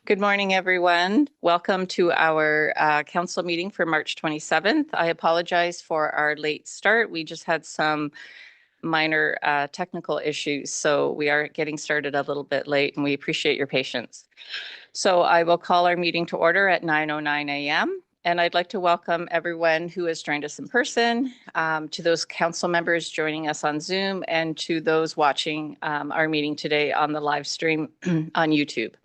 Good morning, everyone. Welcome to our council meeting for March 27th. I apologize for our late start. We just had some minor technical issues, so we are getting started a little bit late, and we appreciate your patience. So I will call our meeting to order at 9:09 a.m. And I'd like to welcome everyone who has joined us in person, to those council members joining us on Zoom, and to those watching our meeting today on the live stream on YouTube.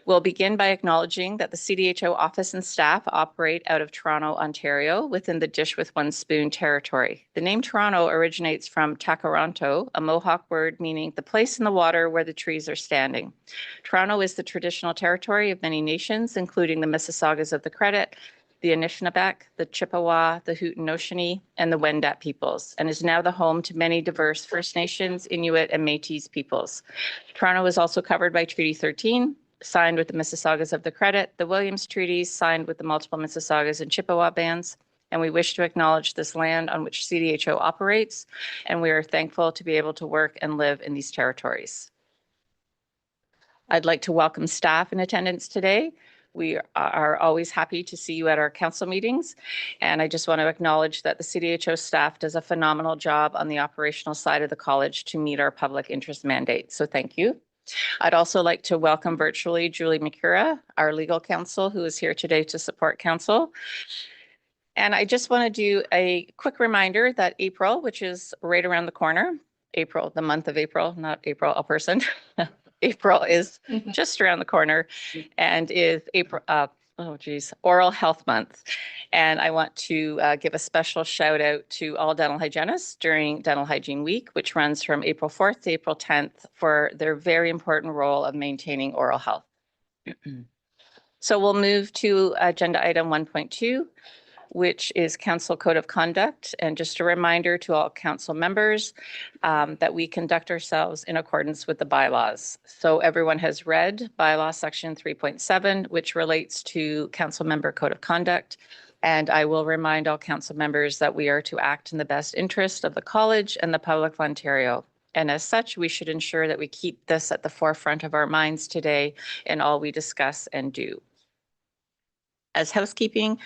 We'll begin by acknowledging that the CDHO office and staff operate out of Toronto, Ontario, within the Dish with One Spoon territory. The name Toronto originates from Takaranto, a Mohawk word meaning the place in the water where the trees are standing. Toronto is the traditional territory of many nations, including the Mississaugas of the Credit, the Anishinaabe, the Chippewa, the Haudenosaunee, and the Wendat peoples, and is now the home to many diverse First Nations, Inuit, and Métis peoples. Toronto is also covered by Treaty 13, signed with the Mississaugas of the Credit, the Williams Treaties, signed with the multiple Mississaugas and Chippewa bands, and we wish to acknowledge this land on which CDHO operates, and we are thankful to be able to work and live in these territories. I'd like to welcome staff in attendance today. We are always happy to see you at our council meetings, and I just want to acknowledge that the CDHO staff does a phenomenal job on the operational side of the college to meet our public interest mandate, so thank you. I'd also like to welcome virtually Julie McCura, our legal counsel, who is here today to support council. And I just want to do a quick reminder that April, which is right around the corner, April, the month of April, not April, a person. April is just around the corner and is April, Oral Health Month. And I want to give a special shout out to all dental hygienists during Dental Hygiene Week, which runs from April 4th to April 10th, for their very important role of maintaining oral health. So we'll move to agenda item 1.2, which is Council Code of Conduct. And just a reminder to all council members that we conduct ourselves in accordance with the bylaws. So everyone has read bylaw section 3.7, which relates to council member code of conduct. And I will remind all council members that we are to act in the best interest of the college and the public of Ontario. And as such, we should ensure that we keep this at the forefront of our minds today in all we discuss and do. As housekeeping,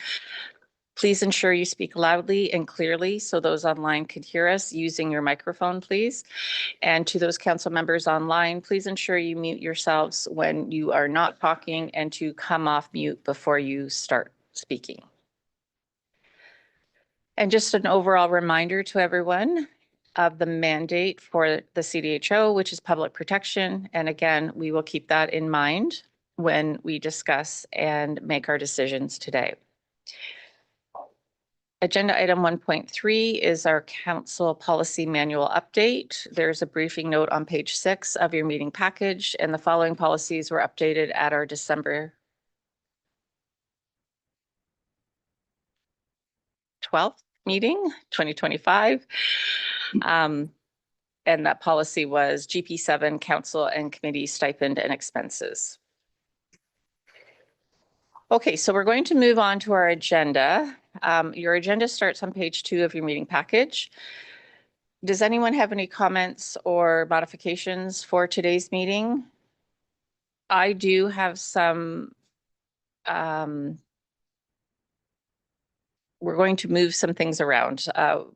please ensure you speak loudly and clearly so those online can hear us using your microphone, please. And to those council members online, please ensure you mute yourselves when you are not talking and to come off mute before you start speaking. And just an overall reminder to everyone of the mandate for the CDHO, which is public protection. And again, we will keep that in mind when we discuss and make our decisions today. Agenda item 1.3 is our council policy manual update. There's a briefing note on page 6 of your meeting package, and the following policies were updated at our December 12th meeting, 2025. And that policy was GP7, council and committee stipend and expenses. Okay, so we're going to move on to our agenda. Your agenda starts on page 2 of your meeting package. Does anyone have any comments or modifications for today's meeting? I do have some, we're going to move some things around.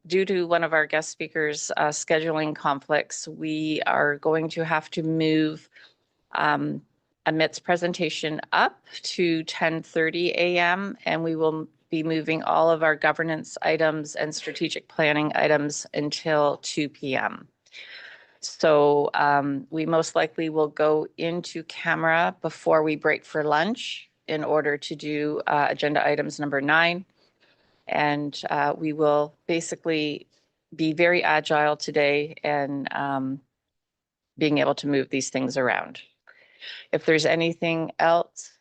Due to one of our guest speakers' scheduling conflicts, we are going to have to move Amit's presentation up to 10:30 a.m. and we will be moving all of our governance items and strategic planning items until 2 p.m. So we most likely will go into camera before we break for lunch in order to do agenda items number 9. And we will basically be very agile today and being able to move these things around. If there's anything else,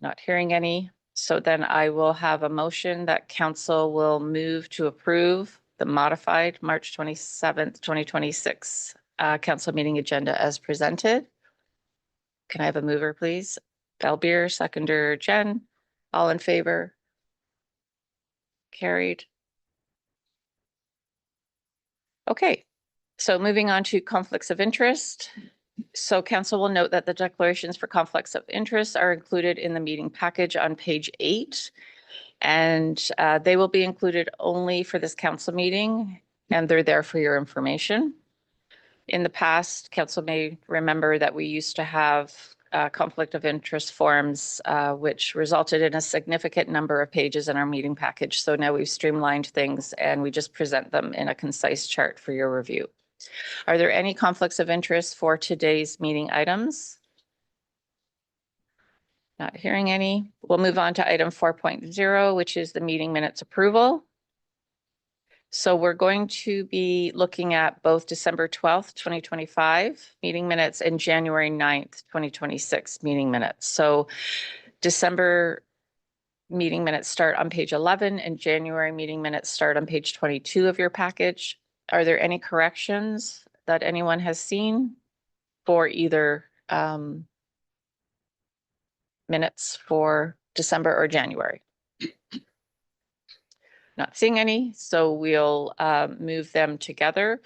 not hearing any, so then I will have a motion that council will move to approve the modified March 27th, 2026 council meeting agenda as presented. Can I have a mover, please? Belbier, seconder Jen, all in favor? Carried. Okay. So moving on to conflicts of interest. So council will note that the declarations for conflicts of interest are included in the meeting package on page 8. And they will be included only for this council meeting, and they're there for your information. In the past, council may remember that we used to have conflict of interest forms, which resulted in a significant number of pages in our meeting package. So now we've streamlined things and we just present them in a concise chart for your review. Are there any conflicts of interest for today's meeting items? Not hearing any. We'll move on to item 4.0, which is the meeting minutes approval. So we're going to be looking at both December 12th, 2025 meeting minutes and January 9th, 2026 meeting minutes. So December meeting minutes start on page 11 and January meeting minutes start on page 22 of your package. Are there any corrections that anyone has seen for either minutes for December or January? Not seeing any, so we'll move them together.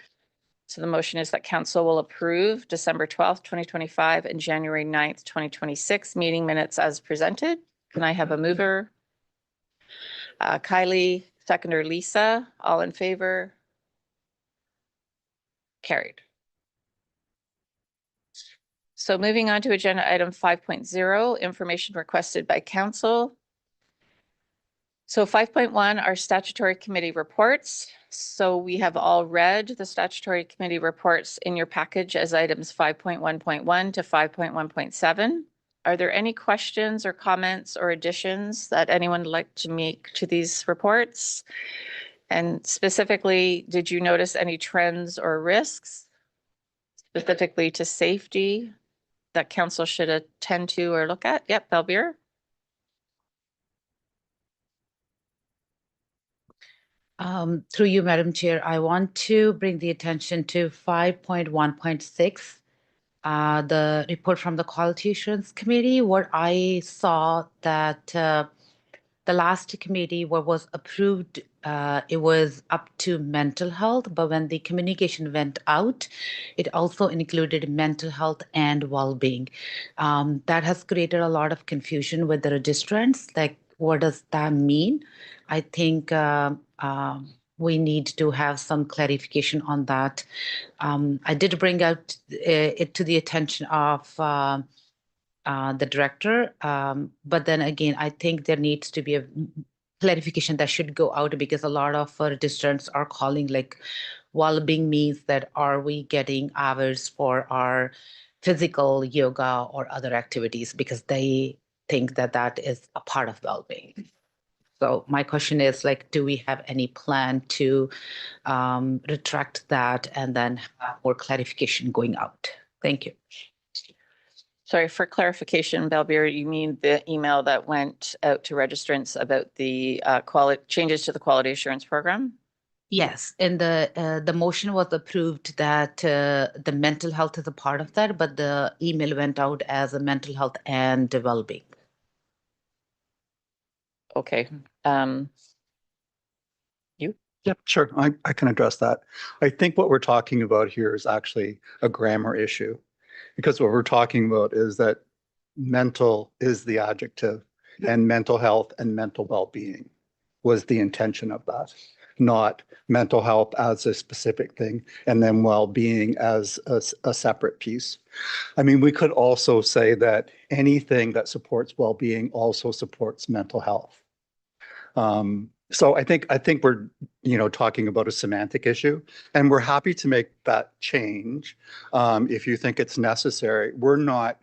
So the motion is that council will approve December 12th, 2025 and January 9th, 2026 meeting minutes as presented. Can I have a mover? Kylie, seconder Lisa, all in favor? Carried. So moving on to agenda item 5.0, information requested by council. So 5.1 are statutory committee reports. So we have all read the statutory committee reports in your package as items 5.1.1 to 5.1.7. Are there any questions or comments or additions that anyone would like to make to these reports? And specifically, did you notice any trends or risks specifically to safety that council should attend to or look at? Yep, Belbeer. Through you, Madam Chair, I want to bring the attention to 5.1.6, the report from the Quality Assurance Committee, where I saw that the last committee what was approved, it was up to mental health, but when the communication went out, it also included mental health and well-being. That has created a lot of confusion with the registrants. Like, what does that mean? I think we need to have some clarification on that. I did bring out it to the attention of the director. But then again, I think there needs to be a clarification that should go out, because a lot of registrants are calling like well-being means that are we getting hours for our physical yoga or other activities, because they think that that is a part of well-being. So my question is, like, do we have any plan to retract that and then have more clarification going out? Thank you. Sorry, for clarification, Belbeer, you mean the email that went out to registrants about the changes to the quality assurance program? Yes, and the motion was approved that the mental health is a part of that, but the email went out as a mental health and well-being. Okay. You? Yep, sure. I can address that. I think what we're talking about here is actually a grammar issue, because what we're talking about is that mental is the adjective and mental health and mental well-being was the intention of that, not mental health as a specific thing and then well-being as a separate piece. I mean, we could also say that anything that supports well-being also supports mental health. So I think we're, talking about a semantic issue, and we're happy to make that change if you think it's necessary. We're not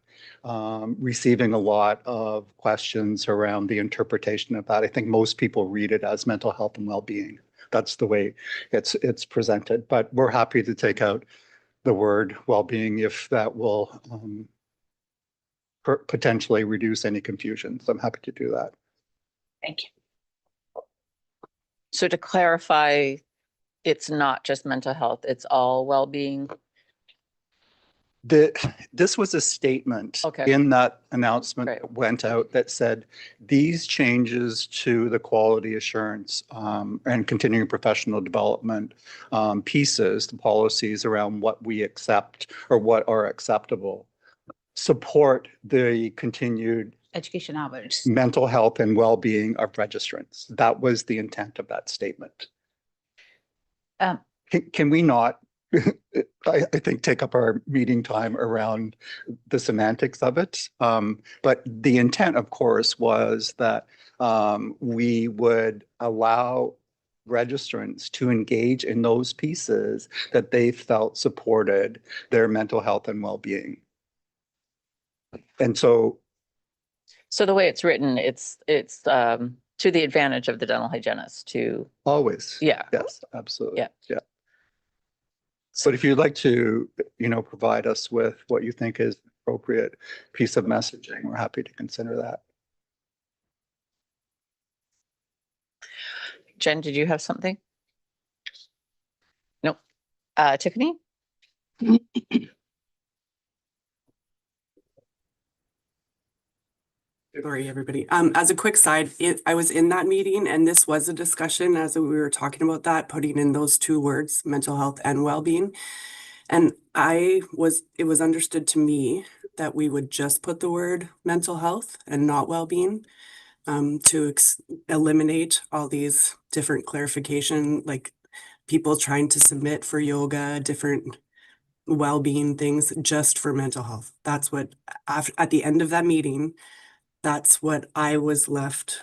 receiving a lot of questions around the interpretation of that. I think most people read it as mental health and well-being. That's the way it's presented. But we're happy to take out the word well-being if that will potentially reduce any confusion. So I'm happy to do that. Thank you. So to clarify, it's not just mental health, it's all well-being. This was a statement Okay. in that announcement Right. that went out that said these changes to the quality assurance and continuing professional development pieces, the policies around what we accept or what are acceptable, support the continued Education hours. mental health and well-being of registrants. That was the intent of that statement. Um, Can we not, I think, take up our meeting time around the semantics of it? But the intent, of course, was that we would allow registrants to engage in those pieces that they felt supported their mental health and well-being. And so So the way it's written, it's to the advantage of the dental hygienist to, always. yeah. Yes, absolutely. Yeah. Yeah. But if you'd like to, provide us with what you think is appropriate piece of messaging, we're happy to consider that. Jen, did you have something? Nope. Tiffany? Sorry, everybody. As a quick side, I was in that meeting and this was a discussion as we were talking about that, putting in those two words, mental health and well-being. And it was understood to me that we would just put the word mental health and not well-being to eliminate all these different clarification, like people trying to submit for yoga, different well-being things just for mental health. That's what, at the end of that meeting, that's what I was left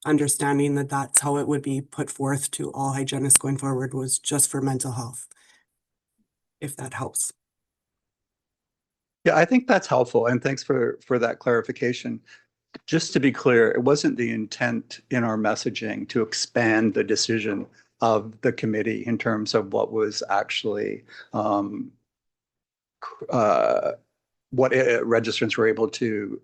understanding, that that's how it would be put forth to all hygienists going forward, was just for mental health. If that helps. Yeah, I think that's helpful. And thanks for that clarification. Just to be clear, it wasn't the intent in our messaging to expand the decision of the committee in terms of what was actually what registrants were able to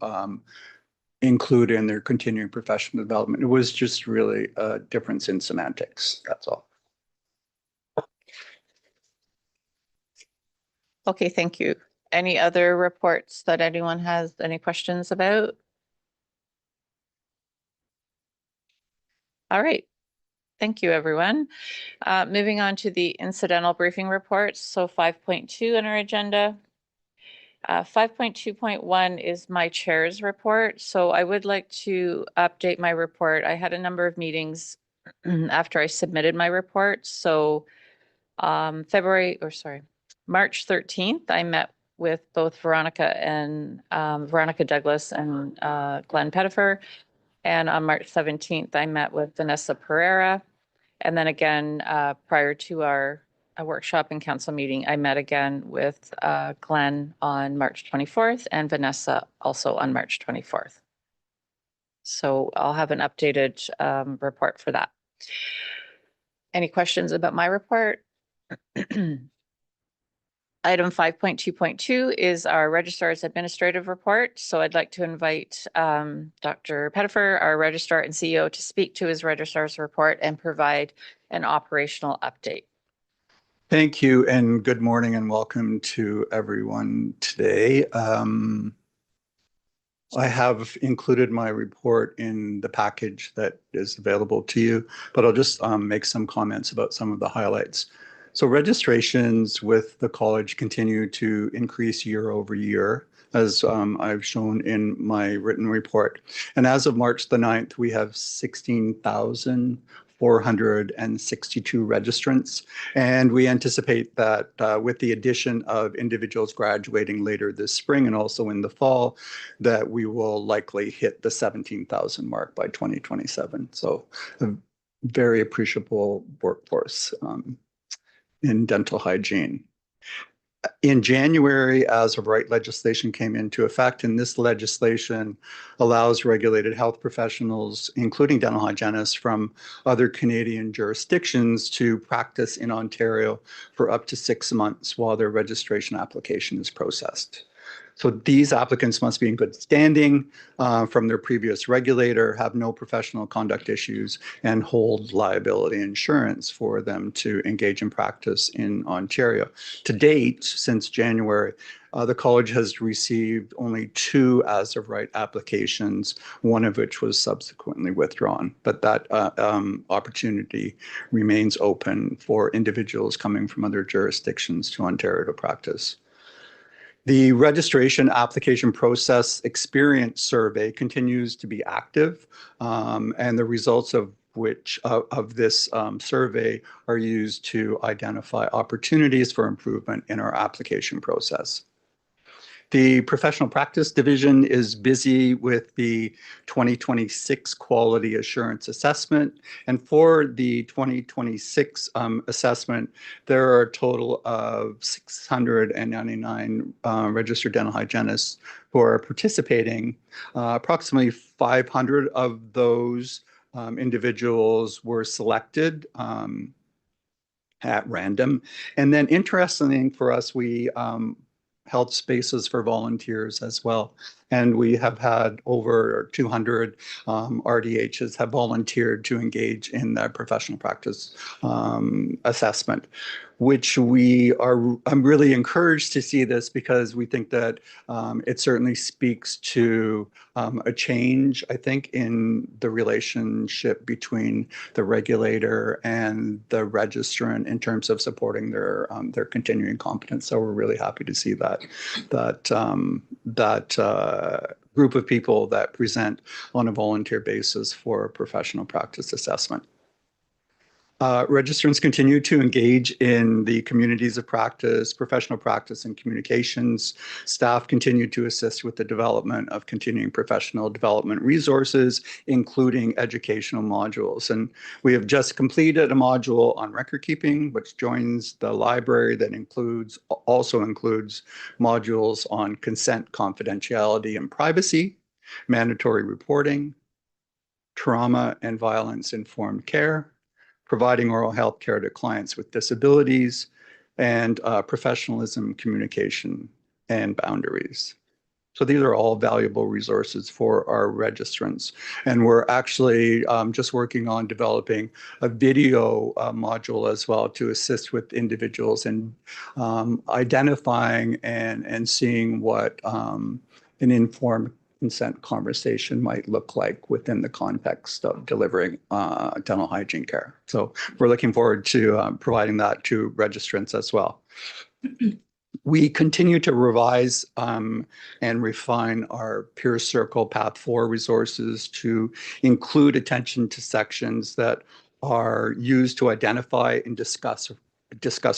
include in their continuing professional development. It was just really a difference in semantics. That's all. Okay, thank you. Any other reports that anyone has any questions about? All right. Thank you, everyone. Moving on to the incidental briefing reports. So 5.2 on our agenda. 5.2.1 is my chair's report. So I would like to update my report. I had a number of meetings after I submitted my report. So March 13th, I met with both Veronica Douglas and Glenn Pettifer. And on March 17th, I met with Vanessa Pereira. And then again, prior to our workshop and council meeting, I met again with Glenn on March 24th and Vanessa also on March 24th. So I'll have an updated report for that. Any questions about my report? Item 5.2.2 is our registrar's administrative report. So I'd like to invite Dr. Pettifer, our registrar and CEO, to speak to his registrar's report and provide an operational update. Thank you, and good morning and welcome to everyone today. I have included my report in the package that is available to you, but I'll just make some comments about some of the highlights. So registrations with the college continue to increase year over year, as I've shown in my written report. And as of March the 9th, we have 16,462 registrants. And we anticipate that with the addition of individuals graduating later this spring and also in the fall, that we will likely hit the 17,000 mark by 2027. So a very appreciable workforce in dental hygiene. In January, as of right legislation came into effect, and this legislation allows regulated health professionals, including dental hygienists from other Canadian jurisdictions, to practice in Ontario for up to 6 months while their registration application is processed. So these applicants must be in good standing from their previous regulator, have no professional conduct issues, and hold liability insurance for them to engage in practice in Ontario. To date, since January, the college has received only 2 as of right applications, one of which was subsequently withdrawn. But that opportunity remains open for individuals coming from other jurisdictions to Ontario to practice. The registration application process experience survey continues to be active, and the results of this survey are used to identify opportunities for improvement in our application process. The professional practice division is busy with the 2026 quality assurance assessment. And for the 2026 assessment, there are a total of 699 registered dental hygienists who are participating. Approximately 500 of those individuals were selected at random. And then interestingly for us, we held spaces for volunteers as well. And we have had over 200 RDHs have volunteered to engage in the professional practice assessment, which I'm really encouraged to see this because we think that it certainly speaks to a change, I think, in the relationship between the regulator and the registrant in terms of supporting their continuing competence. So we're really happy to see that group of people that present on a volunteer basis for professional practice assessment. Registrants continue to engage in the communities of practice, professional practice, and communications. Staff continue to assist with the development of continuing professional development resources, including educational modules. And we have just completed a module on record keeping, which joins the library that also includes modules on consent, confidentiality, and privacy, mandatory reporting, trauma and violence-informed care, providing oral health care to clients with disabilities, and professionalism, communication, and boundaries. So these are all valuable resources for our registrants. And we're actually just working on developing a video module as well to assist with individuals in identifying and seeing what an informed consent conversation might look like within the context of delivering dental hygiene care. So we're looking forward to providing that to registrants as well. We continue to revise and refine our Peer Circle Path 4 resources to include attention to sections that are used to identify and discuss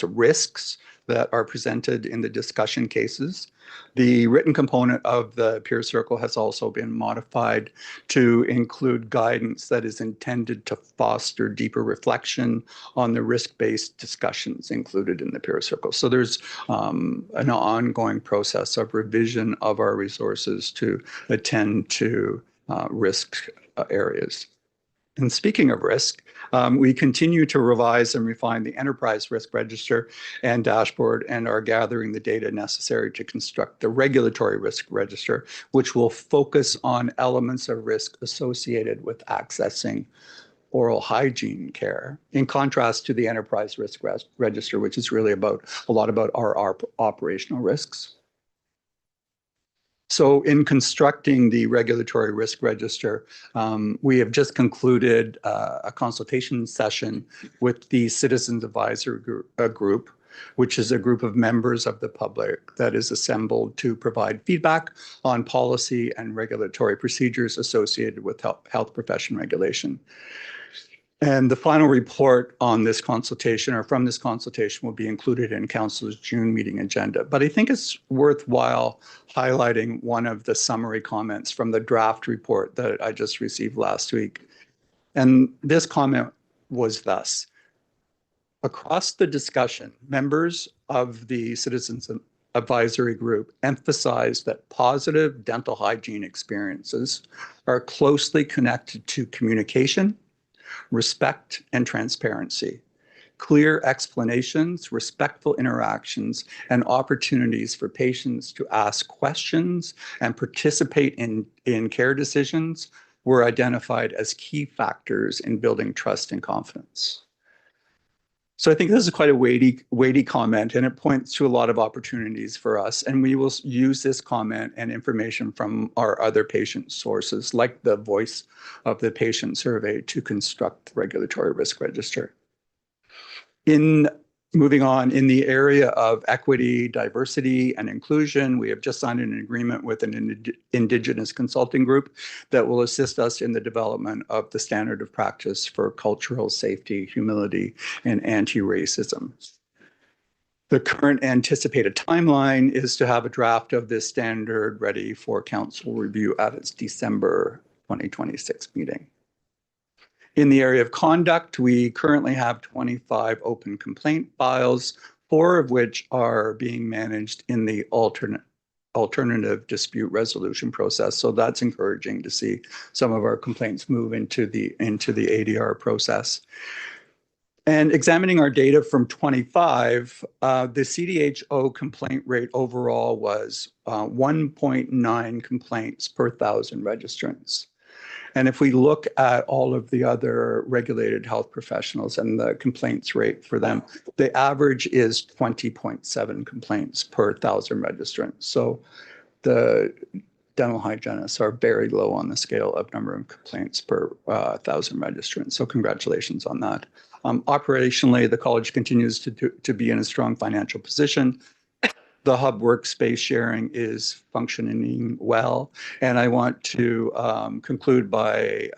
risks that are presented in the discussion cases. The written component of the Peer Circle has also been modified to include guidance that is intended to foster deeper reflection on the risk-based discussions included in the Peer Circle. So there's an ongoing process of revision of our resources to attend to risk areas. And speaking of risk, we continue to revise and refine the enterprise risk register and dashboard and are gathering the data necessary to construct the regulatory risk register, which will focus on elements of risk associated with accessing oral hygiene care, in contrast to the enterprise risk register, which is really a lot about our operational risks. So in constructing the regulatory risk register, we have just concluded a consultation session with the Citizens Advisory Group, which is a group of members of the public that is assembled to provide feedback on policy and regulatory procedures associated with health profession regulation. And the final report on this consultation or from this consultation will be included in Council's June meeting agenda. But I think it's worthwhile highlighting one of the summary comments from the draft report that I just received last week. And this comment was thus: across the discussion, members of the Citizens Advisory Group emphasized that positive dental hygiene experiences are closely connected to communication, respect, and transparency, clear explanations, respectful interactions, and opportunities for patients to ask questions and participate in care decisions were identified as key factors in building trust and confidence. So I think this is quite a weighty comment, and it points to a lot of opportunities for us. And we will use this comment and information from our other patient sources, like the Voice of the Patient survey, to construct the regulatory risk register. Moving on, in the area of equity, diversity, and inclusion, we have just signed an agreement with an Indigenous consulting group that will assist us in the development of the standard of practice for cultural safety, humility, and anti-racism. The current anticipated timeline is to have a draft of this standard ready for council review at its December 2026 meeting. In the area of conduct, we currently have 25 open complaint files, 4 of which are being managed in the alternative dispute resolution process. So that's encouraging to see some of our complaints move into the ADR process. And examining our data from 25, the CDHO complaint rate overall was 1.9 complaints per 1,000 registrants. And if we look at all of the other regulated health professionals and the complaints rate for them, the average is 20.7 complaints per 1,000 registrants. So the dental hygienists are very low on the scale of number of complaints per 1,000 registrants. So congratulations on that. Operationally, the college continues to be in a strong financial position. The hub workspace sharing is functioning well. And I want to conclude by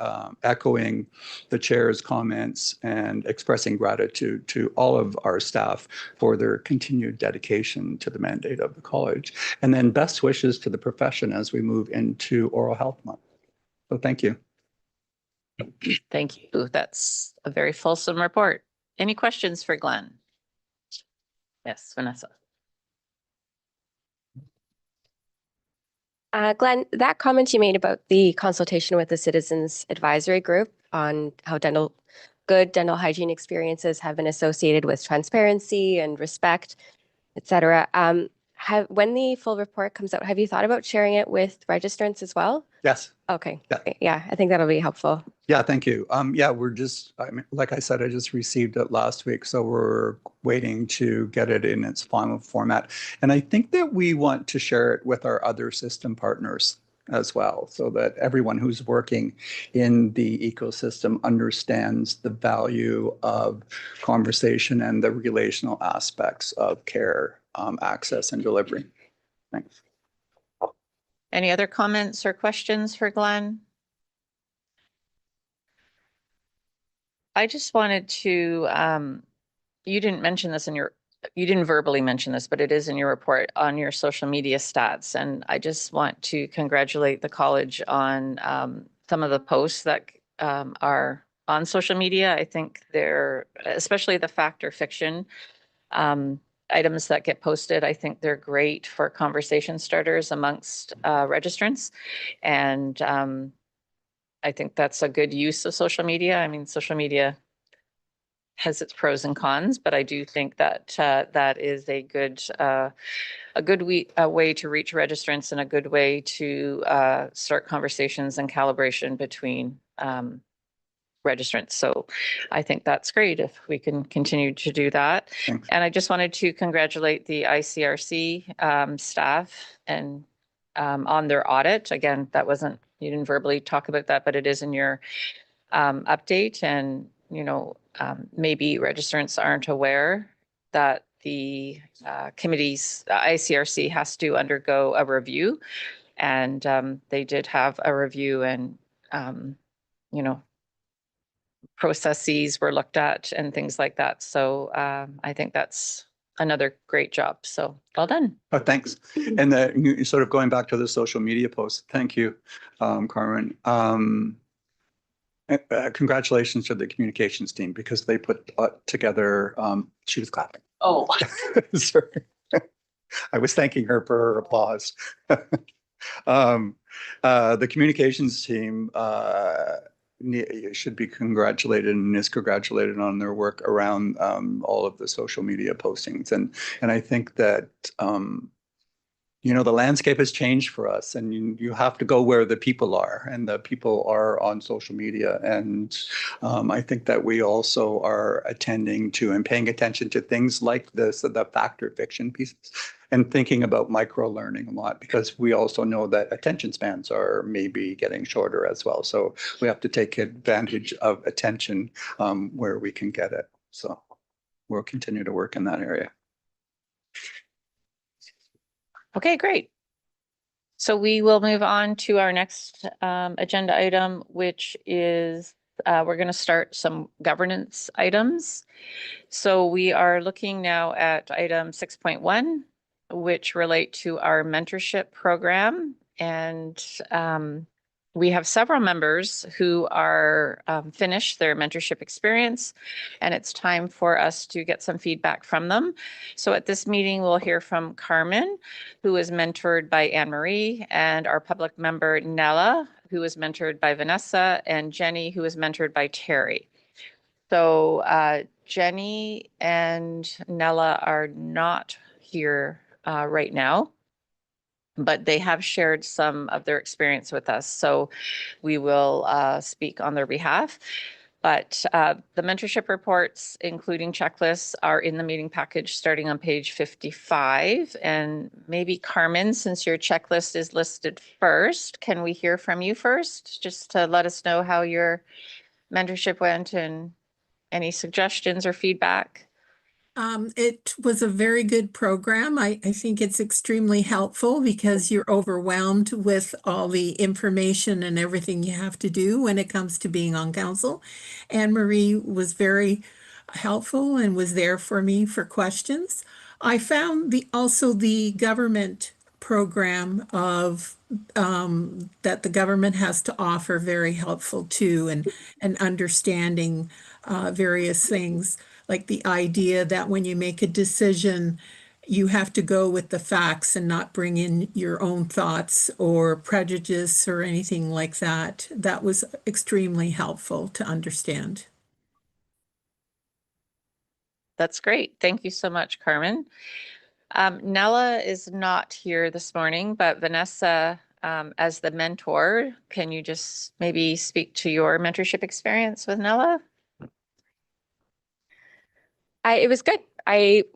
echoing the chair's comments and expressing gratitude to all of our staff for their continued dedication to the mandate of the college. And then best wishes to the profession as we move into Oral Health Month. So thank you. Thank you. That's a very fulsome report. Any questions for Glenn? Yes, Vanessa. Glenn, that comment you made about the consultation with the Citizens Advisory Group on how good dental hygiene experiences have been associated with transparency and respect, et cetera. When the full report comes out, have you thought about sharing it with registrants as well? Yes. Okay. Yeah. Yeah, I think that'll be helpful. Yeah, thank you. Yeah, like I said, I just received it last week, so we're waiting to get it in its final format. And I think that we want to share it with our other system partners as well, so that everyone who's working in the ecosystem understands the value of conversation and the relational aspects of care, access, and delivery. Thanks. Any other comments or questions for Glenn? I just wanted to, you didn't mention this you didn't verbally mention this, but it is in your report on your social media stats. And I just want to congratulate the college on some of the posts that are on social media. I think they're, especially the fact or fiction items that get posted, I think they're great for conversation starters amongst registrants. And I think that's a good use of social media. I mean, social media has its pros and cons, but I do think that that is a good way to reach registrants and a good way to start conversations and calibration between registrants. So I think that's great if we can continue to do that. Thanks. And I just wanted to congratulate the ICRC staff and on their audit. Again, you didn't verbally talk about that, but it is in your update. And, maybe registrants aren't aware that the committee's ICRC has to undergo a review. And they did have a review and, processes were looked at and things like that. So I think that's another great job. So well done. Oh, thanks. And sort of going back to the social media post, thank you, Carmen. Congratulations to the communications team because they put together, she was clapping. Oh, Sorry. I was thanking her for her applause. The communications team should be congratulated and is congratulated on their work around all of the social media postings. And I think that the landscape has changed for us, and you have to go where the people are, and the people are on social media. And I think that we also are attending to and paying attention to things like this, the fact or fiction pieces, and thinking about micro learning a lot, because we also know that attention spans are maybe getting shorter as well. So we have to take advantage of attention where we can get it. So we'll continue to work in that area. Okay, great. So we will move on to our next agenda item, which is we're going to start some governance items. So we are looking now at item 6.1, which relate to our mentorship program. And we have several members who are finished their mentorship experience, and it's time for us to get some feedback from them. So at this meeting, we'll hear from Carmen, who is mentored by Anne Marie, and our public member Nella, who is mentored by Vanessa, and Jenny, who is mentored by Terry. So Jenny and Nella are not here right now, but they have shared some of their experience with us. So we will speak on their behalf. But the mentorship reports, including checklists, are in the meeting package starting on page 55. And maybe Carmen, since your checklist is listed first, can we hear from you first, just to let us know how your mentorship went and any suggestions or feedback? It was a very good program. I think it's extremely helpful because you're overwhelmed with all the information and everything you have to do when it comes to being on council. Anne Marie was very helpful and was there for me for questions. I found also the government program of that the government has to offer very helpful too, and understanding various things, like the idea that when you make a decision, you have to go with the facts and not bring in your own thoughts or prejudice or anything like that. That was extremely helpful to understand. That's great. Thank you so much, Carmen. Nella is not here this morning, but Vanessa, as the mentor, can you just maybe speak to your mentorship experience with Nella? It was good.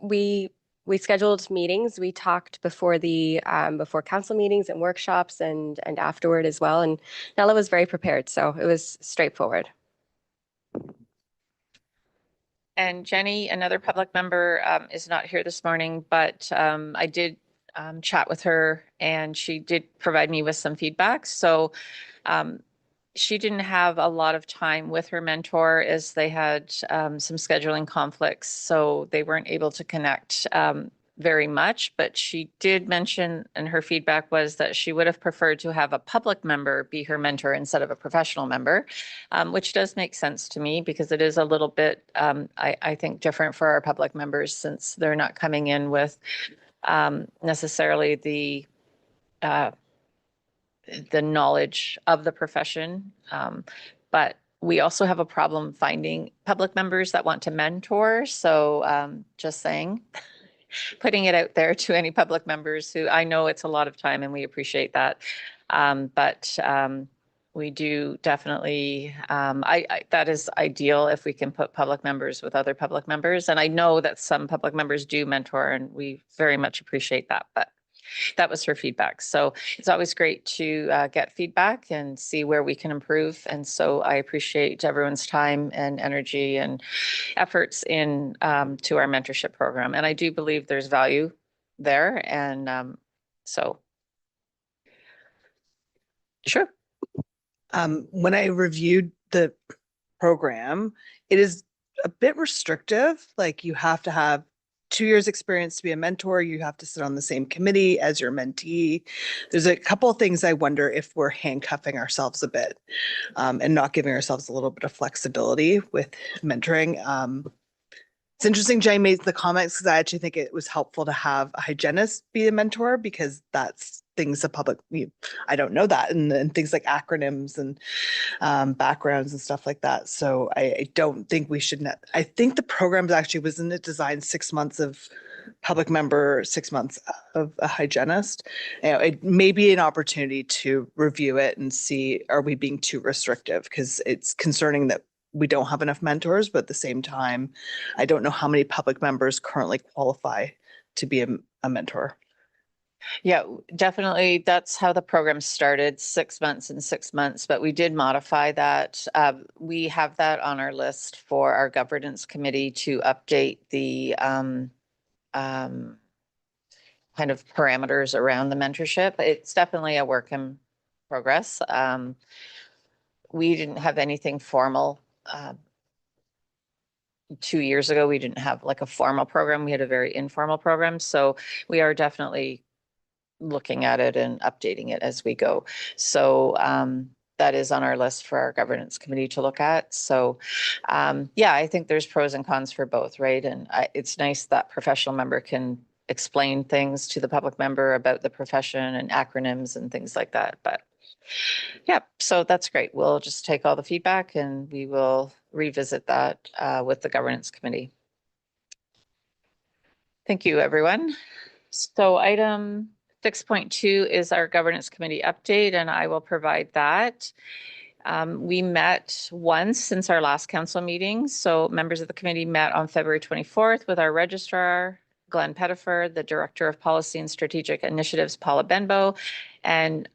We scheduled meetings. We talked before the before council meetings and workshops and afterward as well. And Nella was very prepared, so it was straightforward. And Jenny, another public member, is not here this morning, but I did chat with her, and she did provide me with some feedback. So she didn't have a lot of time with her mentor, as they had some scheduling conflicts, so they weren't able to connect very much. But she did mention, and her feedback was that she would have preferred to have a public member be her mentor instead of a professional member, which does make sense to me, because it is a little bit, I think, different for our public members, since they're not coming in with necessarily the knowledge of the profession. But we also have a problem finding public members that want to mentor. So just saying, putting it out there to any public members who, I know it's a lot of time and we appreciate that. But we do definitely, that is ideal if we can put public members with other public members. And I know that some public members do mentor, and we very much appreciate that. But that was her feedback. So it's always great to get feedback and see where we can improve. And so I appreciate everyone's time and energy and efforts in to our mentorship program. And I do believe there's value there. And so, sure. When I reviewed the program, it is a bit restrictive. Like, you have to have 2 years experience to be a mentor. You have to sit on the same committee as your mentee. There's a couple of things I wonder if we're handcuffing ourselves a bit and not giving ourselves a little bit of flexibility with mentoring. It's interesting Jenny made the comments, because I actually think it was helpful to have a hygienist be a mentor, because things the public, I don't know that, and things like acronyms and backgrounds and stuff like that. So I don't think we should, I think the program actually wasn't it designed 6 months of public member, 6 months of a hygienist. It may be an opportunity to review it and see, are we being too restrictive? Because it's concerning that we don't have enough mentors, but at the same time, I don't know how many public members currently qualify to be a mentor. Yeah, definitely. That's how the program started, 6 months and 6 months, but we did modify that. We have that on our list for our governance committee to update the kind of parameters around the mentorship. It's definitely a work in progress. We didn't have anything formal. 2 years ago, we didn't have like a formal program. We had a very informal program. So we are definitely looking at it and updating it as we go. So that is on our list for our governance committee to look at. So yeah, I think there's pros and cons for both, right? And it's nice that professional member can explain things to the public member about the profession and acronyms and things like that. But yeah, so that's great. We'll just take all the feedback and we will revisit that with the governance committee. Thank you, everyone. So item 6.2 is our governance committee update, and I will provide that. We met once since our last council meeting. So members of the committee met on February 24th with our registrar, Glenn Pettifer, the Director of Policy and Strategic Initiatives, Paula Benbow, and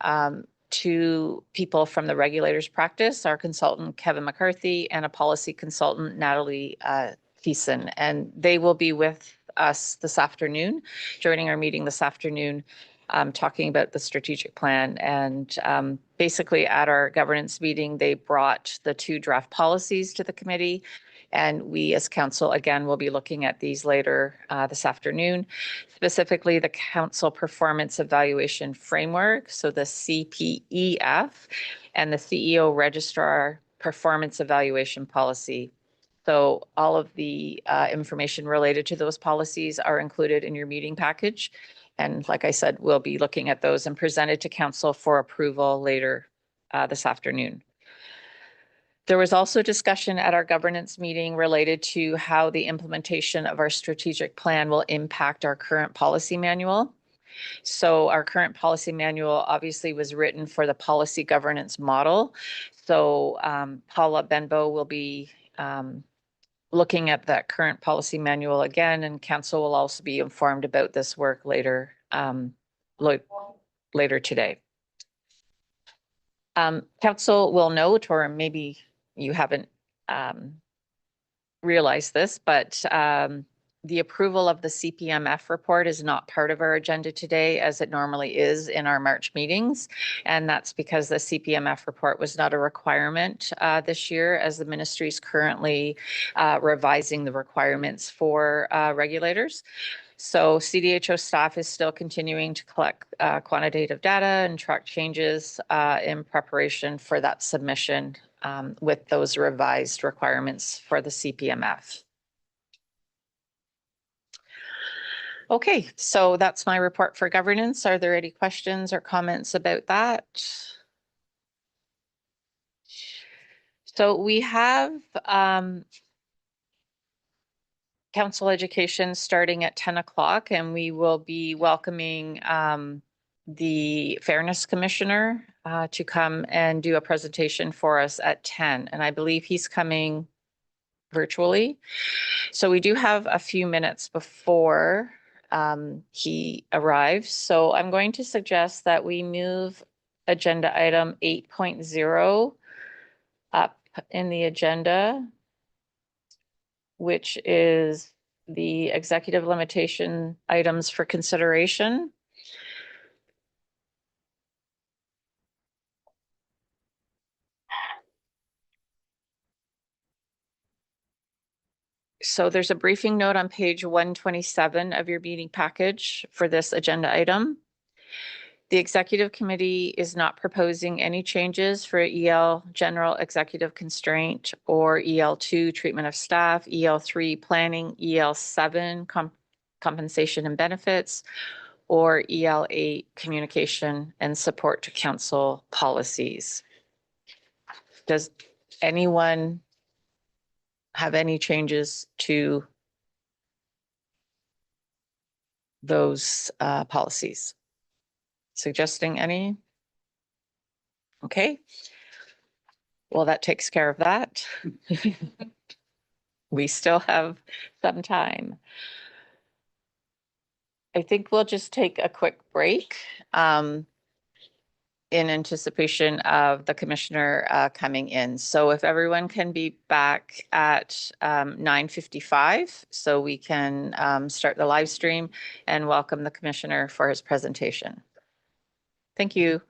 2 people from the regulators practice, our consultant, Kevin McCarthy, and a policy consultant, Natalie Thiessen. And they will be with us this afternoon, joining our meeting this afternoon, talking about the strategic plan. And basically at our governance meeting, they brought the 2 draft policies to the committee. And we as council, again, will be looking at these later this afternoon, specifically the Council Performance Evaluation Framework, so the CPEF, and the CEO Registrar Performance Evaluation Policy. So all of the information related to those policies are included in your meeting package. And like I said, we'll be looking at those and presented to council for approval later this afternoon. There was also discussion at our governance meeting related to how the implementation of our strategic plan will impact our current policy manual. So our current policy manual obviously was written for the policy governance model. So Paula Benbow will be looking at that current policy manual again, and council will also be informed about this work later today. Council will note, or maybe you haven't realized this, but the approval of the CPMF report is not part of our agenda today, as it normally is in our March meetings. And that's because the CPMF report was not a requirement this year, as the ministry is currently revising the requirements for regulators. So CDHO staff is still continuing to collect quantitative data and track changes in preparation for that submission with those revised requirements for the CPMF. Okay, so that's my report for governance. Are there any questions or comments about that? So we have council education starting at 10 o'clock, and we will be welcoming the Fairness Commissioner to come and do a presentation for us at 10. And I believe he's coming virtually. So we do have a few minutes before he arrives. So I'm going to suggest that we move agenda item 8.0 up in the agenda, which is the executive limitation items for consideration. So there's a briefing note on page 127 of your meeting package for this agenda item. The executive committee is not proposing any changes for EL general executive constraint or EL2 treatment of staff, EL3 planning, EL7 compensation and benefits, or ELA communication and support to council policies. Does anyone have any changes to those policies? Suggesting any? Okay. Well, that takes care of that. We still have some time. I think we'll just take a quick break in anticipation of the commissioner coming in. So if everyone can be back at 9:55, so we can start the live stream and welcome the commissioner for his presentation. Thank you.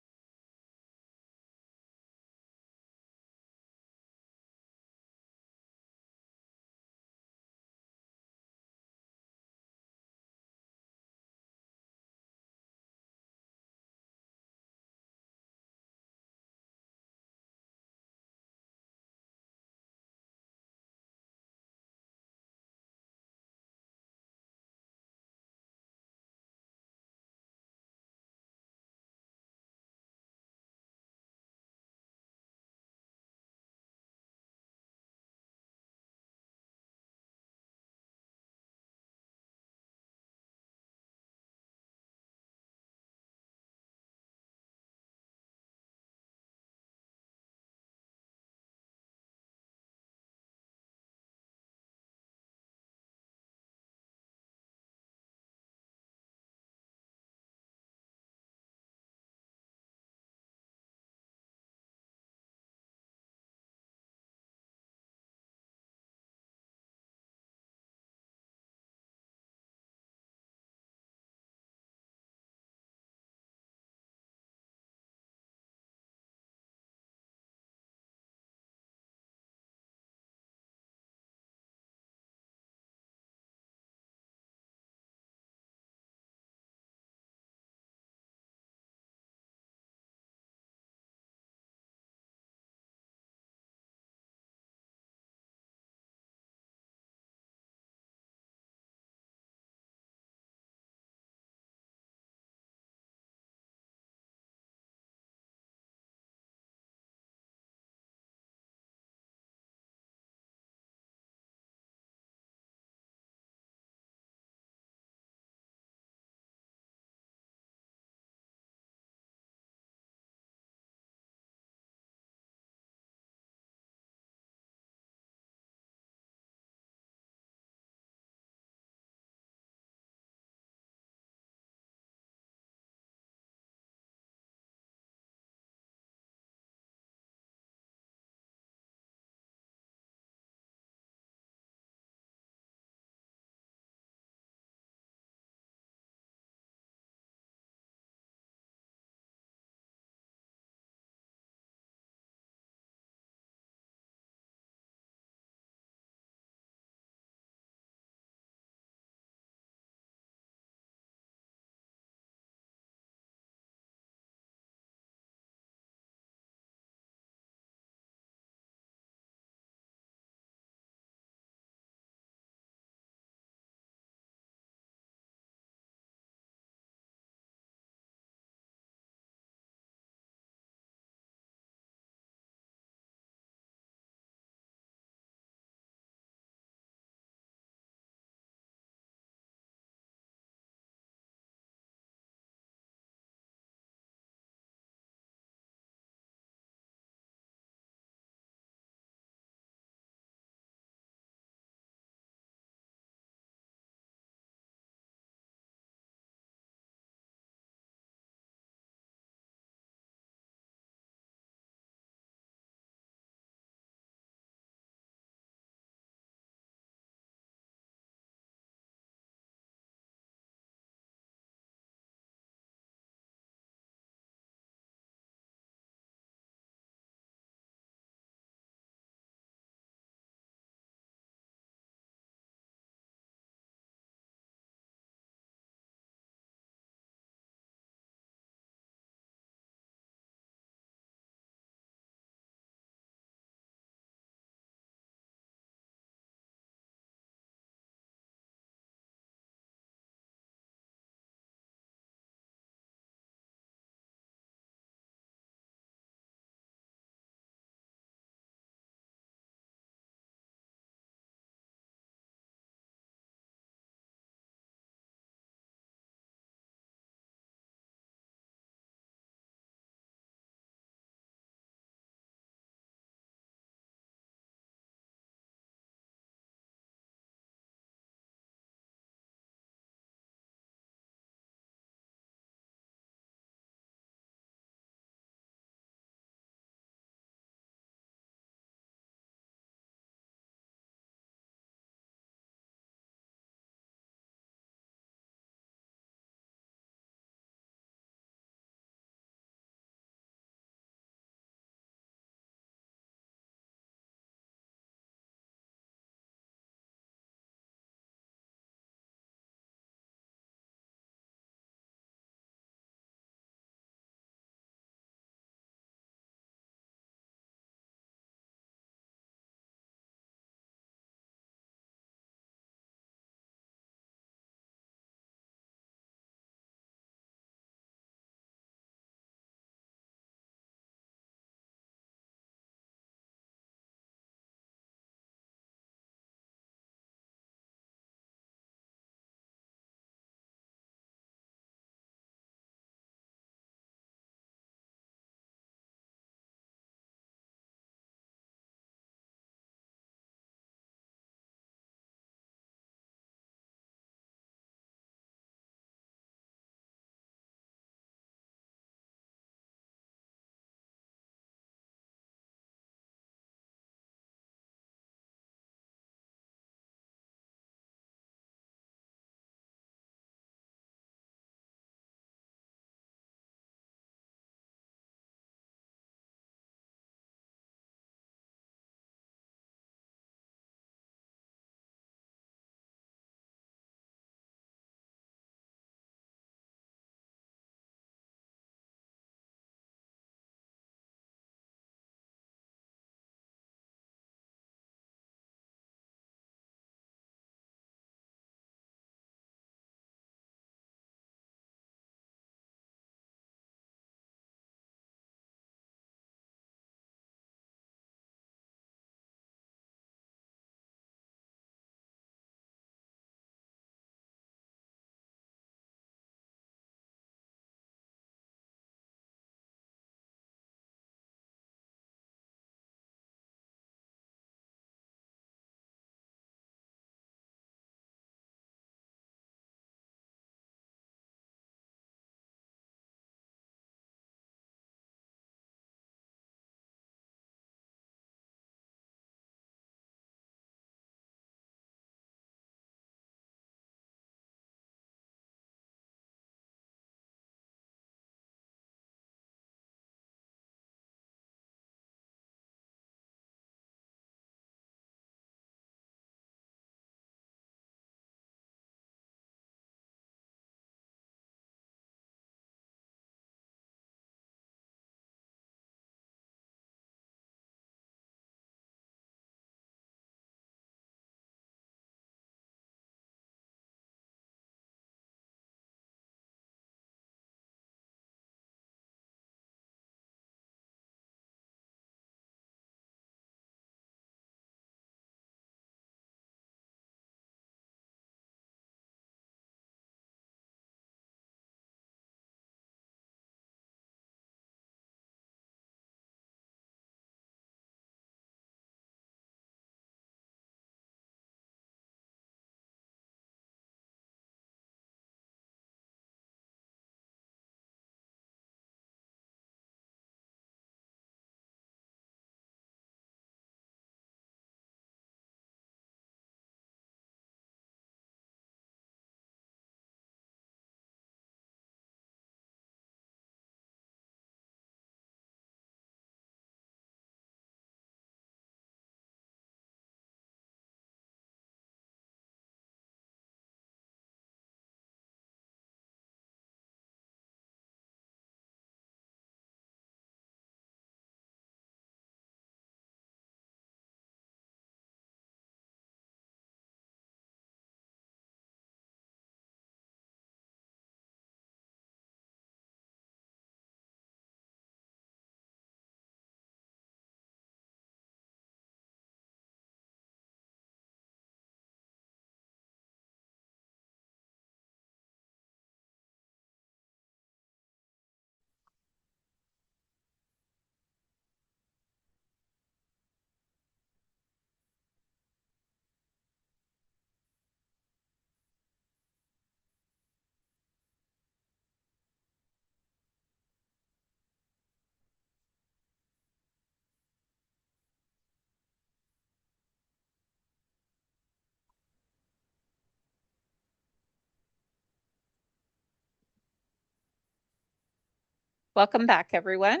Welcome back, everyone.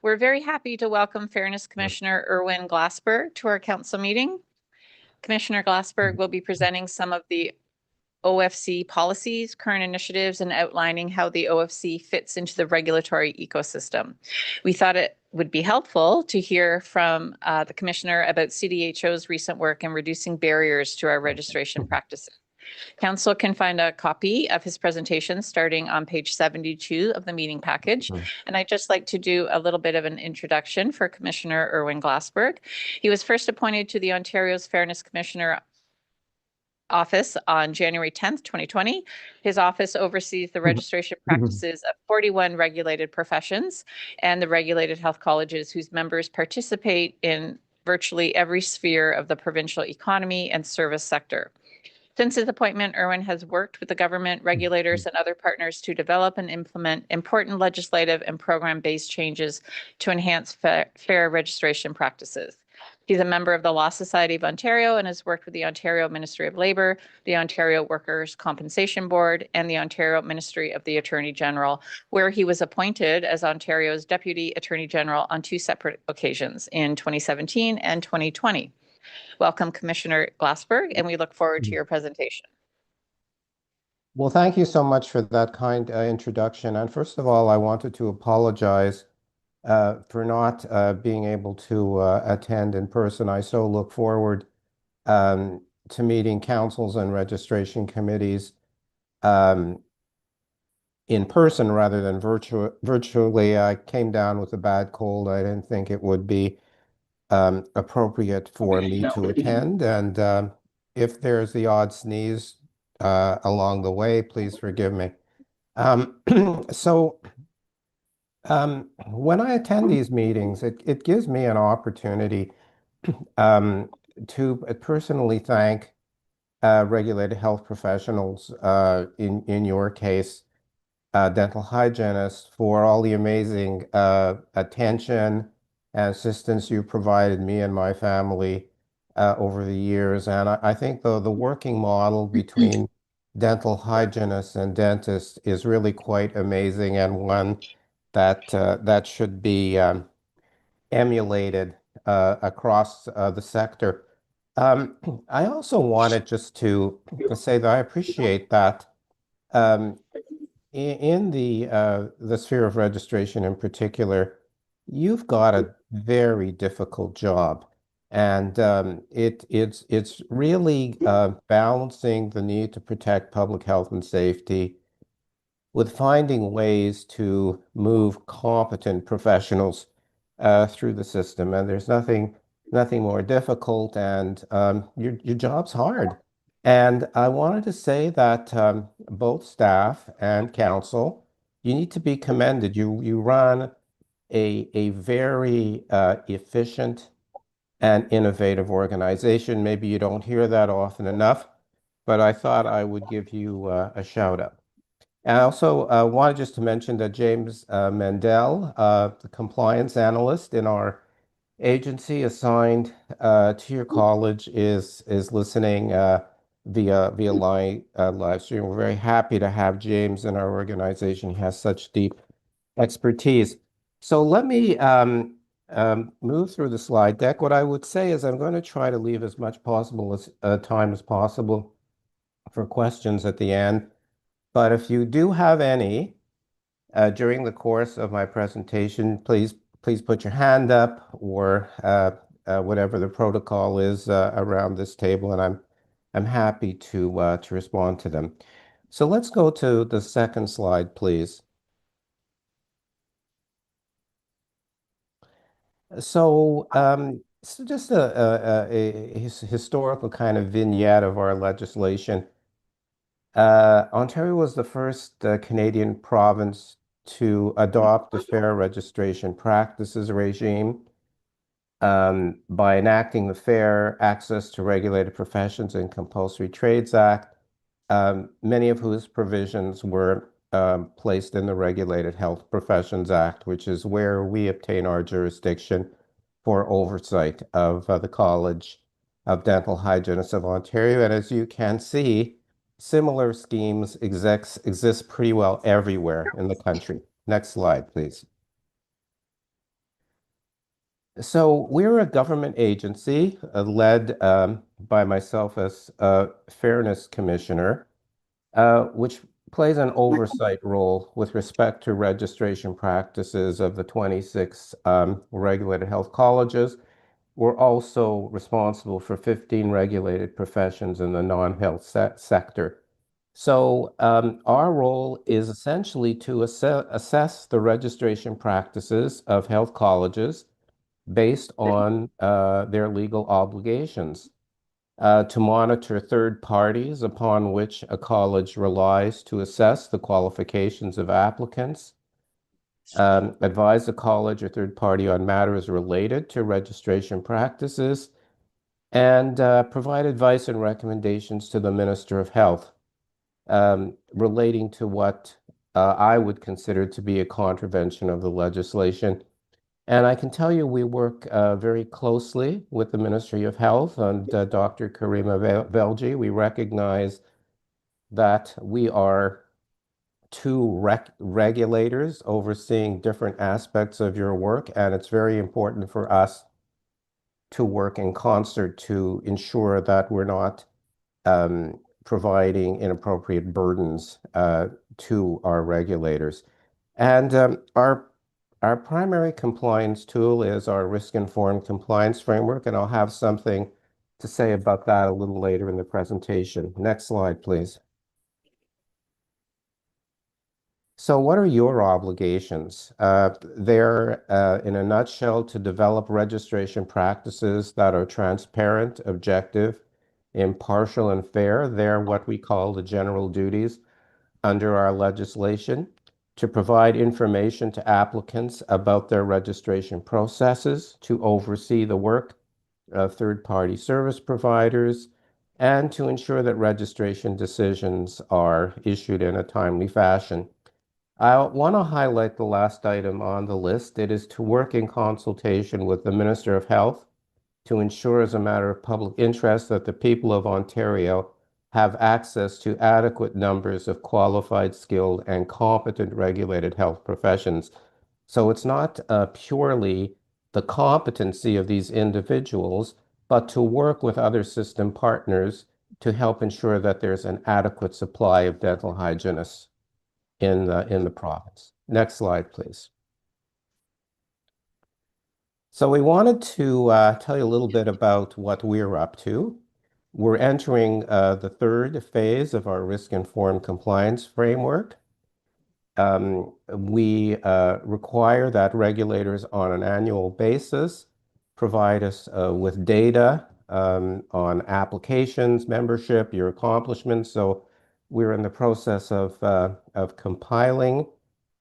We're very happy to welcome Fairness Commissioner Erwin Glassberg to our council meeting. Commissioner Glassberg will be presenting some of the OFC policies, current initiatives, and outlining how the OFC fits into the regulatory ecosystem. We thought it would be helpful to hear from the Commissioner about CDHO's recent work in reducing barriers to our registration practices. Council can find a copy of his presentation starting on page 72 of the meeting package. And I'd just like to do a little bit of an introduction for Commissioner Erwin Glassberg. He was first appointed to the Ontario's Fairness Commissioner office on January 10th, 2020. His office oversees the registration practices of 41 regulated professions and the regulated health colleges whose members participate in virtually every sphere of the provincial economy and service sector. Since his appointment, Erwin has worked with the government, regulators, and other partners to develop and implement important legislative and program-based changes to enhance fair registration practices. He's a member of the Law Society of Ontario and has worked with the Ontario Ministry of Labour, the Ontario Workers' Compensation Board, and the Ontario Ministry of the Attorney General, where he was appointed as Ontario's Deputy Attorney General on 2 separate occasions in 2017 and 2020. Welcome, Commissioner Glassberg, and we look forward to your presentation. Well, thank you so much for that kind introduction. And first of all, I wanted to apologize for not being able to attend in person. I so look forward to meeting councils and registration committees in person rather than virtually. I came down with a bad cold. I didn't think it would be appropriate for me to attend. And if there's the odd sneeze along the way, please forgive me. When I attend these meetings, it gives me an opportunity to personally thank regulated health professionals, in your case, dental hygienists, for all the amazing attention and assistance you provided me and my family over the years. And I think the working model between dental hygienists and dentists is really quite amazing, and one that should be emulated across the sector. I also wanted just to say that I appreciate that in the sphere of registration in particular, you've got a very difficult job, and it's really balancing the need to protect public health and safety with finding ways to move competent professionals through the system. And there's nothing more difficult, and your job's hard. And I wanted to say that both staff and council, you need to be commended. You run a very efficient and innovative organization. Maybe you don't hear that often enough, but I thought I would give you a shout out. And I also wanted just to mention that James Mendel, the compliance analyst in our agency assigned to your college, is listening via live stream. We're very happy to have James in our organization. He has such deep expertise. So let me move through the slide deck. What I would say is I'm going to try to leave as much time as possible for questions at the end. But if you do have any during the course of my presentation, please put your hand up, or whatever the protocol is around this table, and I'm happy to respond to them. So let's go to the second slide, please. So just a historical kind of vignette of our legislation. Ontario was the first Canadian province to adopt the fair registration practices regime by enacting the Fair Access to Regulated Professions and Compulsory Trades Act, many of whose provisions were placed in the Regulated Health Professions Act, which is where we obtain our jurisdiction for oversight of the College of Dental Hygienists of Ontario. And as you can see, similar schemes exist pretty well everywhere in the country. Next slide, please. So we're a government agency led by myself as Fairness Commissioner, which plays an oversight role with respect to registration practices of the 26 regulated health colleges. We're also responsible for 15 regulated professions in the non-health sector. So our role is essentially to assess the registration practices of health colleges based on their legal obligations, to monitor third parties upon which a college relies to assess the qualifications of applicants, advise the college or third party on matters related to registration practices, and provide advice and recommendations to the Minister of Health relating to what I would consider to be a contravention of the legislation. And I can tell you we work very closely with the Ministry of Health and Dr. Karima Velji. We recognize that we are two regulators overseeing different aspects of your work, and it's very important for us to work in concert to ensure that we're not providing inappropriate burdens to our regulators. And our primary compliance tool is our risk-informed compliance framework, and I'll have something to say about that a little later in the presentation. Next slide, please. So what are your obligations? They're, in a nutshell, to develop registration practices that are transparent, objective, impartial, and fair. They're what we call the general duties under our legislation. To provide information to applicants about their registration processes, to oversee the work of third-party service providers, and to ensure that registration decisions are issued in a timely fashion. I want to highlight the last item on the list. It is to work in consultation with the Minister of Health to ensure, as a matter of public interest, that the people of Ontario have access to adequate numbers of qualified, skilled, and competent regulated health professions. So it's not purely the competency of these individuals, but to work with other system partners to help ensure that there's an adequate supply of dental hygienists in the province. Next slide, please. So we wanted to tell you a little bit about what we're up to. We're entering the third phase of our risk-informed compliance framework. We require that regulators on an annual basis provide us with data on applications, membership, your accomplishments. So we're in the process of compiling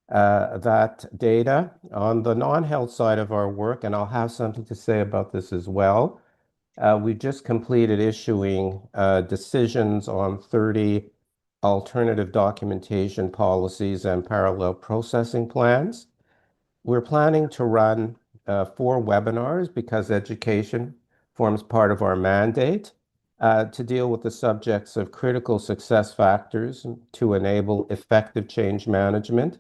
that data. On the non-health side of our work, and I'll have something to say about this as well, we just completed issuing decisions on 30 alternative documentation policies and parallel processing plans. We're planning to run 4 webinars because education forms part of our mandate to deal with the subjects of critical success factors to enable effective change management,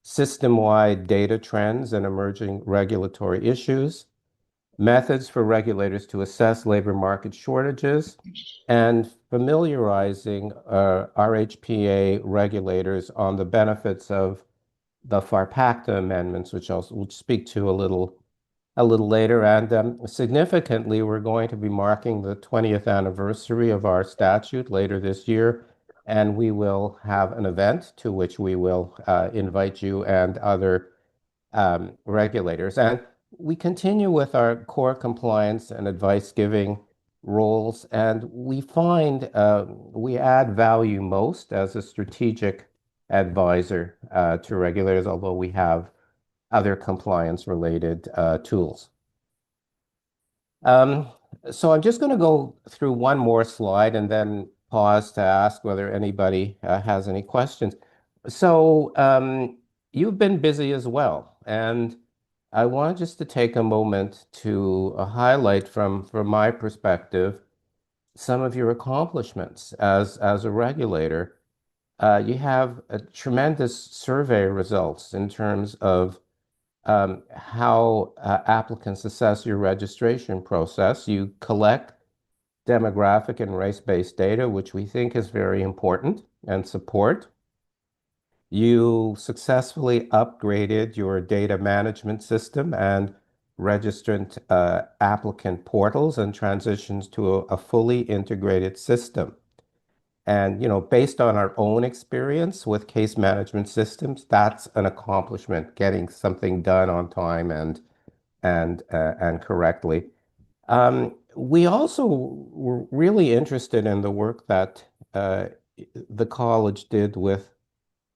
system-wide data trends and emerging regulatory issues, methods for regulators to assess labor market shortages, and familiarizing RHPA regulators on the benefits of the FARPACTA amendments, which I'll speak to a little later. And significantly, we're going to be marking the 20th anniversary of our statute later this year, and we will have an event to which we will invite you and other regulators. And we continue with our core compliance and advice-giving roles, and we find we add value most as a strategic advisor to regulators, although we have other compliance-related tools. So I'm just going to go through one more slide and then pause to ask whether anybody has any questions. So you've been busy as well, and I want just to take a moment to highlight from my perspective some of your accomplishments as a regulator. You have tremendous survey results in terms of how applicants assess your registration process. You collect demographic and race-based data, which we think is very important and support. You successfully upgraded your data management system and registrant applicant portals and transitions to a fully integrated system. And, based on our own experience with case management systems, that's an accomplishment, getting something done on time and correctly. We also were really interested in the work that the college did with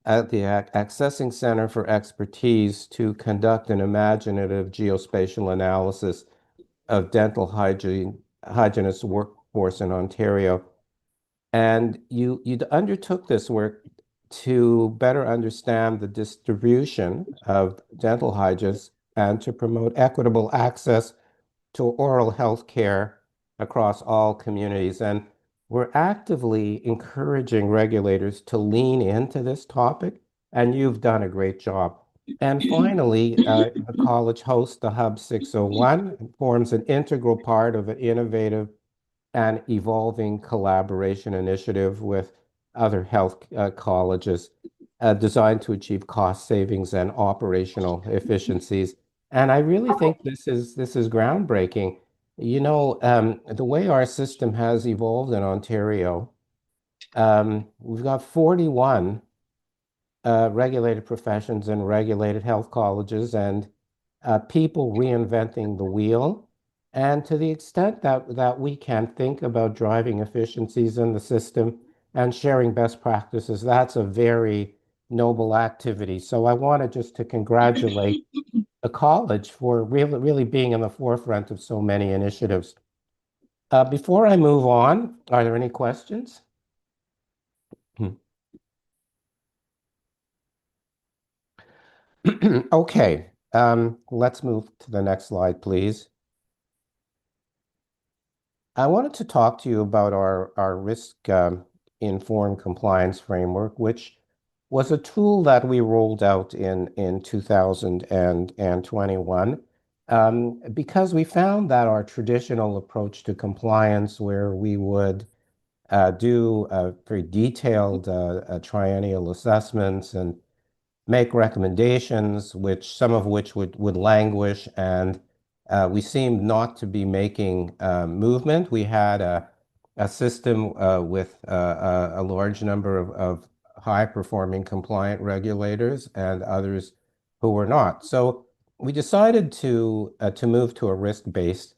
the Accessing Center for Expertise to conduct an imaginative geospatial analysis of dental hygienist workforce in Ontario. And you undertook this work to better understand the distribution of dental hygienists and to promote equitable access to oral health care across all communities. And we're actively encouraging regulators to lean into this topic, and you've done a great job. And finally, the college hosts the Hub 601 and forms an integral part of an innovative and evolving collaboration initiative with other health colleges designed to achieve cost savings and operational efficiencies. And I really think this is groundbreaking. The way our system has evolved in Ontario, we've got 41 regulated professions and regulated health colleges and people reinventing the wheel. And to the extent that we can think about driving efficiencies in the system and sharing best practices, that's a very noble activity. So I wanted just to congratulate the college for really being in the forefront of so many initiatives. Before I move on, are there any questions? Okay, let's move to the next slide, please. I wanted to talk to you about our risk-informed compliance framework, which was a tool that we rolled out in 2021 because we found that our traditional approach to compliance, where we would do very detailed triennial assessments and make recommendations, some of which would languish, and we seemed not to be making movement. We had a system with a large number of high-performing compliant regulators and others who were not. So we decided to move to a risk-based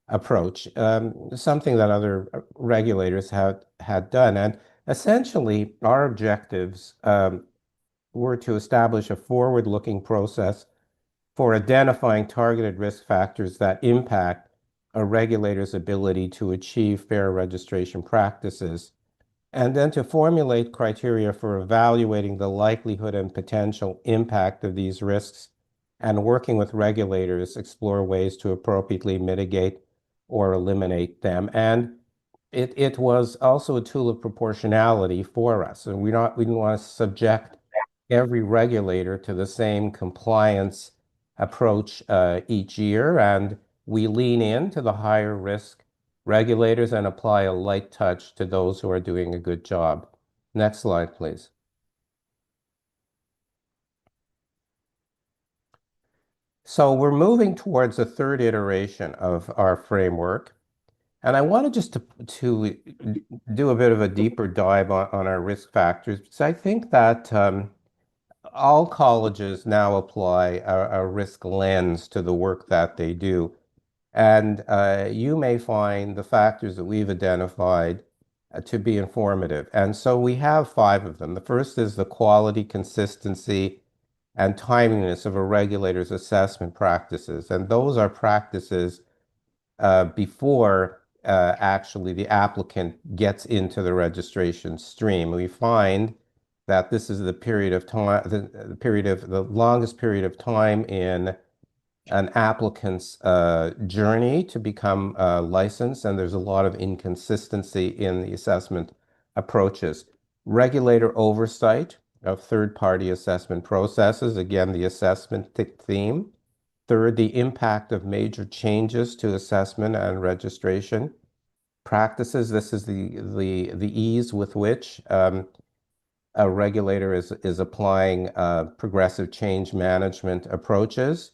approach, something that other regulators had done. And essentially, our objectives were to establish a forward-looking process for identifying targeted risk factors that impact a regulator's ability to achieve fair registration practices, and then to formulate criteria for evaluating the likelihood and potential impact of these risks, and working with regulators, explore ways to appropriately mitigate or eliminate them. And it was also a tool of proportionality for us. And we didn't want to subject every regulator to the same compliance approach each year, and we lean into the higher risk regulators and apply a light touch to those who are doing a good job. Next slide, please. So we're moving towards a third iteration of our framework, and I wanted just to do a bit of a deeper dive on our risk factors, because I think that all colleges now apply a risk lens to the work that they do. And you may find the factors that we've identified to be informative. And so we have 5 of them. The first is the quality, consistency, and timeliness of a regulator's assessment practices. And those are practices before actually the applicant gets into the registration stream. We find that this is the period of time, the longest period of time in an applicant's journey to become licensed, and there's a lot of inconsistency in the assessment approaches. regulator oversight of third-party assessment processes, again, the assessment theme. Third, the impact of major changes to assessment and registration practices. This is the ease with which a regulator is applying progressive change management approaches.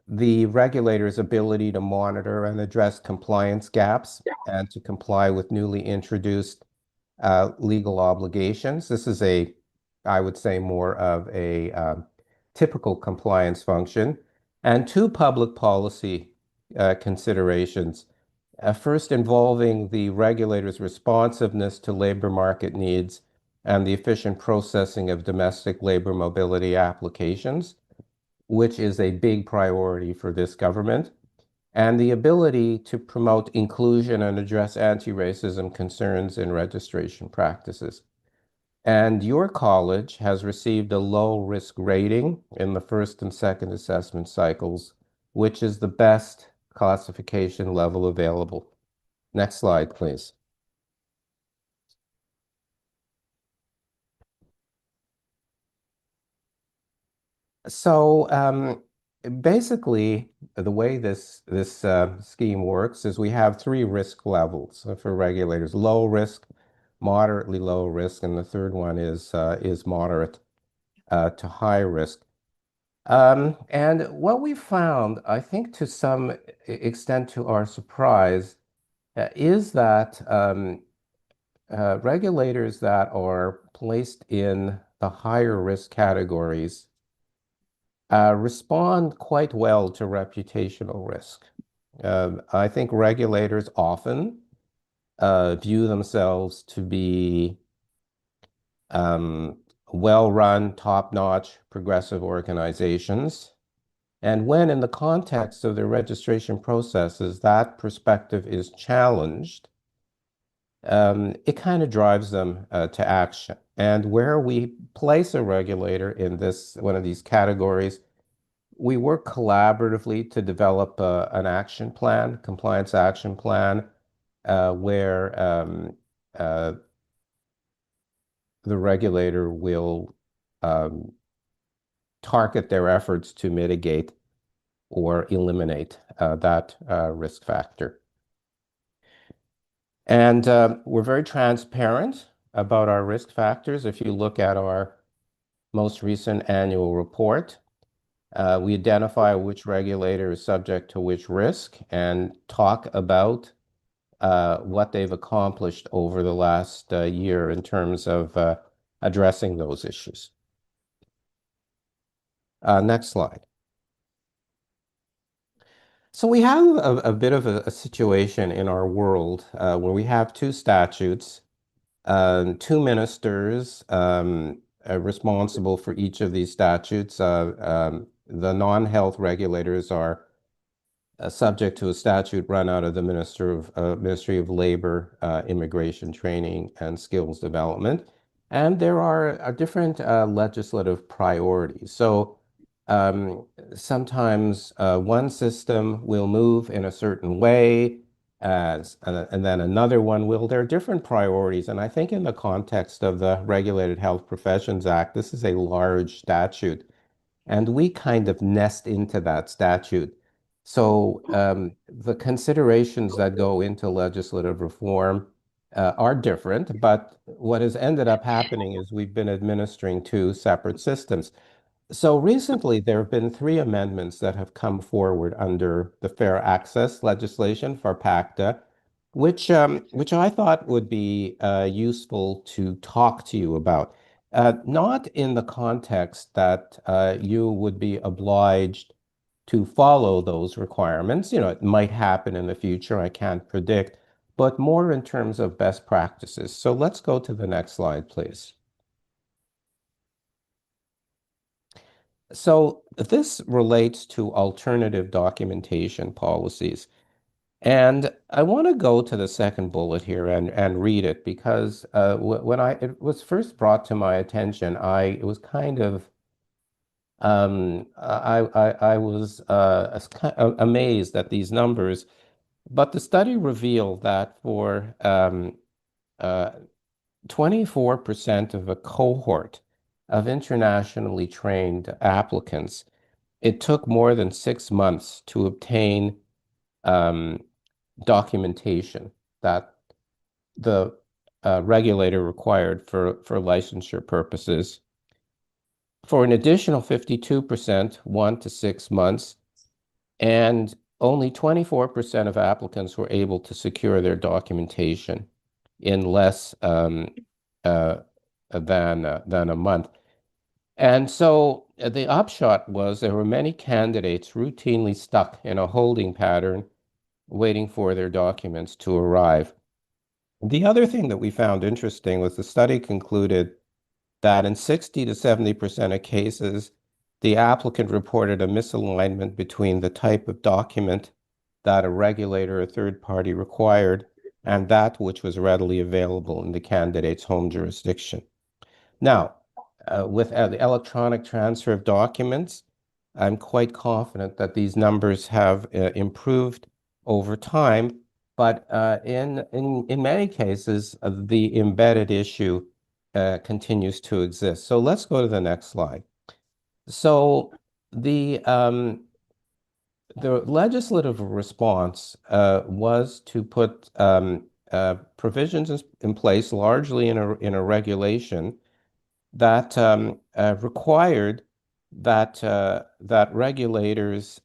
The regulator's ability to monitor and address compliance gaps and to comply with newly introduced legal obligations. This is I would say, more of a typical compliance function. And two public policy considerations. First, involving the regulator's responsiveness to labor market needs and the efficient processing of domestic labor mobility applications, which is a big priority for this government, and the ability to promote inclusion and address anti-racism concerns in registration practices. And your college has received a low-risk rating in the first and second assessment cycles, which is the best classification level available. Next slide, please. So basically, the way this scheme works is we have three risk levels for regulators: low risk, moderately low risk, and the third one is moderate to high risk. And what we found, I think to some extent to our surprise, is that regulators that are placed in the higher risk categories respond quite well to reputational risk. I think regulators often view themselves to be well-run, top-notch, progressive organizations. And when in the context of their registration processes, that perspective is challenged, it kind of drives them to action. And where we place a regulator in one of these categories, we work collaboratively to develop an action plan, compliance action plan, where the regulator will target their efforts to mitigate or eliminate that risk factor. And we're very transparent about our risk factors. If you look at our most recent annual report, we identify which regulator is subject to which risk and talk about what they've accomplished over the last year in terms of addressing those issues. Next slide. So we have a bit of a situation in our world where we have two statutes, two ministers responsible for each of these statutes. The non-health regulators are subject to a statute run out of the Ministry of Labor, Immigration Training, and Skills Development. And there are different legislative priorities. So sometimes one system will move in a certain way, and then another one will. There are different priorities. And I think in the context of the Regulated Health Professions Act, this is a large statute. And we kind of nest into that statute. So the considerations that go into legislative reform are different, but what has ended up happening is we've been administering two separate systems. So recently, there have been three amendments that have come forward under the Fair Access legislation for PACTA, which I thought would be useful to talk to you about. Not in the context that you would be obliged to follow those requirements. It might happen in the future, I can't predict, but more in terms of best practices. So let's go to the next slide, please. So this relates to alternative documentation policies. And I want to go to the second bullet here and read it because when it was first brought to my attention, it was kind of I was amazed at these numbers, but the study revealed that for 24% of a cohort of internationally trained applicants, it took more than 6 months to obtain documentation that the regulator required for licensure purposes. For an additional 52%, 1 to 6 months, and only 24% of applicants were able to secure their documentation in less than a month. And so the upshot was there were many candidates routinely stuck in a holding pattern, waiting for their documents to arrive. The other thing that we found interesting was the study concluded that in 60 to 70% of cases, the applicant reported a misalignment between the type of document that a regulator or third party required and that which was readily available in the candidate's home jurisdiction. Now, with the electronic transfer of documents, I'm quite confident that these numbers have improved over time, but in many cases, the embedded issue continues to exist. So let's go to the next slide. So the legislative response was to put provisions in place, largely in a regulation that required that regulators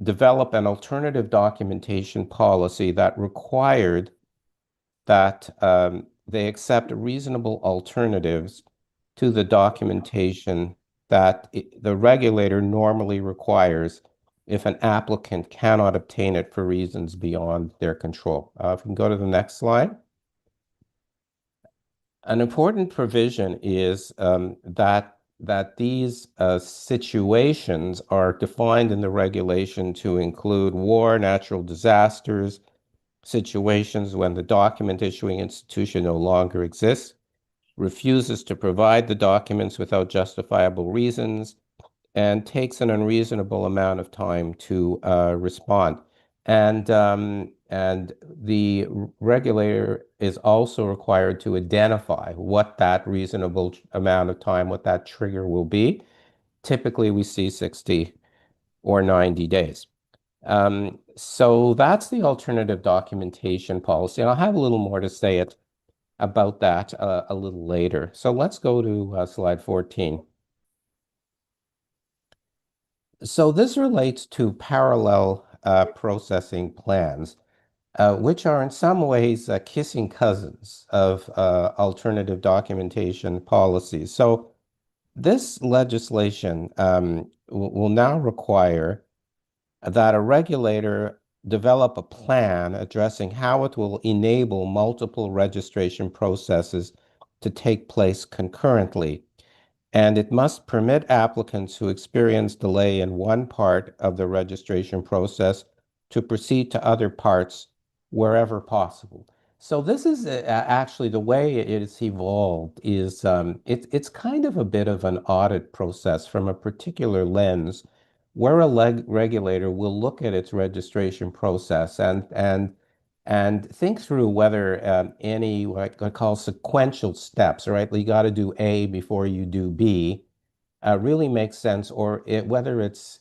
develop an alternative documentation policy that required that they accept reasonable alternatives to the documentation that the regulator normally requires if an applicant cannot obtain it for reasons beyond their control. If we can go to the next slide. An important provision is that these situations are defined in the regulation to include war, natural disasters, situations when the document issuing institution no longer exists, refuses to provide the documents without justifiable reasons, and takes an unreasonable amount of time to respond. And the regulator is also required to identify what that reasonable amount of time, what that trigger will be. Typically, we see 60 or 90 days. So that's the alternative documentation policy. And I'll have a little more to say about that a little later. So let's go to slide 14. So this relates to parallel processing plans, which are in some ways kissing cousins of alternative documentation policies. So this legislation will now require that a regulator develop a plan addressing how it will enable multiple registration processes to take place concurrently. And it must permit applicants who experience delay in one part of the registration process to proceed to other parts wherever possible. So this is actually the way it is evolved is it's kind of a bit of an audit process from a particular lens where a regulator will look at its registration process and think through whether any what I call sequential steps, right? You got to do A before you do B, really makes sense, or whether it's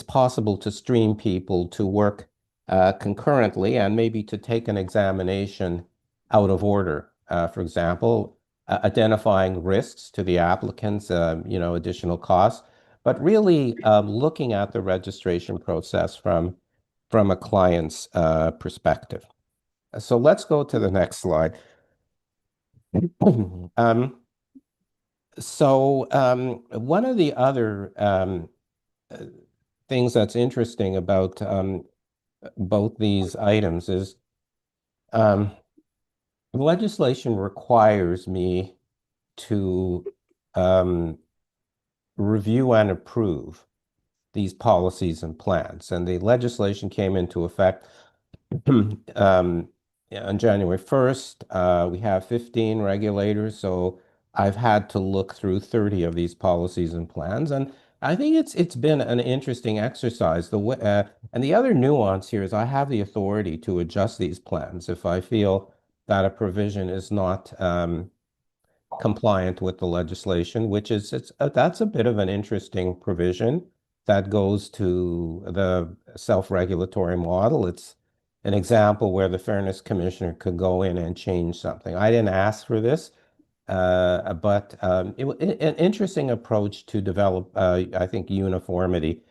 possible to stream people to work concurrently and maybe to take an examination out of order. For example, identifying risks to the applicants, additional costs, but really looking at the registration process from a client's perspective. So let's go to the next slide. One of the other things that's interesting about both these items is legislation requires me to review and approve these policies and plans. And the legislation came into effect on January 1st. We have 15 regulators, so I've had to look through 30 of these policies and plans. And I think it's been an interesting exercise. And the other nuance here is I have the authority to adjust these plans if I feel that a provision is not compliant with the legislation, which is that's a bit of an interesting provision that goes to the self-regulatory model. It's an example where the Fairness Commissioner could go in and change something. I didn't ask for this, but an interesting approach to develop, I think, uniformity.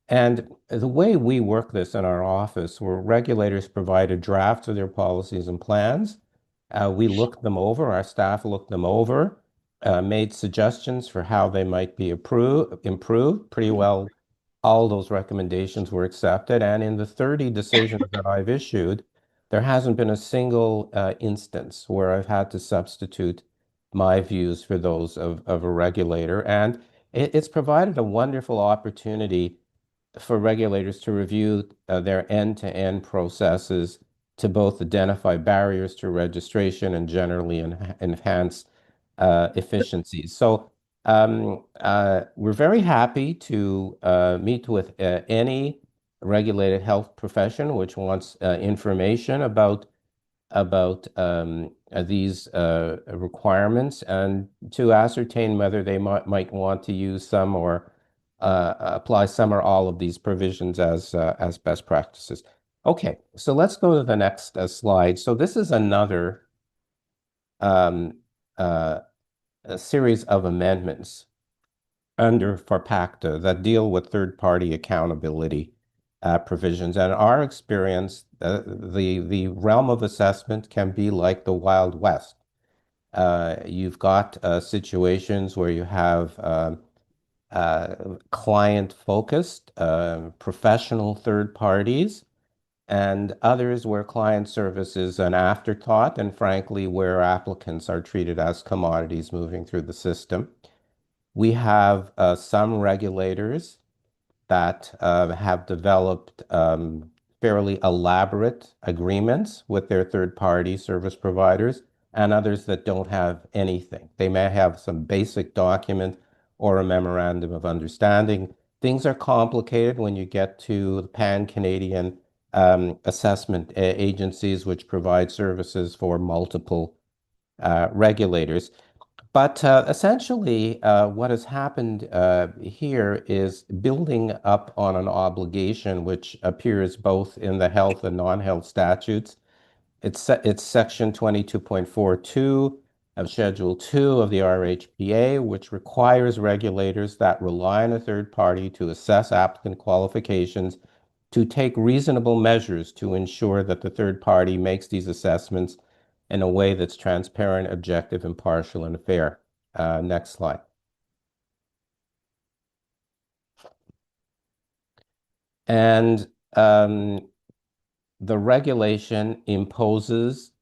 And the way we work this in our office, where regulators provide a draft of their policies and plans, we look them over, our staff looked them over, made suggestions for how they might be improved. Pretty well, all those recommendations were accepted. And in the 30 decisions that I've issued, there hasn't been a single instance where I've had to substitute my views for those of a regulator. And it's provided a wonderful opportunity for regulators to review their end-to-end processes to both identify barriers to registration and generally enhance efficiencies. So we're very happy to meet with any regulated health profession which wants information about these requirements and to ascertain whether they might want to use some or apply some or all of these provisions as best practices. Okay, so let's go to the next slide. So this is another a series of amendments under FARPACTA that deal with third-party accountability provisions. And our experience, the realm of assessment can be like the Wild West. You've got situations where you have client-focused, professional third parties, and others where client service is an afterthought, and frankly, where applicants are treated as commodities moving through the system. We have some regulators that have developed fairly elaborate agreements with their third-party service providers, and others that don't have anything. They may have some basic document or a memorandum of understanding. Things are complicated when you get to the pan-Canadian assessment agencies, which provide services for multiple regulators. But essentially, what has happened here is building up on an obligation which appears both in the health and non-health statutes. It's section 22.42 of Schedule 2 of the RHPA, which requires regulators that rely on a third party to assess applicant qualifications to take reasonable measures to ensure that the third party makes these assessments in a way that's transparent, objective, impartial, and fair. Next slide. And the regulation imposes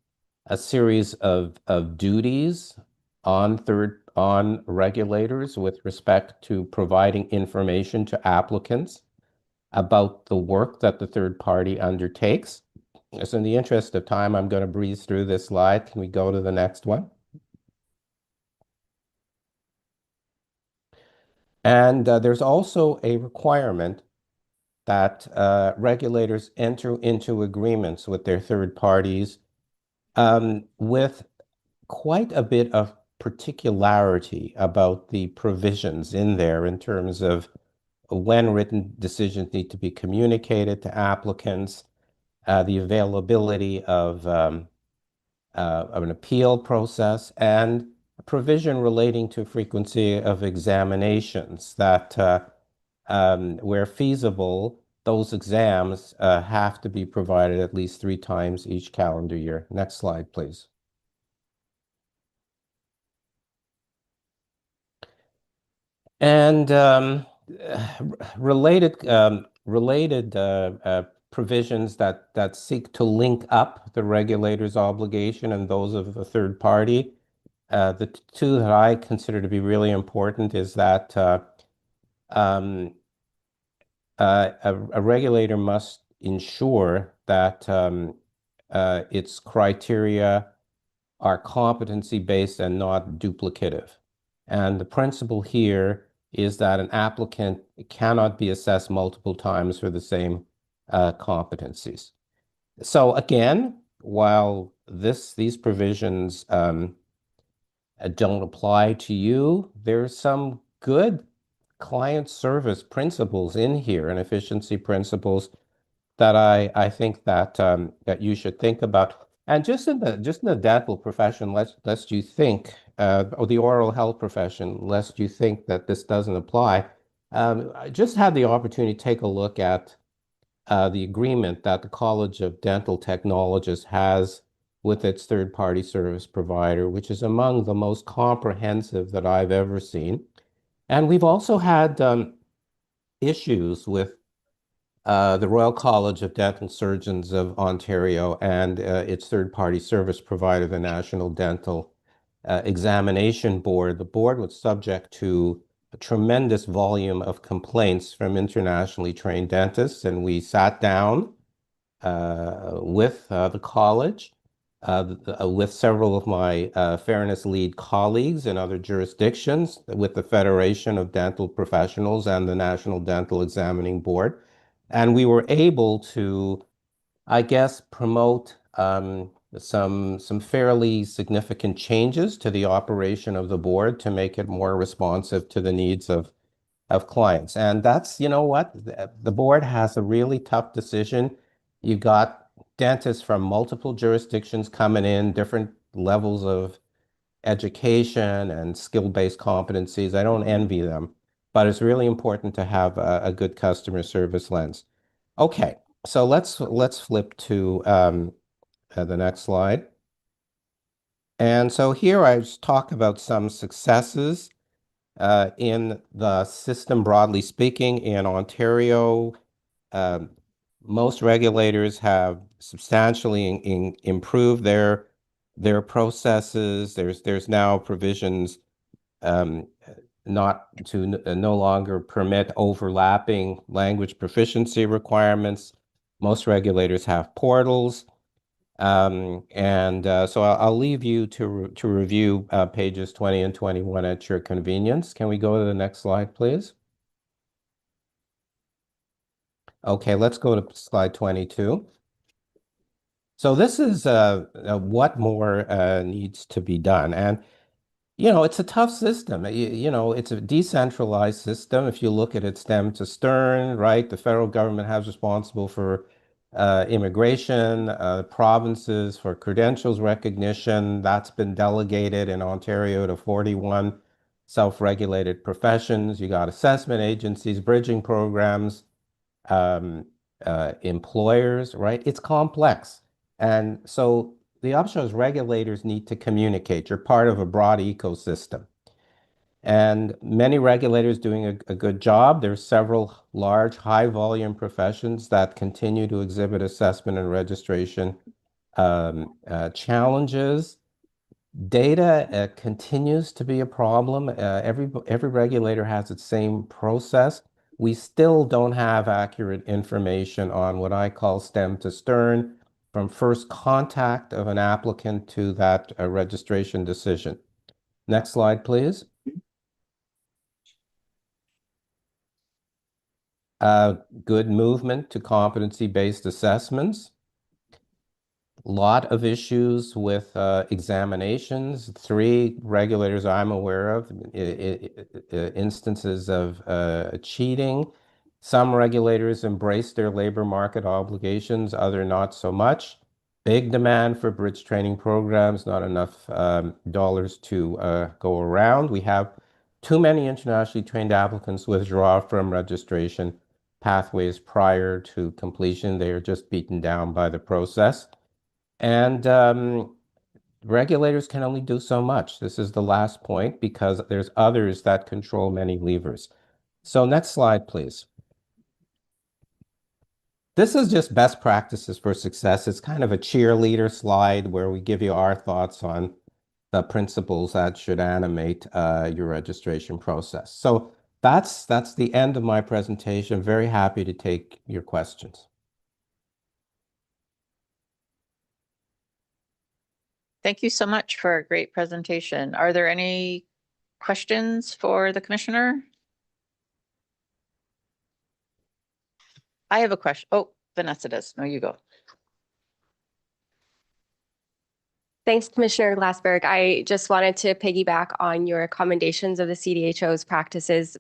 a series of duties on regulators with respect to providing information to applicants about the work that the third party undertakes. So in the interest of time, I'm going to breeze through this slide. Can we go to the next one? And there's also a requirement that regulators enter into agreements with their third parties with quite a bit of particularity about the provisions in there in terms of when written decisions need to be communicated to applicants, the availability of an appeal process, and a provision relating to frequency of examinations that where feasible, those exams have to be provided at least 3 times each calendar year. Next slide, please. And related provisions that seek to link up the regulator's obligation and those of the third party. The two that I consider to be really important is that a regulator must ensure that its criteria are competency-based and not duplicative. And the principle here is that an applicant cannot be assessed multiple times for the same competencies. So again, while these provisions don't apply to you, there's some good client service principles in here and efficiency principles that I think that that you should think about. And just in the dental profession, lest you think, or the oral health profession, lest you think that this doesn't apply. I just had the opportunity to take a look at the agreement that the College of Dental Technologists has with its third-party service provider, which is among the most comprehensive that I've ever seen. And we've also had issues with the Royal College of Dental Surgeons of Ontario and its third-party service provider, the National Dental Examination Board. The board was subject to a tremendous volume of complaints from internationally trained dentists, and we sat down with the college, with several of my fairness lead colleagues in other jurisdictions, with the Federation of Dental Professionals and the National Dental Examining Board. And we were able to, I guess, promote some fairly significant changes to the operation of the board to make it more responsive to the needs of clients. And that's, you know what, the board has a really tough decision. You've got dentists from multiple jurisdictions coming in, different levels of education and skill-based competencies. I don't envy them, but it's really important to have a good customer service lens. Okay, so let's flip to the next slide. And so here I just talk about some successes in the system, broadly speaking. In Ontario, most regulators have substantially improved their processes. There's now provisions not to no longer permit overlapping language proficiency requirements. Most regulators have portals. So I'll leave you to review pages 20 and 21 at your convenience. Can we go to the next slide, please? Okay, let's go to slide 22. So this is what more needs to be done. And, you know, it's a tough system. You know, it's a decentralized system. If you look at it stem to stern, right? The federal government has responsible for immigration, provinces for credentials recognition. That's been delegated in Ontario to 41 self-regulated professions. You got assessment agencies, bridging programs, employers, right? It's complex. And so the upshot is regulators need to communicate. You're part of a broad ecosystem. And many regulators doing a good job. There's several large, high volume professions that continue to exhibit assessment and registration challenges. Data continues to be a problem. Every regulator has its same process. We still don't have accurate information on what I call stem to stern, from first contact of an applicant to that registration decision. Next slide, please. Good movement to competency-based assessments. Lot of issues with examinations. 3 regulators I'm aware of, instances of cheating. Some regulators embrace their labor market obligations, other not so much. Big demand for bridge training programs, not enough dollars to go around. We have too many internationally trained applicants withdraw from registration pathways prior to completion. They are just beaten down by the process. And regulators can only do so much. This is the last point because there's others that control many levers. So next slide, please. This is just best practices for success. It's kind of a cheerleader slide where we give you our thoughts on the principles that should animate your registration process. So that's the end of my presentation. Very happy to take your questions. Thank you so much for a great presentation. Are there any questions for the commissioner? I have a question. Oh, Vanessa does. No, you go. Thanks, Commissioner Glassberg. I just wanted to piggyback on your commendations of the CDHO's practices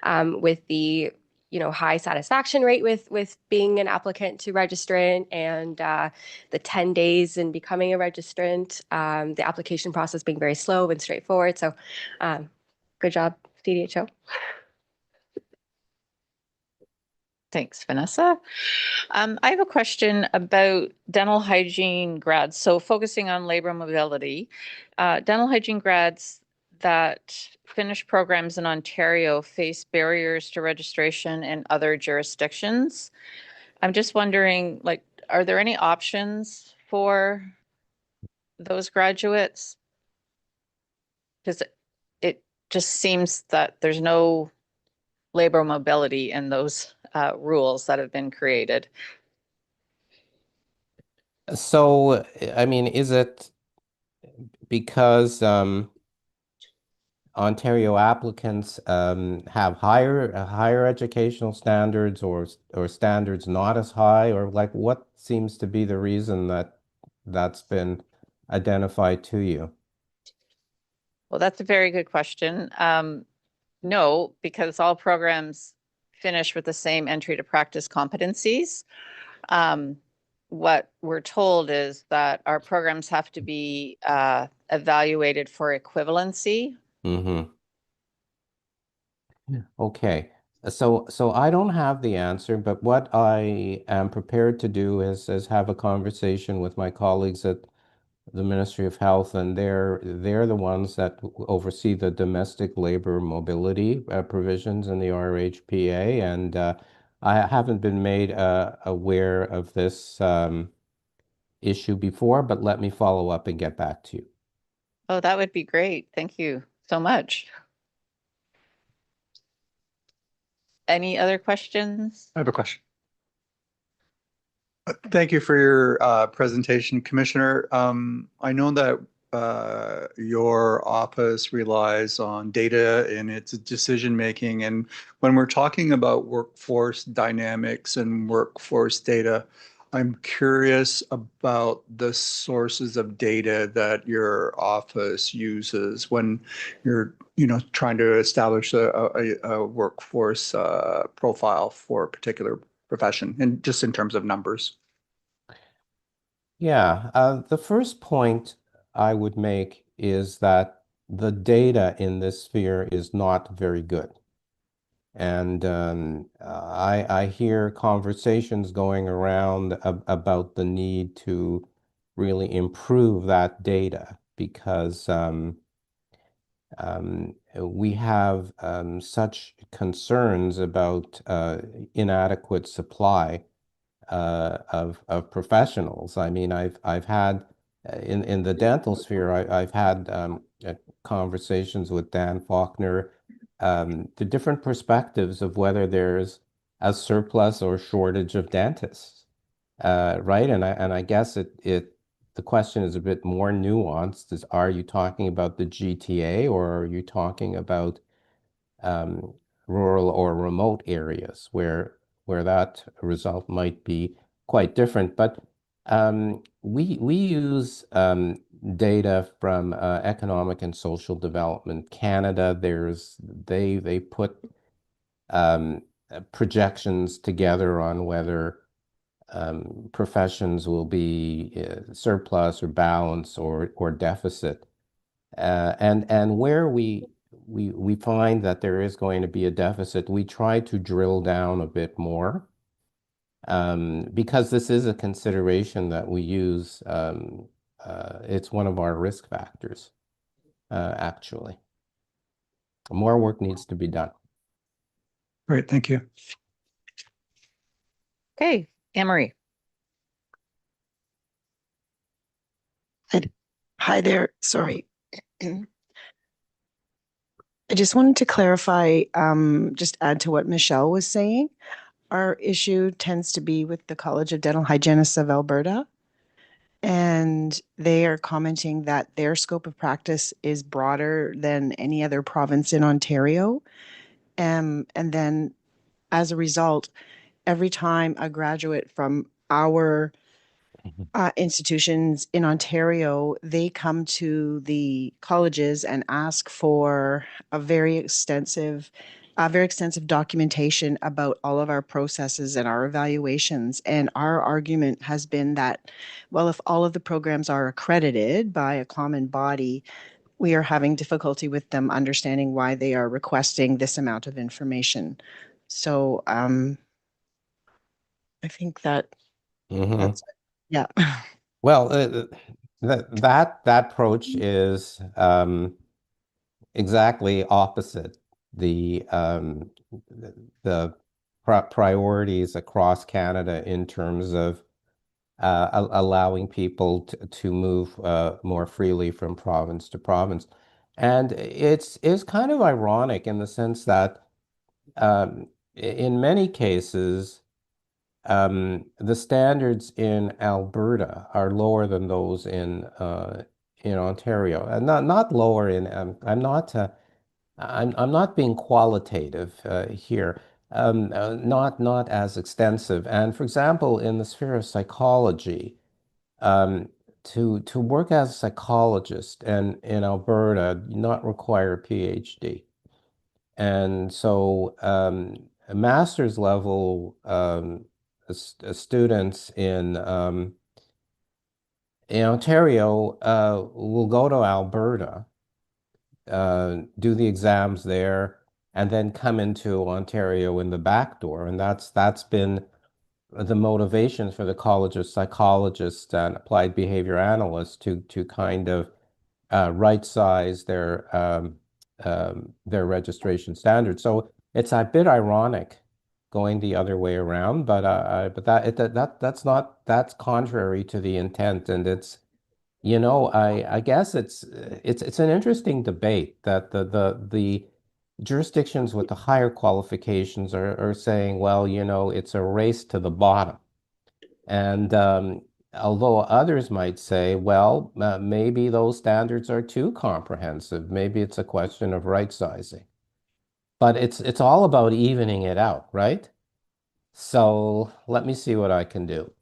with the high satisfaction rate with being an applicant to registrant and the 10 days in becoming a registrant, the application process being very slow and straightforward. So good job, CDHO. Thanks, Vanessa. I have a question about dental hygiene grads. So focusing on labor mobility, dental hygiene grads that finish programs in Ontario face barriers to registration in other jurisdictions. I'm just wondering, like, are there any options for those graduates? Because it just seems that there's no labor mobility in those rules that have been created. So, I mean, is it because Ontario applicants have higher educational standards or standards not as high, or like what seems to be the reason that that's been identified to you? Well, that's a very good question. No, because all programs finish with the same entry to practice competencies. What we're told is that our programs have to be evaluated for equivalency. Mm-hmm. Okay. So I don't have the answer, but what I am prepared to do is have a conversation with my colleagues at the Ministry of Health, and they're the ones that oversee the domestic labor mobility provisions in the RHPA, and I haven't been made aware of this issue before, but let me follow up and get back to you. Oh, that would be great. Thank you so much. Any other questions? I have a question. Thank you for your presentation, Commissioner. I know that your office relies on data in its decision making, and when we're talking about workforce dynamics and workforce data, I'm curious about the sources of data that your office uses when you're, trying to establish a workforce profile for a particular profession, and just in terms of numbers. Yeah, the first point I would make is that the data in this sphere is not very good. And I hear conversations going around about the need to really improve that data because we have such concerns about inadequate supply of professionals. I mean, I've had in the dental sphere, I've had conversations with Dan Faulkner, the different perspectives of whether there's a surplus or shortage of dentists, right? And I guess the question is a bit more nuanced. Are you talking about the GTA, or are you talking about rural or remote areas where that result might be quite different? But we use data from Economic and Social Development Canada. They put projections together on whether professions will be surplus or balance or deficit, and where we find that there is going to be a deficit, we try to drill down a bit more, because this is a consideration that we use. It's one of our risk factors, actually. More work needs to be done. Great, thank you. Okay, Anne-Marie. Hi there, sorry. I just wanted to clarify, just add to what Michelle was saying. Our issue tends to be with the College of Dental Hygienists of Alberta. And they are commenting that their scope of practice is broader than any other province in Ontario. And then as a result, every time a graduate from our institutions in Ontario, they come to the colleges and ask for a very extensive documentation about all of our processes and our evaluations. And our argument has been that, well, if all of the programs are accredited by a common body, we are having difficulty with them understanding why they are requesting this amount of information. So I think that Mhm. that's, yeah. Well, that approach is exactly opposite the priorities across Canada in terms of allowing people to move more freely from province to province. And it's kind of ironic in the sense that in many cases, the standards in Alberta are lower than those in Ontario, and not lower in. I'm not being qualitative here. Not as extensive. And for example, in the sphere of psychology, to work as a psychologist and in Alberta, you not require a PhD. And so master's level students in Ontario will go to Alberta, do the exams there, and then come into Ontario in the back door. And that's been the motivation for the College of Psychologists and Applied Behavior Analysts to kind of right size their registration standards. So it's a bit ironic going the other way around, but that's contrary to the intent, and it's I guess it's an interesting debate that the jurisdictions with the higher qualifications are saying, well, it's a race to the bottom. And although others might say, well, maybe those standards are too comprehensive. Maybe it's a question of right sizing. But it's all about evening it out, right? So let me see what I can do.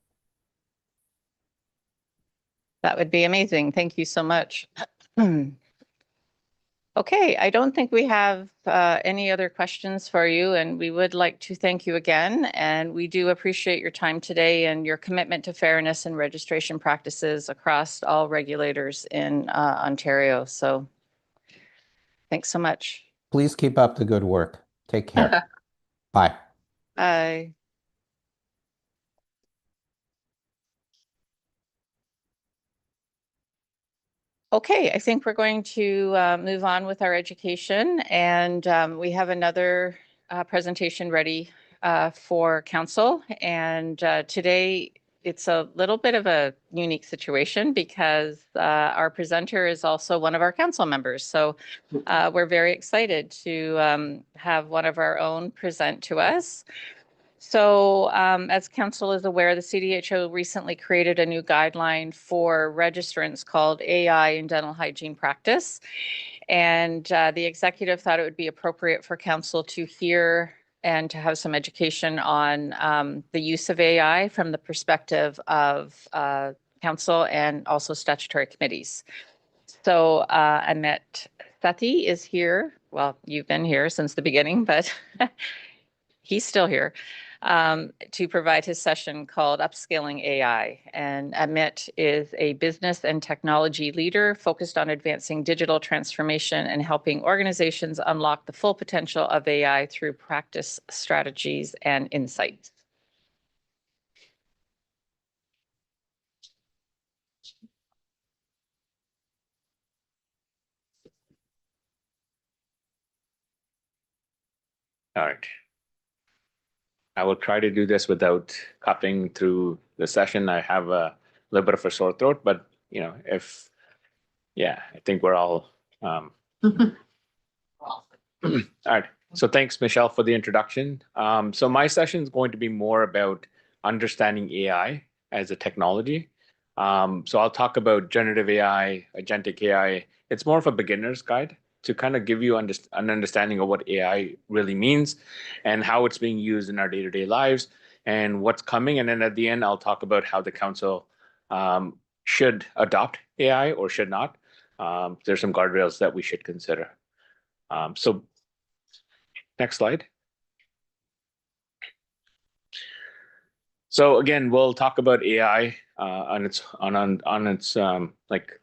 That would be amazing. Thank you so much. Okay, I don't think we have any other questions for you, and we would like to thank you again. And we do appreciate your time today and your commitment to fairness and registration practices across all regulators in Ontario. So thanks so much. Please keep up the good work. Take care. Bye. Bye. Okay, I think we're going to move on with our education, and we have another presentation ready for council. And today it's a little bit of a unique situation because our presenter is also one of our council members. So we're very excited to have one of our own present to us. So as council is aware, the CDHO recently created a new guideline for registrants called AI in dental hygiene practice. And the executive thought it would be appropriate for council to hear and to have some education on the use of AI from the perspective of council and also statutory committees. So Amit Sethi is here. Well, you've been here since the beginning, but he's still here. To provide his session called Upscaling AI. And Amit is a business and technology leader focused on advancing digital transformation and helping organizations unlock the full potential of AI through practice strategies and insights. All right. I will try to do this without coughing through the session. I have a little bit of a sore throat, but I think we're all. All right. So thanks, Michelle, for the introduction. So my session is going to be more about understanding AI as a technology. So I'll talk about generative AI, agentic AI. It's more of a beginner's guide to kind of give you an understanding of what AI really means and how it's being used in our day-to-day lives and what's coming. And then at the end, I'll talk about how the council should adopt AI or should not. There's some guardrails that we should consider. So next slide. So again, we'll talk about AI on its like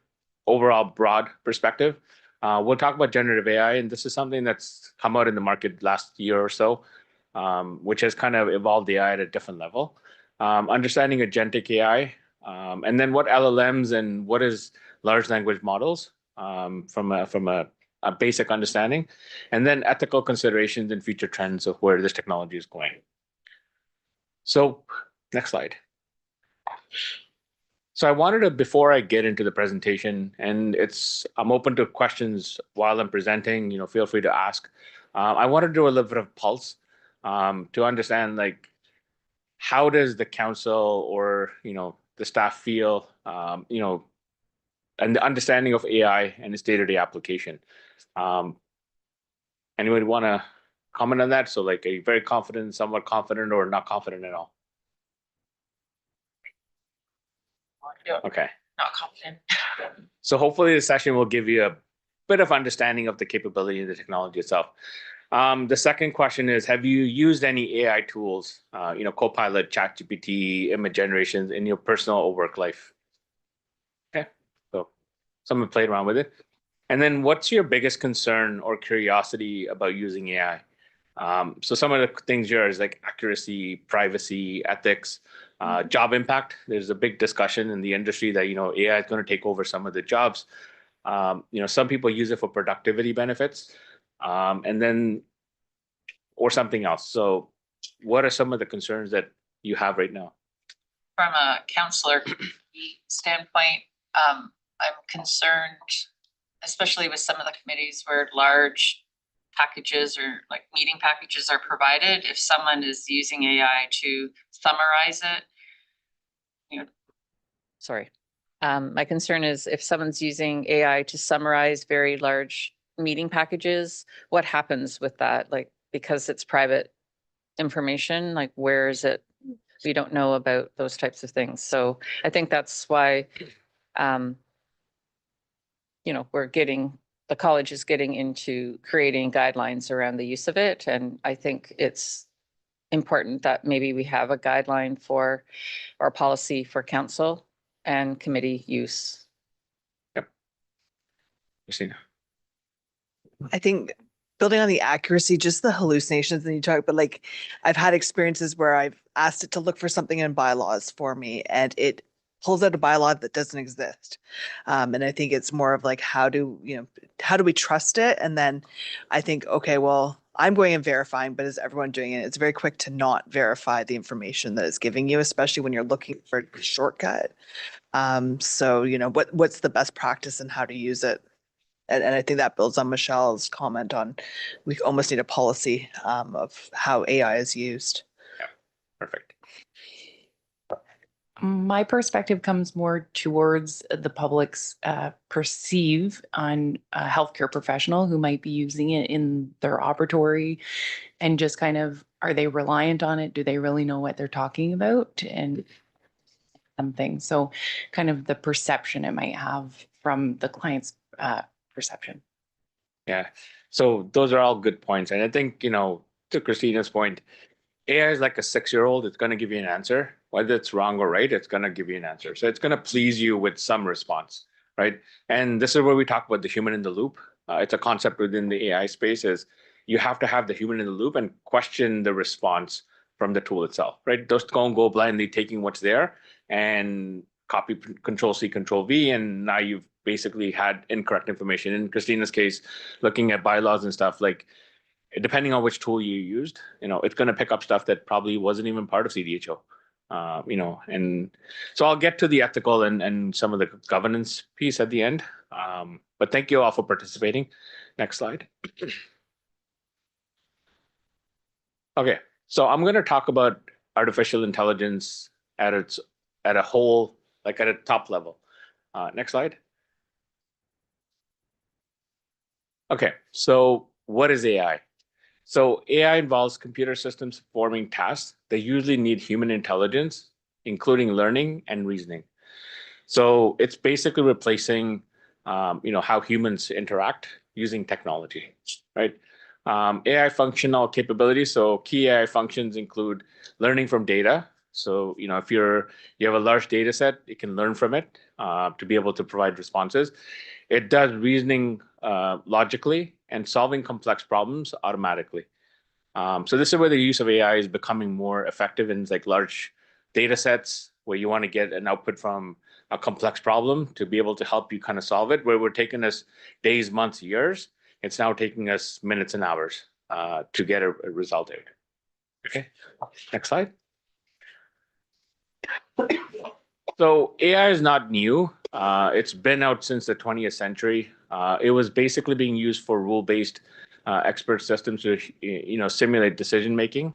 overall broad perspective. We'll talk about generative AI, and this is something that's come out in the market last year or so, which has kind of evolved AI at a different level. Understanding agentic AI, and then what LLMs and what is large language models from a basic understanding, and then ethical considerations and future trends of where this technology is going. So next slide. So I wanted to, before I get into the presentation, and I'm open to questions while I'm presenting, feel free to ask. I wanted to do a little bit of pulse to understand, like, how does the council or, the staff feel, and the understanding of AI and its day-to-day application. Anybody want to comment on that? So like, are you very confident, somewhat confident, or not confident at all? Okay. Not confident. So hopefully the session will give you a bit of understanding of the capability of the technology itself. The second question is, have you used any AI tools, Copilot, ChatGPT, image generations in your personal or work life? Okay, so someone played around with it. And then what's your biggest concern or curiosity about using AI? So some of the things here is like accuracy, privacy, ethics, job impact. There's a big discussion in the industry that, AI is going to take over some of the jobs. Some people use it for productivity benefits, and then, or something else. So what are some of the concerns that you have right now? From a counselor standpoint, I'm concerned, especially with some of the committees where large packages or like meeting packages are provided. If someone is using AI to summarize it, Sorry. My concern is if someone's using AI to summarize very large meeting packages, what happens with that? Like, because it's private information, like where is it? We don't know about those types of things. So I think that's why, the college is getting into creating guidelines around the use of it. And I think it's important that maybe we have a guideline for our policy for council and committee use. Yep. Christina. I think building on the accuracy, just the hallucinations that you talk about, like I've had experiences where I've asked it to look for something in bylaws for me and it pulls out a bylaw that doesn't exist. And I think it's more of like, how do we trust it? And then I think, okay, well, I'm going and verifying, but is everyone doing it? It's very quick to not verify the information that it's giving you, especially when you're looking for a shortcut. So, what's the best practice and how to use it? And I think that builds on Michelle's comment on we almost need a policy of how AI is used. Yeah, perfect. My perspective comes more towards the public's perceive on a healthcare professional who might be using it in their operatory, and just kind of, are they reliant on it? Do they really know what they're talking about? And something. So kind of the perception it might have from the client's perception. Yeah. So those are all good points. And I think, to Christina's point, AI is like a 6-year-old. It's going to give you an answer. Whether it's wrong or right, it's going to give you an answer. So it's going to please you with some response, right? And this is where we talk about the human in the loop. It's a concept within the AI space is you have to have the human in the loop and question the response from the tool itself, right? Just don't go blindly taking what's there and copy, control C, control V, and now you've basically had incorrect information. In Christina's case, looking at bylaws and stuff, like depending on which tool you used, it's going to pick up stuff that probably wasn't even part of CDHO. And so I'll get to the ethical and some of the governance piece at the end. But thank you all for participating. Next slide. Okay, so I'm going to talk about artificial intelligence at a whole, like at a top level. Next slide. Okay, so what is AI? So AI involves computer systems performing tasks that usually need human intelligence, including learning and reasoning. So it's basically replacing, how humans interact using technology, right? AI functional capabilities. So key AI functions include learning from data. So, if you have a large data set, it can learn from it to be able to provide responses. It does reasoning logically and solving complex problems automatically. So this is where the use of AI is becoming more effective in like large data sets where you want to get an output from a complex problem to be able to help you kind of solve it, where we're taking us days, months, years. It's now taking us minutes and hours to get a result out. Okay, next slide. So AI is not new. It's been out since the 20th century. It was basically being used for rule-based expert systems to simulate decision making.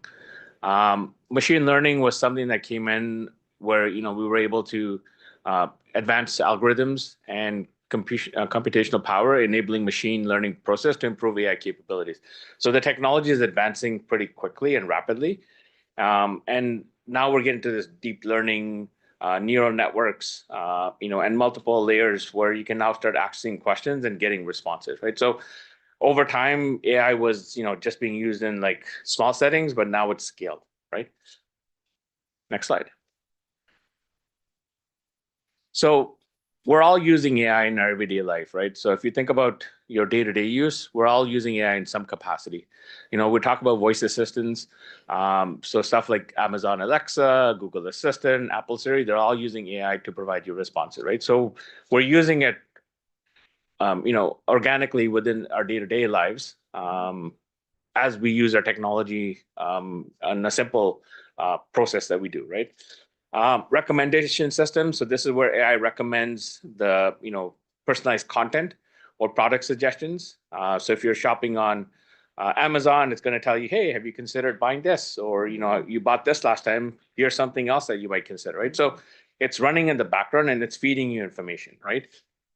Machine learning was something that came in where we were able to advance algorithms and computational power, enabling machine learning process to improve AI capabilities. So the technology is advancing pretty quickly and rapidly, and now we're getting to this deep learning, neural networks, and multiple layers where you can now start asking questions and getting responses, right? So over time, AI was, just being used in like small settings, but now it's scaled, right? Next slide. So we're all using AI in our everyday life, right? So if you think about your day-to-day use, we're all using AI in some capacity. We talk about voice assistants. So stuff like Amazon Alexa, Google Assistant, Apple Siri, they're all using AI to provide you responses, right? So we're using it, organically within our day-to-day lives as we use our technology in a simple process that we do, right? Recommendation system. So this is where AI recommends the, personalized content or product suggestions. So if you're shopping on Amazon, it's going to tell you, hey, have you considered buying this? Or, you bought this last time, here's something else that you might consider, right? So it's running in the background and it's feeding you information, right?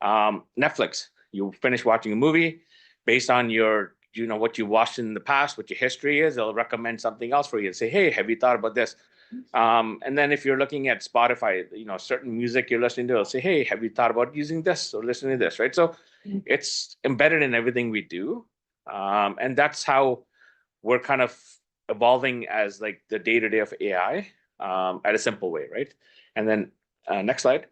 Netflix, you finish watching a movie based on your, what you watched in the past, what your history is, it'll recommend something else for you and say, hey, have you thought about this? And then if you're looking at Spotify, certain music you're listening to, it'll say, hey, have you thought about using this or listening to this, right? So it's embedded in everything we do. And that's how we're kind of evolving as like the day-to-day of AI at a simple way, right? And then next slide.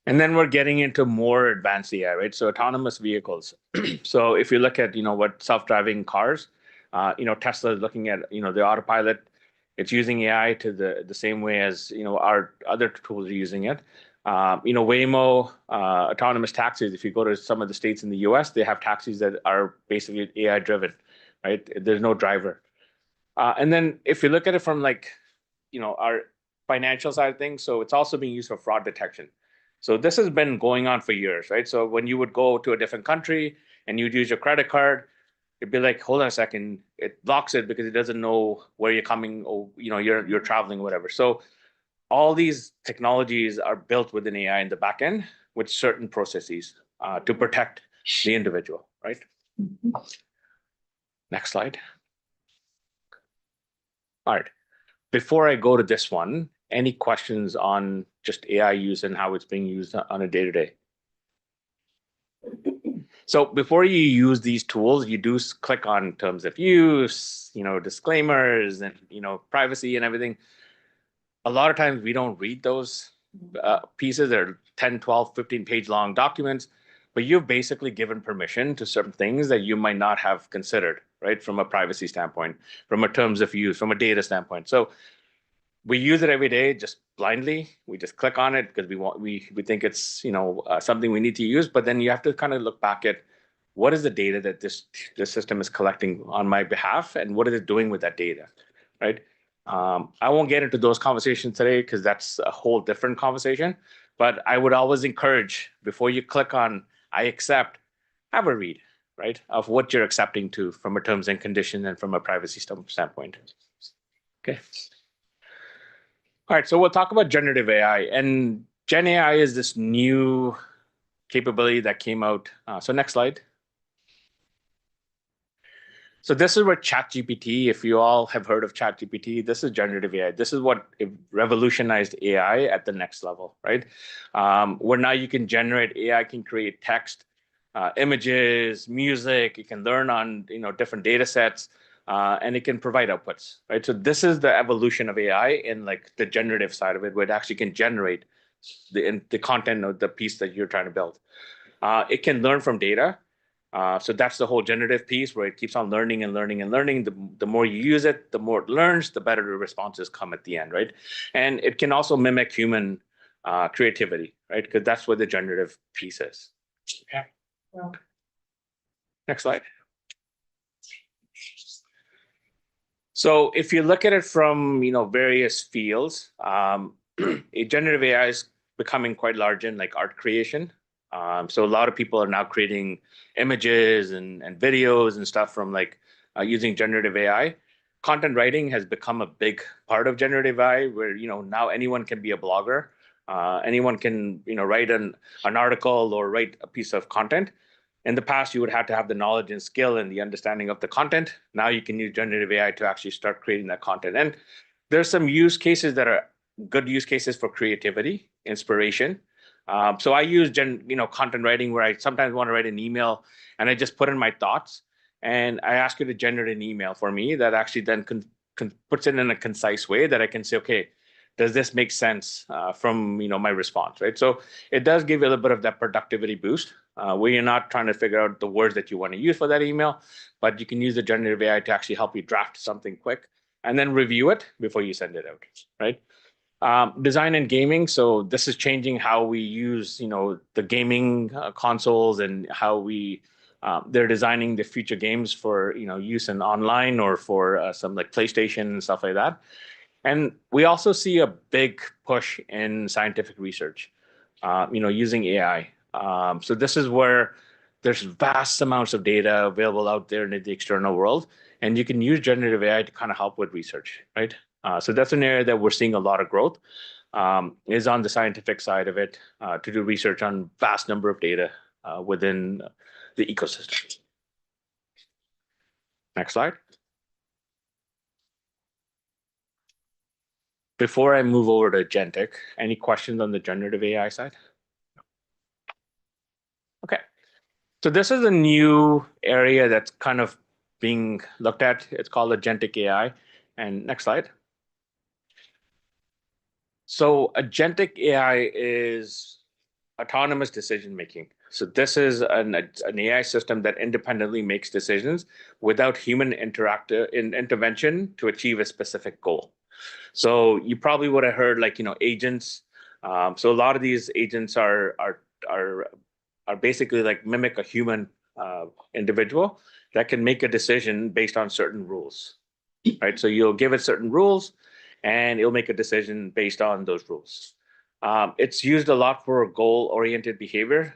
And then we're getting into more advanced AI, right? So autonomous vehicles. So if you look at, what self-driving cars, Tesla is looking at, the autopilot. It's using AI to the same way as, our other tools are using it. Waymo, autonomous taxis, if you go to some of the states in the US, they have taxis that are basically AI driven, right? There's no driver. And then if you look at it from like, our financial side of things, so it's also being used for fraud detection. So this has been going on for years, right? So when you would go to a different country and you'd use your credit card, it'd be like, hold on a second, it blocks it because it doesn't know where you're coming or, you're traveling, whatever. So all these technologies are built within AI in the back end with certain processes to protect the individual, right? Next slide. All right. Before I go to this one, any questions on just AI use and how it's being used on a day-to-day? So before you use these tools, you do click on terms of use, disclaimers and, privacy and everything. A lot of times we don't read those pieces. They're 10, 12, 15-page long documents, but you've basically given permission to certain things that you might not have considered, right? From a privacy standpoint, from a terms of use, from a data standpoint. So we use it every day just blindly. We just click on it because we think it's something we need to use. But then you have to kind of look back at what is the data that this system is collecting on my behalf, and what is it doing with that data, right? I won't get into those conversations today because that's a whole different conversation. But I would always encourage before you click on I accept, have a read, right, of what you're accepting to from a terms and conditions and from a privacy standpoint. Okay. All right, so we'll talk about generative AI, and Gen AI is this new capability that came out. So next slide. So this is where ChatGPT, if you all have heard of ChatGPT, this is generative AI. This is what revolutionized AI at the next level, right? Where now you can generate, AI can create text, images, music, it can learn on different data sets, and it can provide outputs, right? So this is the evolution of AI in like the generative side of it, where it actually can generate the content of the piece that you're trying to build. It can learn from data. So that's the whole generative piece where it keeps on learning and learning and learning. The more you use it, the more it learns, the better the responses come at the end, right? And it can also mimic human creativity, right? Because that's what the generative piece is. Okay. Next slide. So if you look at it from various fields, generative AI is becoming quite large in like art creation. So a lot of people are now creating images and videos and stuff from like using generative AI. Content writing has become a big part of generative AI, where now anyone can be a blogger. Anyone can write an article or write a piece of content. In the past, you would have to have the knowledge and skill and the understanding of the content. Now you can use generative AI to actually start creating that content. And there's some use cases that are good use cases for creativity, inspiration. So I use content writing where I sometimes want to write an email and I just put in my thoughts and I ask you to generate an email for me that actually then puts it in a concise way that I can say, okay, does this make sense from my response, right? So it does give you a little bit of that productivity boost where you're not trying to figure out the words that you want to use for that email, but you can use the generative AI to actually help you draft something quick and then review it before you send it out, right? Design and gaming. So this is changing how we use, the gaming consoles and how they're designing the future games for, use in online or for some like PlayStation and stuff like that. And we also see a big push in scientific research, using AI. So this is where there's vast amounts of data available out there in the external world, and you can use generative AI to kind of help with research, right? So that's an area that we're seeing a lot of growth, is on the scientific side of it, to do research on vast number of data within the ecosystem. Next slide. Before I move over to Agentic, any questions on the generative AI side? Okay. So this is a new area that's kind of being looked at. It's called Agentic AI. And next slide. So Agentic AI is autonomous decision making. So this is an AI system that independently makes decisions without human intervention to achieve a specific goal. So you probably would have heard like agents. So a lot of these agents are basically like mimic a human individual that can make a decision based on certain rules, right? So you'll give it certain rules, and it'll make a decision based on those rules. It's used a lot for goal-oriented behavior,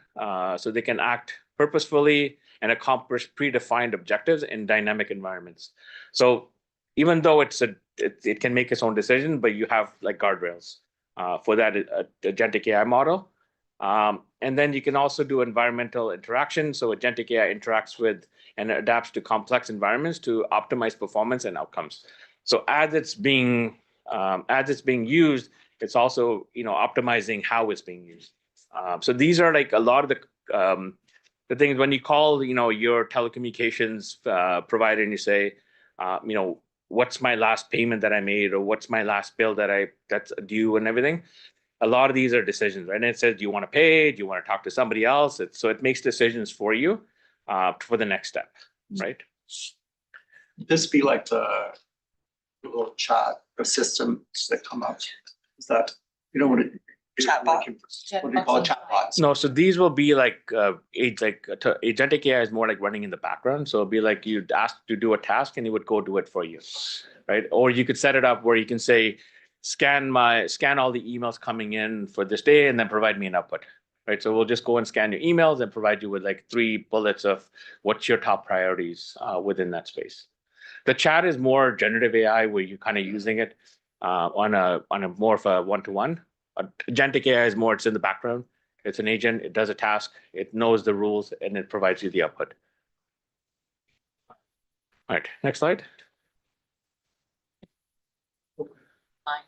so they can act purposefully and accomplish predefined objectives in dynamic environments. So even though it can make its own decision, but you have like guardrails for that agentic AI model. And then you can also do environmental interaction. So agentic AI interacts with and adapts to complex environments to optimize performance and outcomes. So as it's being used, it's also optimizing how it's being used. So these are like a lot of the things when you call your telecommunications provider and you say what's my last payment that I made, or what's my last bill that's due and everything. A lot of these are decisions, right? And it says, do you want to pay? Do you want to talk to somebody else? So it makes decisions for you for the next step, right? This be like the little chat systems that come up. Is that what it? Chatbot? What do you call it? Chatbots? No, so these will be like agentic AI is more like running in the background. So it'll be like you'd ask to do a task and it would go do it for you, right? Or you could set it up where you can say, scan all the emails coming in for this day and then provide me an output, right? So we'll just go and scan your emails and provide you with like 3 bullets of what's your top priorities within that space. The chat is more generative AI where you're kind of using it on a more of a one-to-one. Agentic AI is more, it's in the background. It's an agent, it does a task, it knows the rules, and it provides you the output. All right, next slide. Line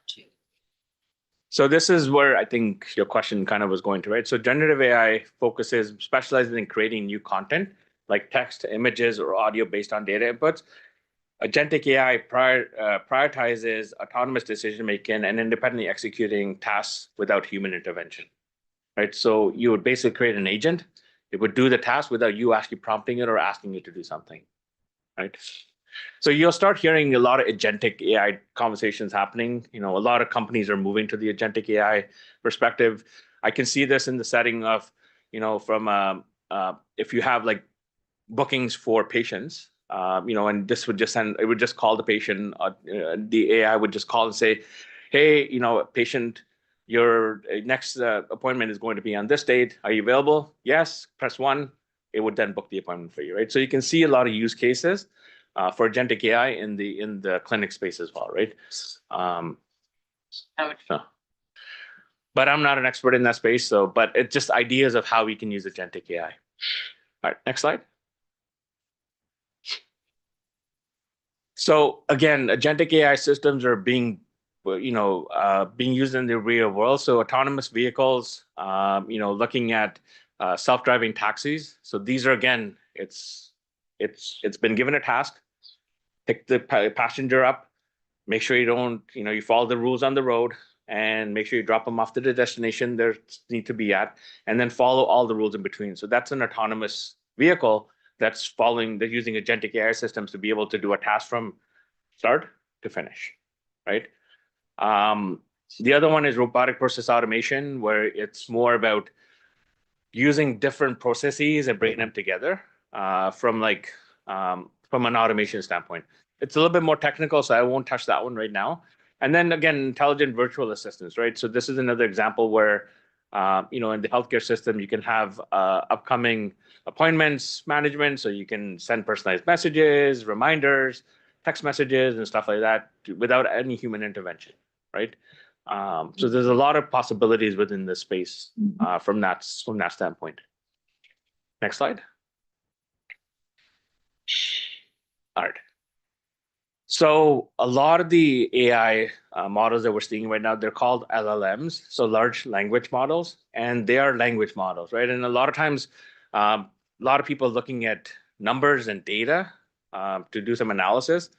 2. So this is where I think your question kind of was going to, right? So generative AI specializes in creating new content like text, images, or audio based on data inputs. Agentic AI prioritizes autonomous decision-making and independently executing tasks without human intervention, right? So you would basically create an agent. It would do the task without you actually prompting it or asking it to do something, right? So you'll start hearing a lot of agentic AI conversations happening. A lot of companies are moving to the agentic AI perspective. I can see this in the setting of, from if you have like bookings for patients, and this would it would just call the patient, the AI would just call and say, hey, patient, your next appointment is going to be on this date. Are you available? Yes, press 1. It would then book the appointment for you, right? So you can see a lot of use cases for agentic AI in the clinic space as well, right? But I'm not an expert in that space, but it's just ideas of how we can use agentic AI. All right, next slide. So again, agentic AI systems are being used in the real world. So autonomous vehicles, looking at self-driving taxis. So these are, again, it's been given a task, pick the passenger up, make sure you follow the rules on the road, and make sure you drop them off to the destination they need to be at, and then follow all the rules in between. So that's an autonomous vehicle they're using agentic AI systems to be able to do a task from start to finish, right? The other one is robotic process automation, where it's more about using different processes and bringing them together from an automation standpoint. It's a little bit more technical, so I won't touch that one right now. And then again, intelligent virtual assistants, right? So this is another example where, in the healthcare system, you can have upcoming appointments management, so you can send personalized messages, reminders, text messages, and stuff like that without any human intervention, right? So there's a lot of possibilities within this space from that standpoint. Next slide. All right. So a lot of the AI models that we're seeing right now, they're called LLMs, so large language models, and they are language models, right? And a lot of times, a lot of people looking at numbers and data to do some analysis.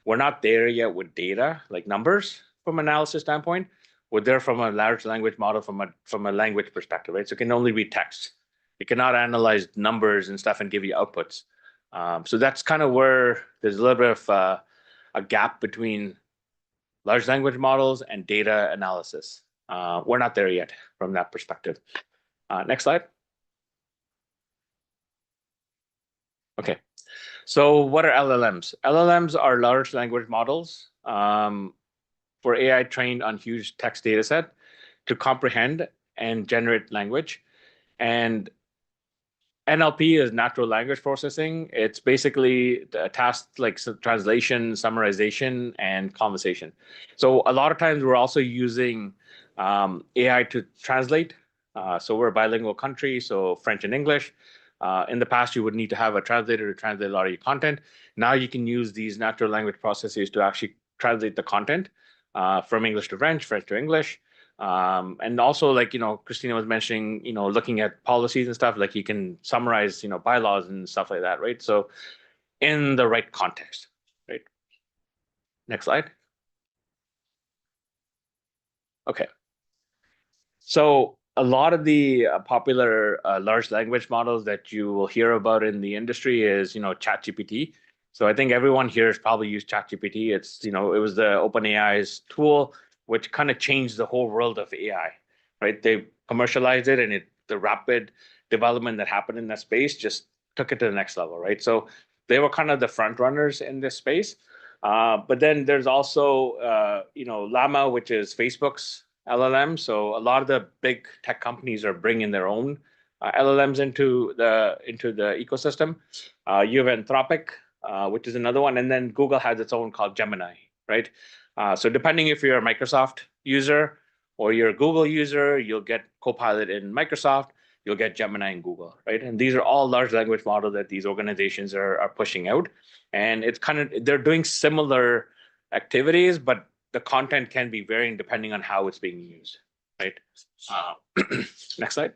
We're not there yet with data, like numbers from an analysis standpoint. We're there from a large language model from a language perspective, right? So it can only read text. It cannot analyze numbers and stuff and give you outputs. So that's kind of where there's a little bit of a gap between large language models and data analysis. We're not there yet from that perspective. Next slide. Okay. So what are LLMs? LLMs are large language models for AI trained on huge text data set to comprehend and generate language. And NLP is natural language processing. It's basically tasks like translation, summarization, and conversation. So a lot of times we're also using AI to translate. So we're a bilingual country, so French and English. In the past, you would need to have a translator to translate a lot of your content. Now you can use these natural language processes to actually translate the content from English to French, French to English. And also, like, Christina was mentioning, looking at policies and stuff, like you can summarize, bylaws and stuff like that, right? So in the right context, right? Next slide. Okay. So a lot of the popular large language models that you will hear about in the industry is, ChatGPT. So I think everyone here has probably used ChatGPT. It's, it was the OpenAI's tool, which kind of changed the whole world of AI, right? They commercialized it, and the rapid development that happened in that space just took it to the next level, right? So they were kind of the front runners in this space. But then there's also, Llama, which is Facebook's LLM. So a lot of the big tech companies are bringing their own LLMs into the ecosystem. You have Anthropic, which is another one, and then Google has its own called Gemini, right? So depending if you're a Microsoft user or you're a Google user, you'll get Copilot in Microsoft. you'll get Gemini and Google, right? And these are all large language models that these organizations are pushing out. And it's kind of, they're doing similar activities, but the content can be varying depending on how it's being used, right? Next slide.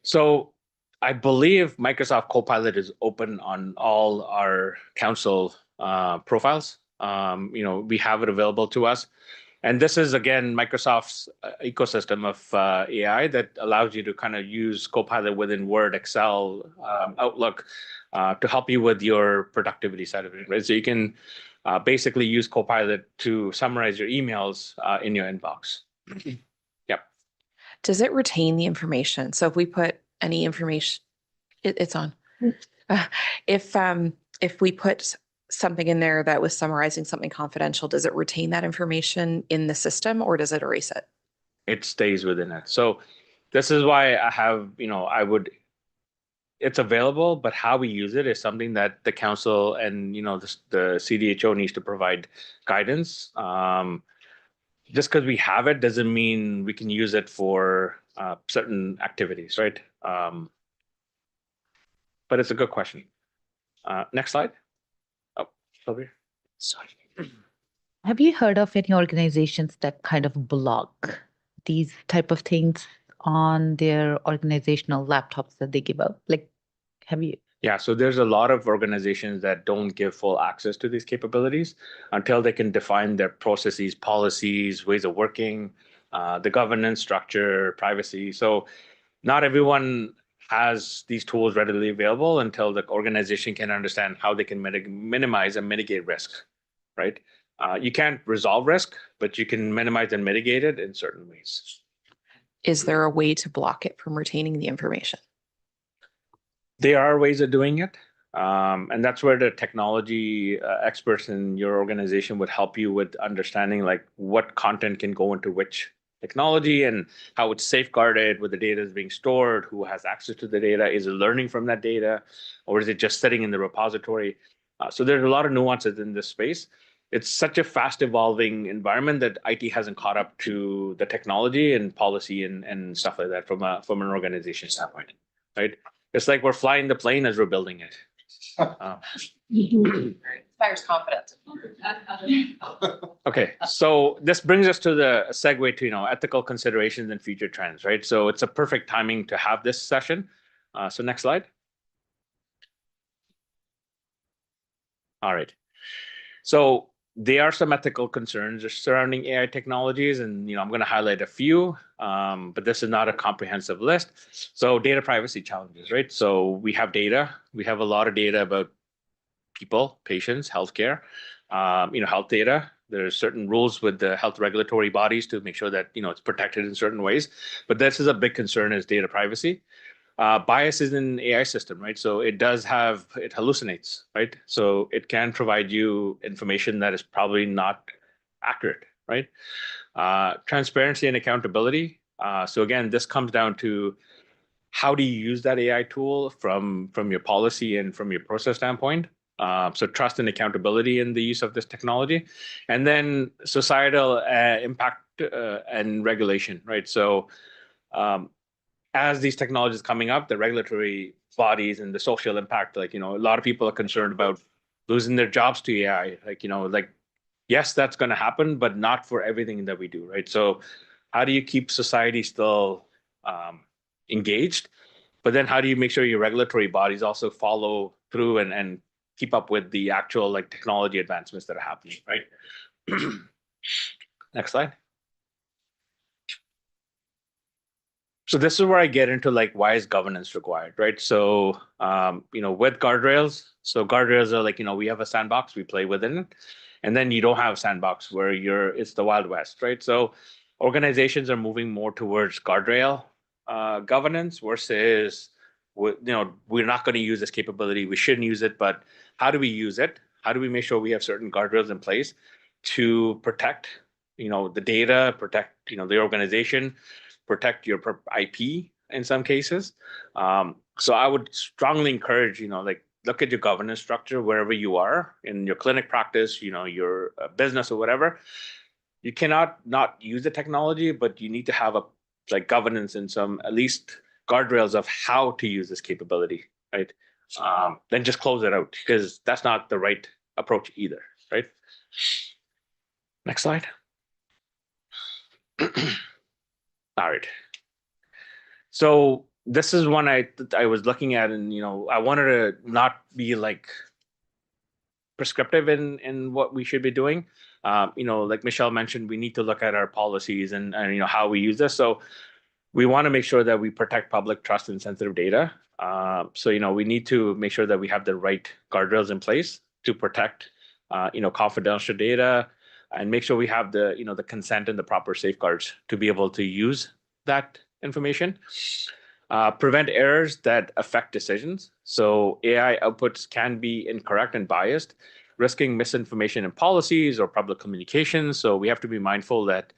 So I believe Microsoft Copilot is open on all our council profiles. We have it available to us. And this is, again, Microsoft's ecosystem of AI that allows you to kind of use Copilot within Word, Excel, Outlook to help you with your productivity side of it, right? So you can basically use Copilot to summarize your emails in your inbox. Yep. Does it retain the information? So if we put any information, it's on. If we put something in there that was summarizing something confidential, does it retain that information in the system or does it erase it? It stays within it. So this is why I have, it's available, but how we use it is something that the council and, the CDHO needs to provide guidance. Just because we have it doesn't mean we can use it for certain activities, right? But it's a good question. Next slide. Oh, over here. Sorry. Have you heard of any organizations that kind of block these type of things on their organizational laptops that they give out? Like, have you? Yeah, so there's a lot of organizations that don't give full access to these capabilities until they can define their processes, policies, ways of working, the governance structure, privacy. So not everyone has these tools readily available until the organization can understand how they can minimize and mitigate risk, right? You can't resolve risk, but you can minimize and mitigate it in certain ways. Is there a way to block it from retaining the information? There are ways of doing it. And that's where the technology experts in your organization would help you with understanding like what content can go into which technology and how it's safeguarded, where the data is being stored, who has access to the data, is it learning from that data, or is it just sitting in the repository? So there's a lot of nuances in this space. It's such a fast evolving environment that IT hasn't caught up to the technology and policy and stuff like that from an organization standpoint, right? It's like we're flying the plane as we're building it. Inspires confidence. Okay, so this brings us to the segue to ethical considerations and future trends, right? So it's a perfect timing to have this session. So next slide. All right. So there are some ethical concerns surrounding AI technologies, and I'm going to highlight a few, but this is not a comprehensive list. So data privacy challenges, right? So we have data. We have a lot of data about people, patients, healthcare, health data. There's certain rules with the health regulatory bodies to make sure that it's protected in certain ways. But this is a big concern: is data privacy. Bias is in AI system, right? So it hallucinates, right? So it can provide you information that is probably not accurate, right? Transparency and accountability. So again, this comes down to how do you use that AI tool from your policy and from your process standpoint. So trust and accountability in the use of this technology. And then societal impact and regulation, right? So as these technologies coming up, the regulatory bodies and the social impact, a lot of people are concerned about losing their jobs to AI. Yes, that's going to happen, but not for everything that we do, right? So how do you keep society still engaged? But then how do you make sure your regulatory bodies also follow through and keep up with the actual technology advancements that are happening, right? Next slide. So this is where I get into why is governance required, right? So, with guardrails, so guardrails are we have a sandbox, we play within it. And then you don't have a sandbox where it's the Wild West, right? So organizations are moving more towards guardrail governance versus, we're not going to use this capability. We shouldn't use it, but how do we use it? How do we make sure we have certain guardrails in place to protect, the data, protect, the organization, protect your IP in some cases. So I would strongly encourage, look at your governance structure wherever you are in your clinic practice, your business or whatever. You cannot not use the technology, but you need to have a like governance and some at least guardrails of how to use this capability, right? Then just close it out, because that's not the right approach either, right? Next slide. All right. So this is one I was looking at, and I wanted to not be like prescriptive in what we should be doing. Like Michelle mentioned, we need to look at our policies and how we use this. So we want to make sure that we protect public trust and sensitive data. So we need to make sure that we have the right guardrails in place to protect confidential data, and make sure we have the the consent and the proper safeguards to be able to use that information. Prevent errors that affect decisions. So AI outputs can be incorrect and biased, risking misinformation in policies or public communications. So we have to be mindful that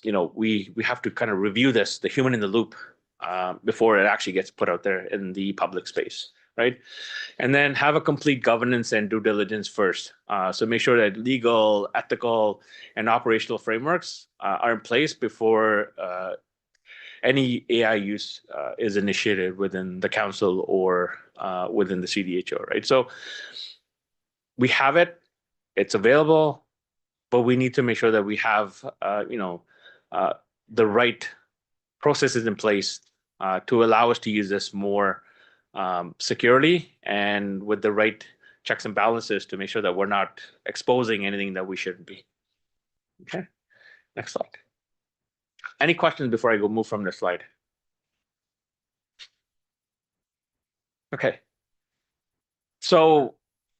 we have to kind of review this, the human in the loop, before it actually gets put out there in the public space, right? And then have a complete governance and due diligence first. So make sure that legal, ethical, and operational frameworks are in place before any AI use is initiated within the council or within the CDHO, right? So we have it, it's available, but we need to make sure that we have the right processes in place to allow us to use this more securely and with the right checks and balances to make sure that we're not exposing anything that we shouldn't be. Okay, next slide. Any questions before I move from this slide? Okay. So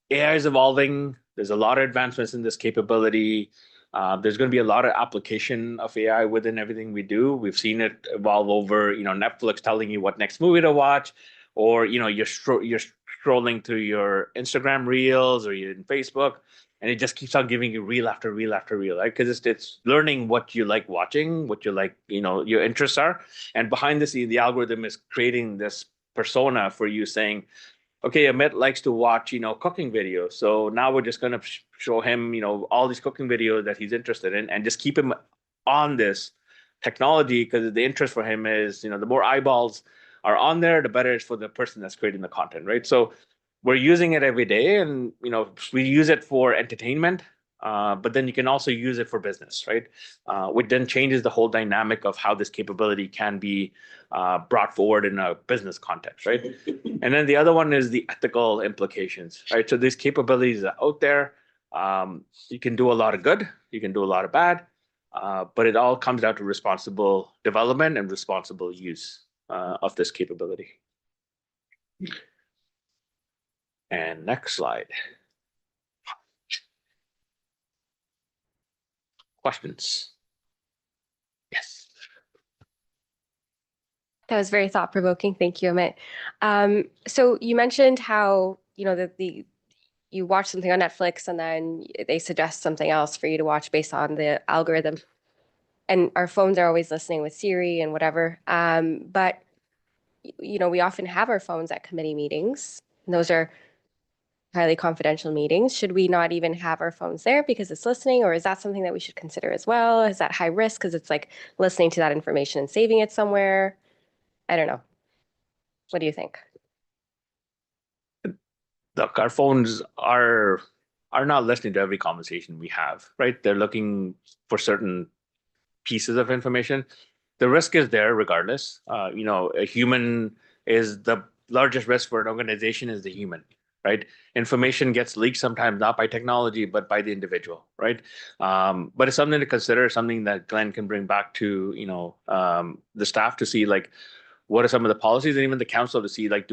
AI is evolving. There's a lot of advancements in this capability. There's going to be a lot of application of AI within everything we do. We've seen it evolve over, Netflix telling you what next movie to watch, or you're scrolling through your Instagram reels or you're in Facebook, and it just keeps on giving you reel after reel after reel, right? Because it's learning what you like watching, what you like, your interests are, and behind the scene, the algorithm is creating this persona for you, saying, okay, Amit likes to watch, cooking videos. So now we're just going to show him, all these cooking videos that he's interested in, and just keep him on this technology, because the interest for him is, the more eyeballs are on there, the better it's for the person that's creating the content, right? So we're using it every day, and, we use it for entertainment, but then you can also use it for business, right? Which then changes the whole dynamic of how this capability can be brought forward in a business context, right? And then the other one is the ethical implications, right? So these capabilities are out there. You can do a lot of good, you can do a lot of bad, but it all comes down to responsible development and responsible use of this capability. And next slide. Questions? Yes. That was very thought-provoking. Thank you, Amit. So you mentioned how, you watch something on Netflix and then they suggest something else for you to watch based on the algorithm. And our phones are always listening with Siri and whatever. But, we often have our phones at committee meetings. And those are highly confidential meetings. Should we not even have our phones there because it's listening, or is that something that we should consider as well? Is that high risk because it's like listening to that information and saving it somewhere? I don't know. What do you think? Look, our phones are not listening to every conversation we have, right? They're looking for certain pieces of information. The risk is there regardless. A human is the largest risk for an organization is the human, right? Information gets leaked sometimes not by technology, but by the individual, right? But it's something to consider, something that Glenn can bring back to, the staff to see, like, what are some of the policies, and even the council to see, like,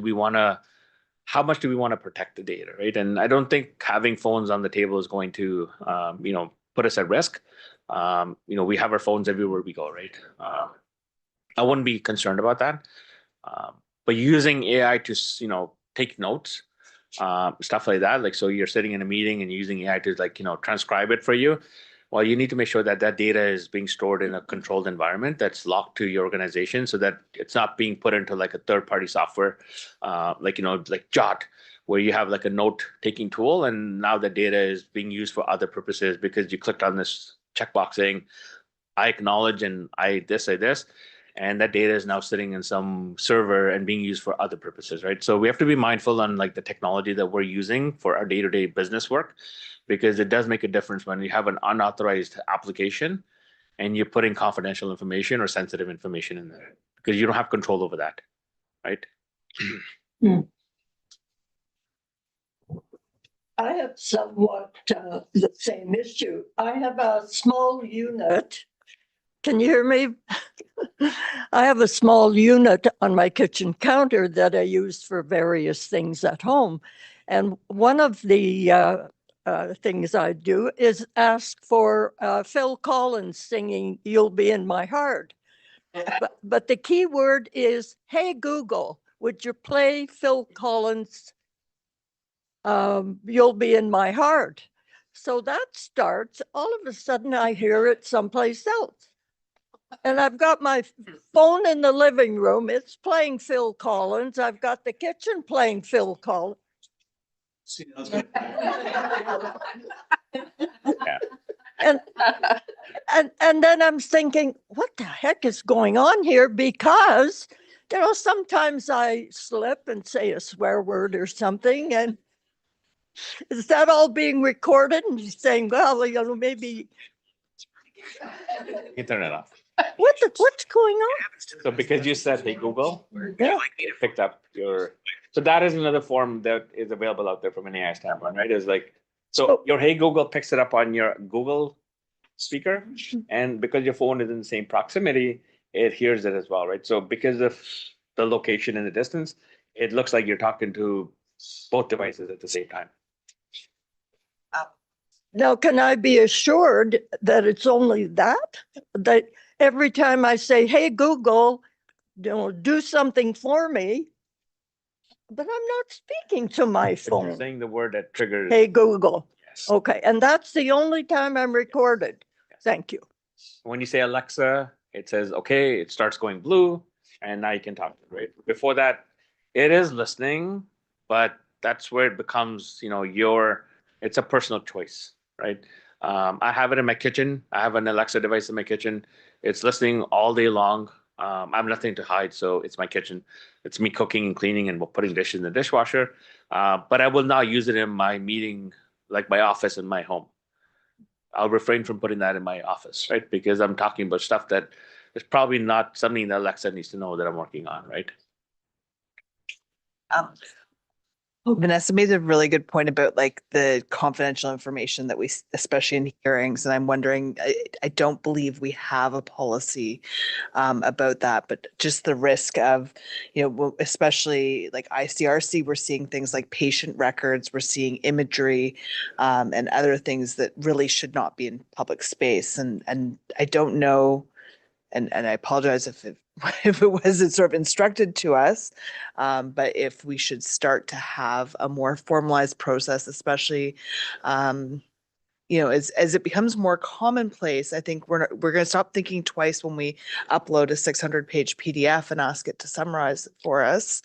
how much do we want to protect the data, right? And I don't think having phones on the table is going to, put us at risk. We have our phones everywhere we go, right? I wouldn't be concerned about that. But using AI to, take notes, stuff like that, like, so you're sitting in a meeting and using AI to, like, transcribe it for you. Well, you need to make sure that that data is being stored in a controlled environment that's locked to your organization, so that it's not being put into like a third-party software, like Jot, where you have like a note-taking tool, and now the data is being used for other purposes because you clicked on this checkbox saying, I acknowledge and I this, and that data is now sitting in some server and being used for other purposes, right? So we have to be mindful on like the technology that we're using for our day-to-day business work, because it does make a difference when you have an unauthorized application and you're putting confidential information or sensitive information in there, because you don't have control over that, right? I have somewhat the same issue. I have a small unit. Can you hear me? I have a small unit on my kitchen counter that I use for various things at home. And one of the things I do is ask for Phil Collins singing "You'll Be in My Heart." But the key word is, "Hey Google, would you play Phil Collins' You'll Be in My Heart?" So that starts, all of a sudden I hear it someplace else. And I've got my phone in the living room, it's playing Phil Collins. I've got the kitchen playing Phil Collins. And then I'm thinking, what the heck is going on here? Because, sometimes I slip and say a swear word or something, and is that all being recorded? And he's saying, well, maybe. You turn it off. What's going on? So because you said, "Hey Google," Yeah. it picked up your. So that is another form that is available out there from an AI standpoint, right? Is like, so your "Hey Google" picks it up on your Google speaker, and because your phone is in the same proximity, it hears it as well, right? So because of the location and the distance, it looks like you're talking to both devices at the same time. Now, can I be assured that it's only that every time I say, "Hey Google, do something for me," but I'm not speaking to my phone. You're saying the word that triggers. "Hey Google." Yes. Okay, and that's the only time I'm recorded. Thank you. When you say Alexa, it says, okay, it starts going blue, and now you can talk to it, right? Before that, it is listening, but that's where it becomes, it's a personal choice, right? I have it in my kitchen. I have an Alexa device in my kitchen. It's listening all day long. I have nothing to hide, so it's my kitchen. It's me cooking and cleaning and putting dishes in the dishwasher. But I will not use it in my meeting, like my office and my home. I'll refrain from putting that in my office, right? Because I'm talking about stuff that is probably not something that Alexa needs to know that I'm working on, right? Vanessa made a really good point about like the confidential information that we, especially in hearings, and I'm wondering, I don't believe we have a policy about that, but just the risk of, especially like ICRC, we're seeing things like patient records, we're seeing imagery and other things that really should not be in public space. And I don't know, and I apologize if it wasn't sort of instructed to us, but if we should start to have a more formalized process, especially, as it becomes more commonplace, I think we're going to stop thinking twice when we upload a 600-page PDF and ask it to summarize it for us.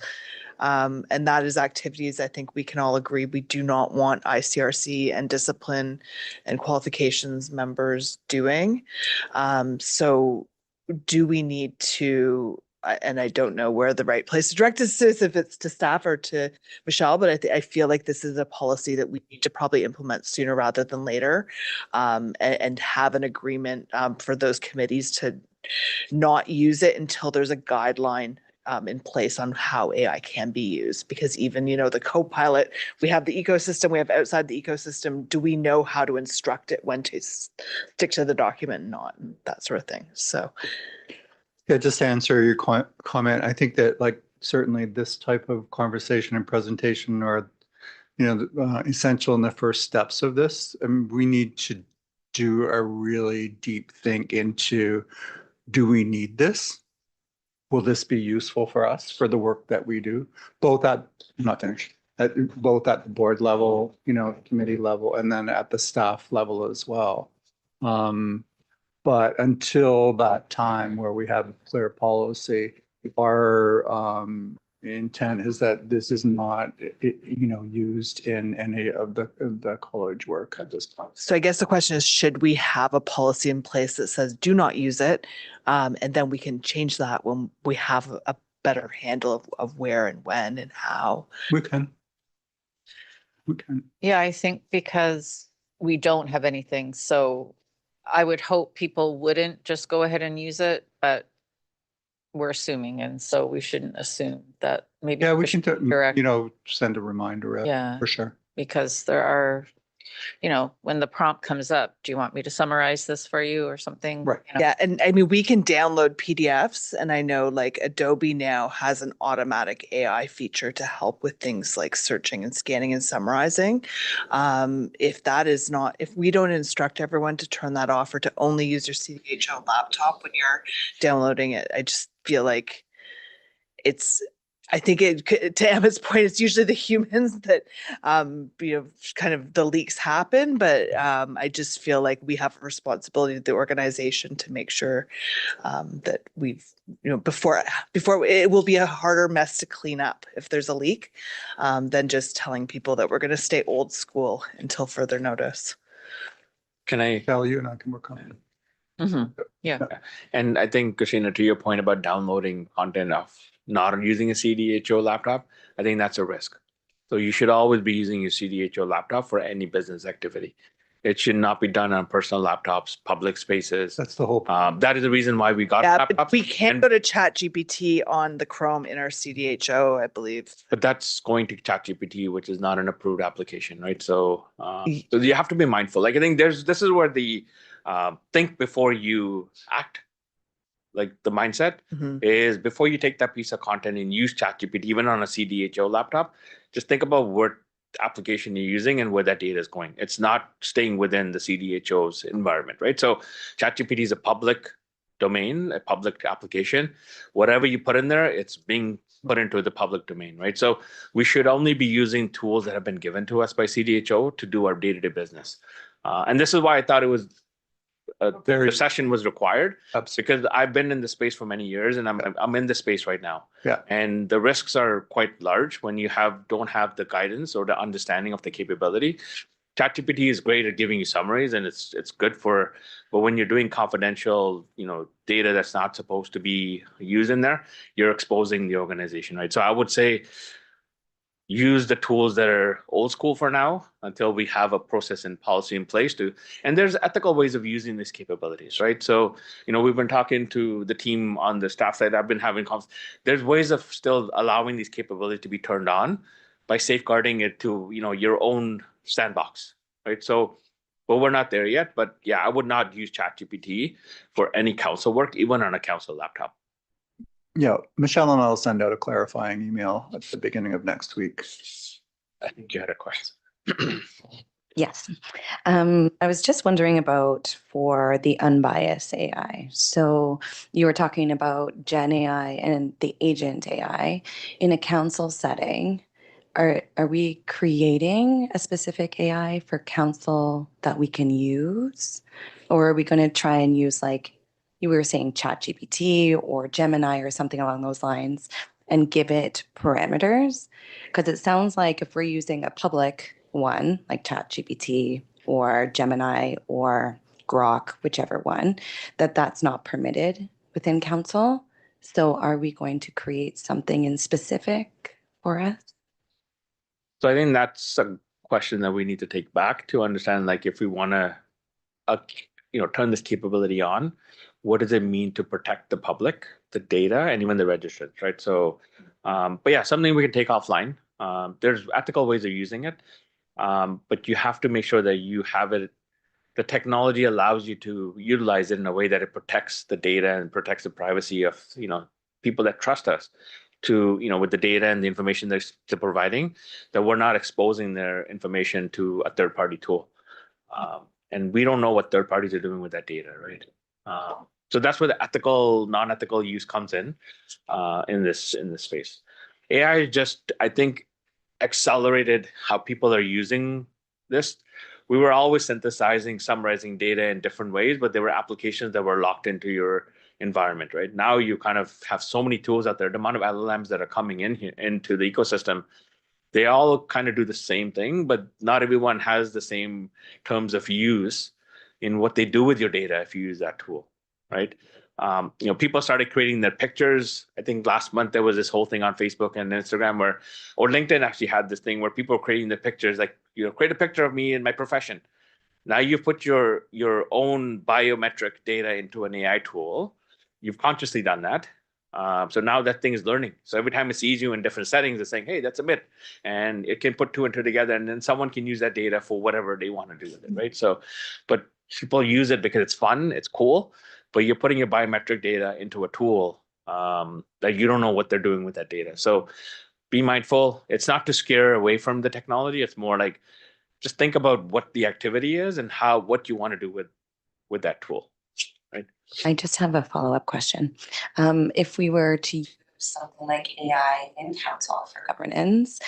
And that is activities I think we can all agree we do not want ICRC and discipline and qualifications members doing. So do we need to, and I don't know where the right place to direct this is, if it's to staff or to Michelle, but I feel like this is a policy that we need to probably implement sooner rather than later, and have an agreement for those committees to not use it until there's a guideline in place on how AI can be used. Because even, the co-pilot, we have the ecosystem, we have outside the ecosystem. Do we know how to instruct it when to stick to the document and not, and that sort of thing? So. Yeah, just to answer your comment, I think that like certainly this type of conversation and presentation are, essential in the first steps of this. We need to do a really deep think into, do we need this? Will this be useful for us for the work that we do? Both at both at the board level, committee level, and then at the staff level as well. But until that time where we have clear policy, our intent is that this is not, used in any of the college work at this time. So I guess the question is, should we have a policy in place that says do not use it? And then we can change that when we have a better handle of where and when and how. We can. We can. Yeah, I think because we don't have anything, so I would hope people wouldn't just go ahead and use it, but we're assuming, and so we shouldn't assume that maybe. Yeah, we push can, direct, send a reminder out Yeah. for sure. because there are, when the prompt comes up, do you want me to summarize this for you or something? Right. Yeah, and I mean, we can download PDFs, and I know like Adobe now has an automatic AI feature to help with things like searching and scanning and summarizing. If we don't instruct everyone to turn that off or to only use your CDHO laptop when you're downloading it, I just feel like I think to Emma's point, it's usually the humans that, kind of the leaks happen. But I just feel like we have a responsibility to the organization to make sure that we've, before it will be a harder mess to clean up if there's a leak than just telling people that we're going to stay old school until further notice. Can I Tell you and I can work on it. Mm-hmm. Yeah. And I think, Christina, to your point about downloading content of not using a CDHO laptop, I think that's a risk. So you should always be using your CDHO laptop for any business activity. It should not be done on personal laptops, public spaces. That's the whole. That is the reason why we got Yeah, laptops. but we can't go to ChatGPT on the Chrome in our CDHO, I believe. But that's going to ChatGPT, which is not an approved application, right? So, so you have to be mindful. Like I think this is where the think before you act, like the mindset is before you take that piece of content and use ChatGPT, even on a CDHO laptop, just think about what application you're using and where that data is going. It's not staying within the CDHO's environment, right? So ChatGPT is a public domain, a public application. Whatever you put in there, it's being put into the public domain, right? So we should only be using tools that have been given to us by CDHO to do our day-to-day business. And this is why I thought it was the session was required, because I've been in the space for many years and I'm in the space right now. Yeah. And the risks are quite large when you don't have the guidance or the understanding of the capability. ChatGPT is great at giving you summaries and it's good but when you're doing confidential, data that's not supposed to be used in there, you're exposing the organization, right? So I would say use the tools that are old school for now until we have a process and policy in place and there's ethical ways of using these capabilities, right? So, we've been talking to the team on the staff side. I've been having there's ways of still allowing these capabilities to be turned on by safeguarding it to, your own sandbox, right? So, well, we're not there yet, but yeah, I would not use ChatGPT for any council work, even on a council laptop. Yeah, Michelle and I'll send out a clarifying email at the beginning of next week. I think you had a question. Yes. I was just wondering about for the unbiased AI. So you were talking about Gen AI and the agent AI in a council setting. Are we creating a specific AI for council that we can use? Or are we going to try and use, like you were saying, ChatGPT or Gemini or something along those lines and give it parameters? Because it sounds like if we're using a public one like ChatGPT or Gemini or Grok, whichever one, that's not permitted within council. So are we going to create something in specific for us? So I think that's a question that we need to take back to understand, like if we want to, turn this capability on, what does it mean to protect the public, the data, and even the registrants, right? So, but yeah, something we can take offline. There's ethical ways of using it, but you have to make sure that you have it. The technology allows you to utilize it in a way that it protects the data and protects the privacy of, people that trust us to, with the data and the information they're providing, that we're not exposing their information to a third-party tool. And we don't know what third parties are doing with that data, right? So that's where the ethical, non-ethical use comes in this space. AI just, I think, accelerated how people are using this. We were always synthesizing, summarizing data in different ways, but there were applications that were locked into your environment, right? Now you kind of have so many tools out there. The amount of LLMs that are coming in here into the ecosystem, they all kind of do the same thing, but not everyone has the same terms of use in what they do with your data if you use that tool, right? People started creating their pictures. I think last month there was this whole thing on Facebook and Instagram or LinkedIn actually had this thing where people were creating the pictures, like, create a picture of me in my profession. Now you put your own biometric data into an AI tool. You've consciously done that. So now that thing is learning. So every time it sees you in different settings, it's saying, hey, that's a myth. And it can put two and two together, and then someone can use that data for whatever they want to do with it, right? So, but people use it because it's fun, it's cool, but you're putting your biometric data into a tool that you don't know what they're doing with that data. So be mindful. It's not to scare away from the technology. It's more like, just think about what the activity is and what you want to do with that tool, right? I just have a follow-up question. If we were to use something like AI in council for governance,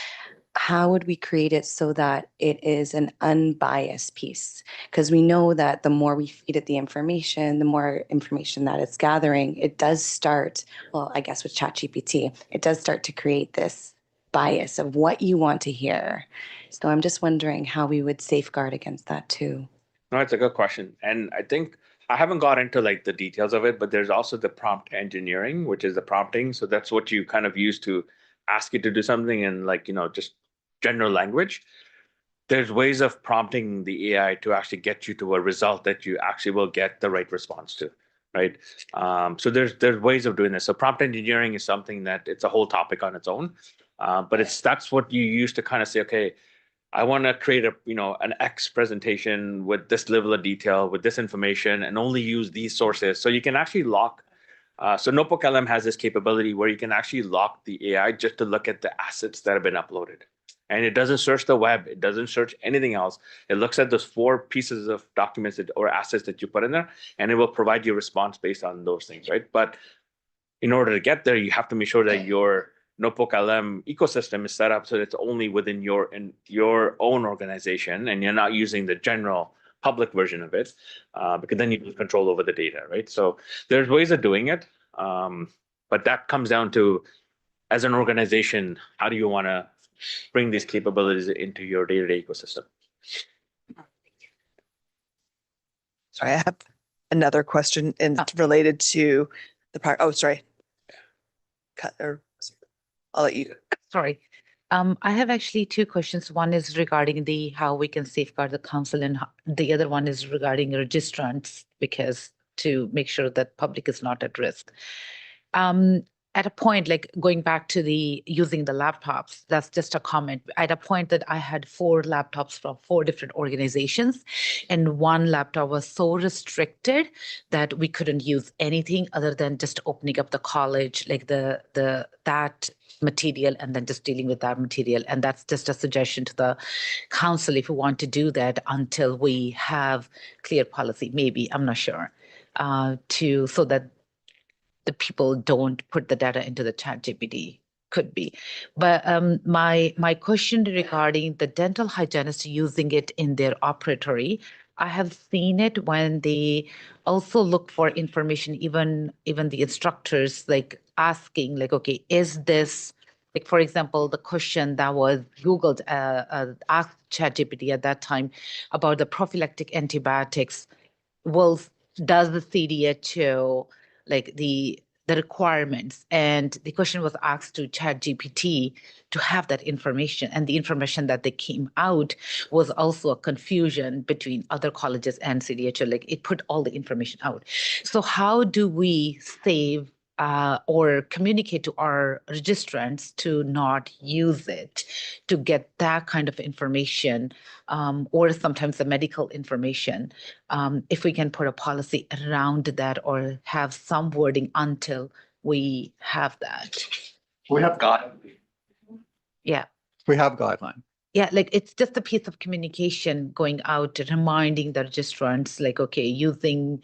how would we create it so that it is an unbiased piece? Because we know that the more we feed it the information, the more information that it's gathering, it does start, well, I guess with ChatGPT, it does start to create this bias of what you want to hear. So I'm just wondering how we would safeguard against that too. No, it's a good question. And I think I haven't got into like the details of it, but there's also the prompt engineering, which is the prompting. So that's what you kind of use to ask it to do something in like, just general language. There's ways of prompting the AI to actually get you to a result that you actually will get the right response to, right? So there's ways of doing this. So prompt engineering is something that it's a whole topic on its own. But that's what you use to kind of say, okay, I want to create an X presentation with this level of detail, with this information, and only use these sources. So you can actually lock. So NotebookLM has this capability where you can actually lock the AI just to look at the assets that have been uploaded. And it doesn't search the web. It doesn't search anything else. It looks at those 4 pieces of documents or assets that you put in there, and it will provide you a response based on those things, right? But in order to get there, you have to make sure that your NotebookLM ecosystem is set up so that it's only within your own organization, and you're not using the general public version of it, because then you lose control over the data, right? So there's ways of doing it, but that comes down to, as an organization, how do you want to bring these capabilities into your day-to-day ecosystem? Sorry, I have another question and related to the oh, sorry. I'll let you. Sorry. I have actually 2 questions. One is regarding how we can safeguard the council, and the other one is regarding registrants, because to make sure that public is not at risk. At a point, like going back to using the laptops, that's just a comment. At a point that I had 4 laptops from 4 different organizations, and one laptop was so restricted that we couldn't use anything other than just opening up the college, like that material, and then just dealing with that material. And that's just a suggestion to the council if we want to do that until we have clear policy, maybe, I'm not sure, so that the people don't put the data into the ChatGPT, could be. But my question regarding the dental hygienist using it in their operatory, I have seen it when they also look for information, even the instructors, like asking, like, okay, is this, like, for example, the question that was Googled, asked ChatGPT at that time about the prophylactic antibiotics, does the CDHO, like the requirements, and the question was asked to ChatGPT to have that information, and the information that they came out was also a confusion between other colleges and CDHO, like it put all the information out. So how do we save or communicate to our registrants to not use it to get that kind of information, or sometimes the medical information, if we can put a policy around that or have some wording until we have that? We have guidelines. Yeah. We have guidelines. Yeah, like it's just a piece of communication going out, reminding the registrants, like, okay, using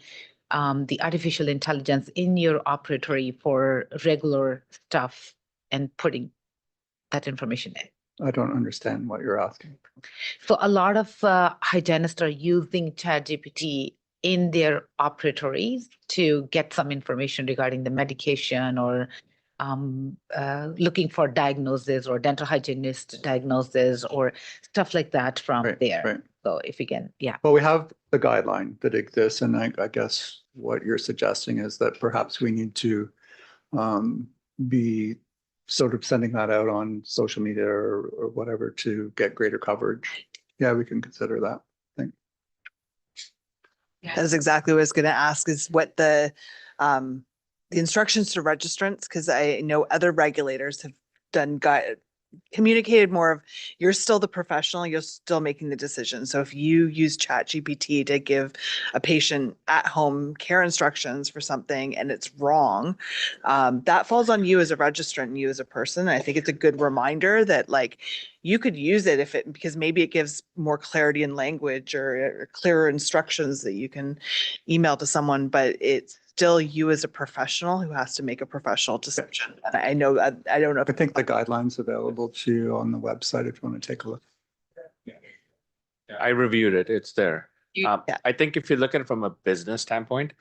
the artificial intelligence in your operatory for regular stuff and putting that information in. I don't understand what you're asking. So a lot of hygienists are using ChatGPT in their operatories to get some information regarding the medication or looking for diagnosis or dental hygienist diagnosis or stuff like that from Right, there. right. So if you can, yeah. Well, we have the guideline that exists, and I guess what you're suggesting is that perhaps we need to be sort of sending that out on social media or whatever to get greater coverage. Yeah, we can consider that. I think. That's exactly what I was going to ask is what the instructions to registrants, because I know other regulators have done communicated more of you're still the professional, you're still making the decision. So if you use ChatGPT to give a patient at home care instructions for something and it's wrong, that falls on you as a registrant and you as a person. I think it's a good reminder that like you could use it because maybe it gives more clarity in language or clearer instructions that you can email to someone, but it's still you as a professional who has to make a professional decision. And I know, I don't know if I think the guidelines available to you on the website if you want to take a look. I reviewed it. It's there. You- I think if you look at it from a business standpoint,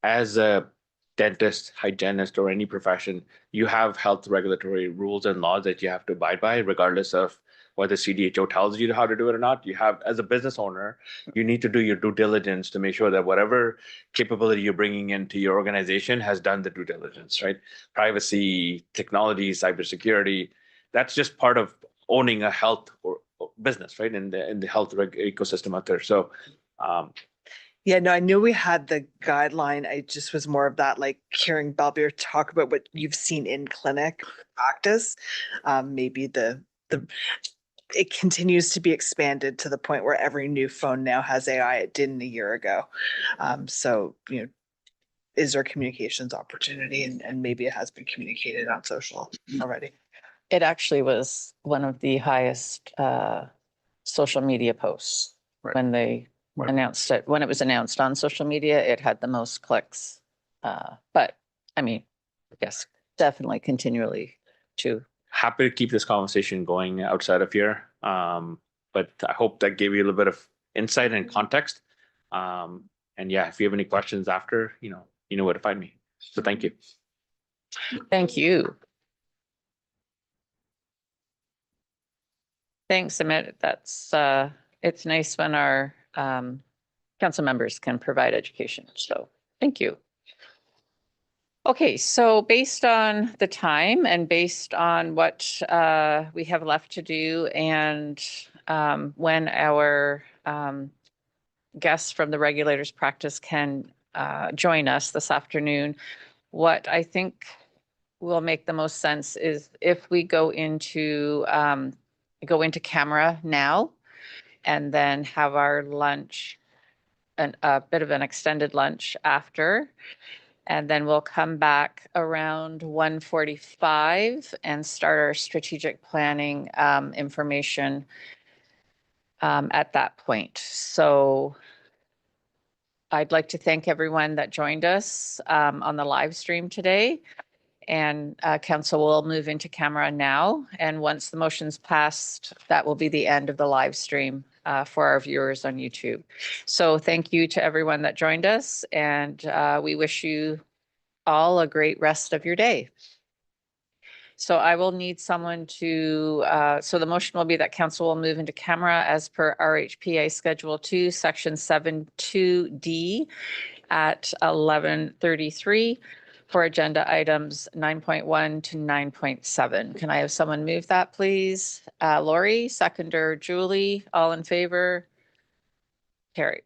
as a dentist, hygienist, or any profession, you have health regulatory rules and laws that you have to abide by, regardless of whether CDHO tells you how to do it or not. You have, as a business owner, you need to do your due diligence to make sure that whatever capability you're bringing into your organization has done the due diligence, right? Privacy, technology, cybersecurity, that's just part of owning a health or business, right? In the health ecosystem out there. So, yeah, no, I knew we had the guideline. I just was more of that, like hearing Balbir talk about what you've seen in clinic practice. Maybe it continues to be expanded to the point where every new phone now has AI. It didn't a year ago. So, is there communications opportunity? And maybe it has been communicated on social already. It actually was one of the highest social media posts when they announced it. When it was announced on social media, it had the most clicks. But I mean, yes, definitely continually to. happy to keep this conversation going outside of here. But I hope that gave you a little bit of insight and context. And yeah, if you have any questions after, you know where to find me. So thank you. Thank you. Thanks, Amit. That's it's nice when our council members can provide education. So thank you. Okay, so based on the time and based on what we have left to do and when our guests from the regulators practice can join us this afternoon, what I think will make the most sense is if we go into camera now and then have our lunch, a bit of an extended lunch after. And then we'll come back around 1:45 and start our strategic planning information at that point. So I'd like to thank everyone that joined us on the live stream today. And council will move into camera now. And once the motion's passed, that will be the end of the live stream for our viewers on YouTube. So thank you to everyone that joined us, and we wish you all a great rest of your day. So I will need someone to, so the motion will be that council will move into camera as per RHPA Schedule 2, Section 7.2D at 11:33 for agenda items 9.1 to 9.7. Can I have someone move that, please? Lori, seconder Julie, all in favor? Carried.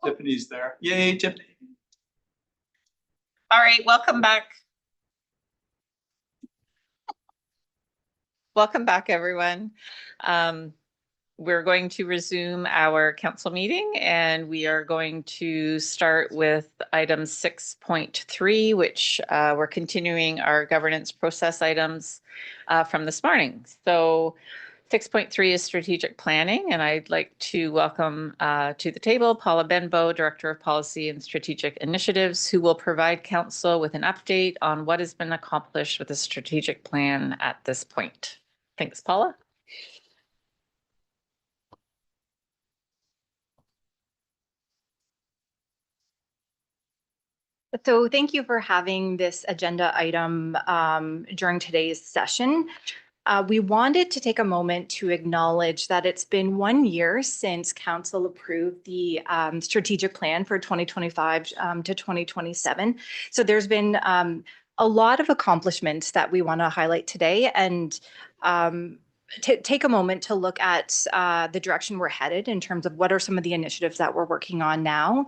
Tiffany's there. Yay, Tiffany. All right, welcome back. Welcome back, everyone. We're going to resume our council meeting, and we are going to start with item 6.3, which we're continuing our governance process items from this morning. So 6.3 is strategic planning, and I'd like to welcome to the table Paula Benbow, Director of Policy and Strategic Initiatives, who will provide council with an update on what has been accomplished with the strategic plan at this point. Thanks, Paula. So thank you for having this agenda item during today's session. We wanted to take a moment to acknowledge that it's been 1 year since Council approved the strategic plan for 2025 to 2027. So there's been a lot of accomplishments that we want to highlight today, and take a moment to look at the direction we're headed in terms of what are some of the initiatives that we're working on now.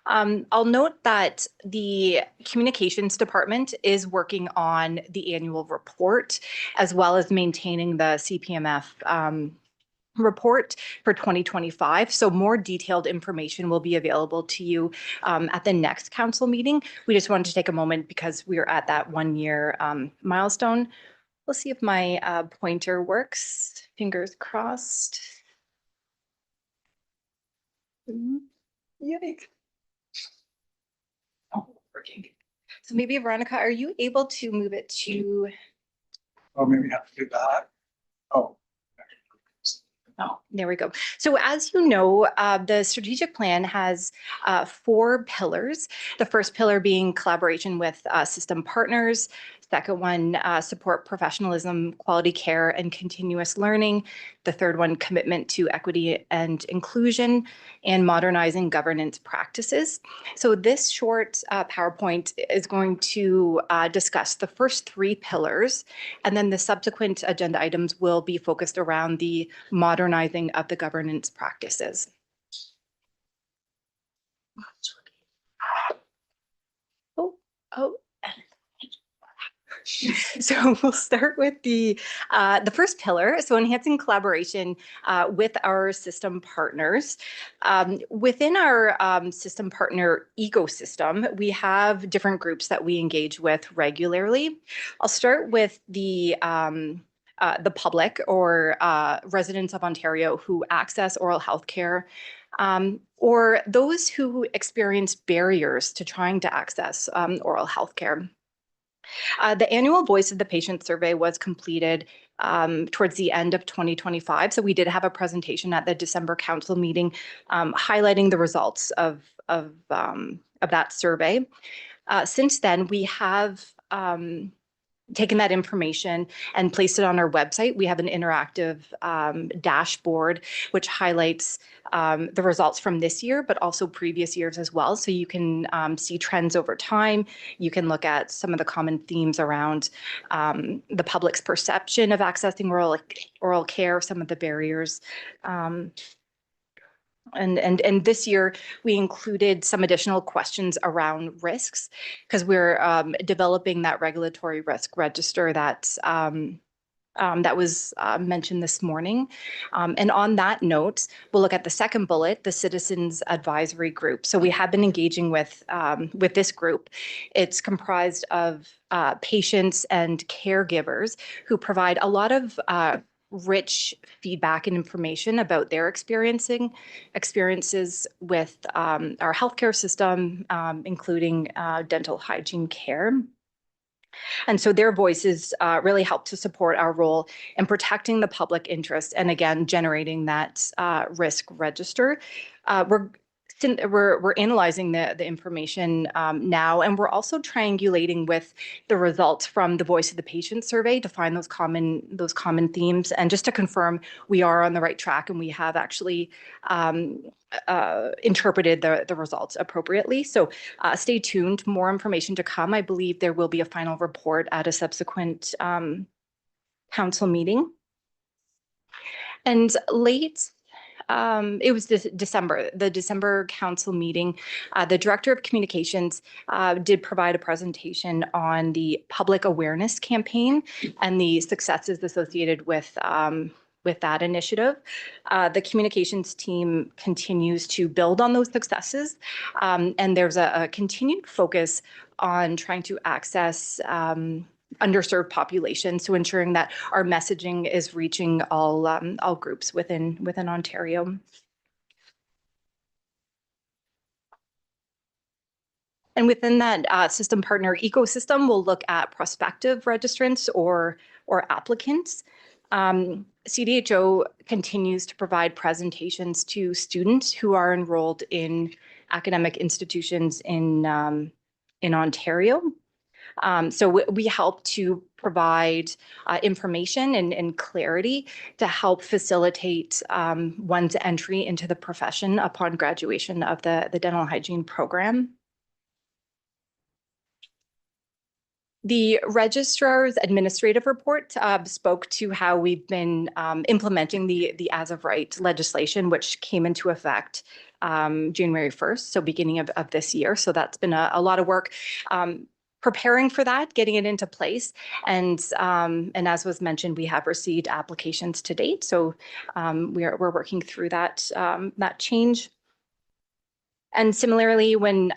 I'll note that the communications department is working on the annual report, as well as maintaining the CPMF report for 2025. So more detailed information will be available to you at the next council meeting. We just wanted to take a moment because we are at that 1 year milestone. We'll see if my pointer works. Fingers crossed. Yikes. Oh, working. So maybe Veronica, are you able to move it to? Oh, maybe you have to do that. Oh. Oh, there we go. So as you know, the strategic plan has 4 pillars. The first pillar being collaboration with system partners. Second one, support professionalism, quality care, and continuous learning. The third one, commitment to equity and inclusion, and modernizing governance practices. So this short PowerPoint is going to discuss the first 3 pillars, and then the subsequent agenda items will be focused around the modernizing of the governance practices. Oh. So we'll start with the first pillar. So enhancing collaboration with our system partners. Within our system partner ecosystem, we have different groups that we engage with regularly. I'll start with the public or residents of Ontario who access oral health care, or those who experience barriers to trying to access oral health care. The annual Voice of the Patient survey was completed towards the end of 2025. So we did have a presentation at the December council meeting highlighting the results of that survey. Since then, we have taken that information and placed it on our website. We have an interactive dashboard which highlights the results from this year, but also previous years as well. So you can see trends over time. You can look at some of the common themes around the public's perception of accessing oral care, some of the barriers. And this year, we included some additional questions around risks because we're developing that regulatory risk register that was mentioned this morning. And on that note, we'll look at the second bullet, the Citizens Advisory Group. So we have been engaging with this group. It's comprised of patients and caregivers who provide a lot of rich feedback and information about their experiences with our healthcare system, including dental hygiene care. And so their voices really help to support our role in protecting the public interest and, again, generating that risk register. We're analyzing the information now, and we're also triangulating with the results from the Voice of the Patient survey to find those common themes. And just to confirm, we are on the right track, and we have actually interpreted the results appropriately. So stay tuned. More information to come. I believe there will be a final report at a subsequent council meeting. And late it was December, the December council meeting, the director of communications did provide a presentation on the public awareness campaign and the successes associated with that initiative. The communications team continues to build on those successes, and there's a continued focus on trying to access underserved populations, so ensuring that our messaging is reaching all groups within Ontario. And within that system partner ecosystem, we'll look at prospective registrants or applicants. CDHO continues to provide presentations to students who are enrolled in academic institutions in Ontario. So we help to provide information and clarity to help facilitate one's entry into the profession upon graduation of the dental hygiene program. The registrar's administrative report spoke to how we've been implementing the as of right legislation, which came into effect January 1st, so beginning of this year. So that's been a lot of work preparing for that, getting it into place. And as was mentioned, we have received applications to date. So we're working through that change. And similarly, when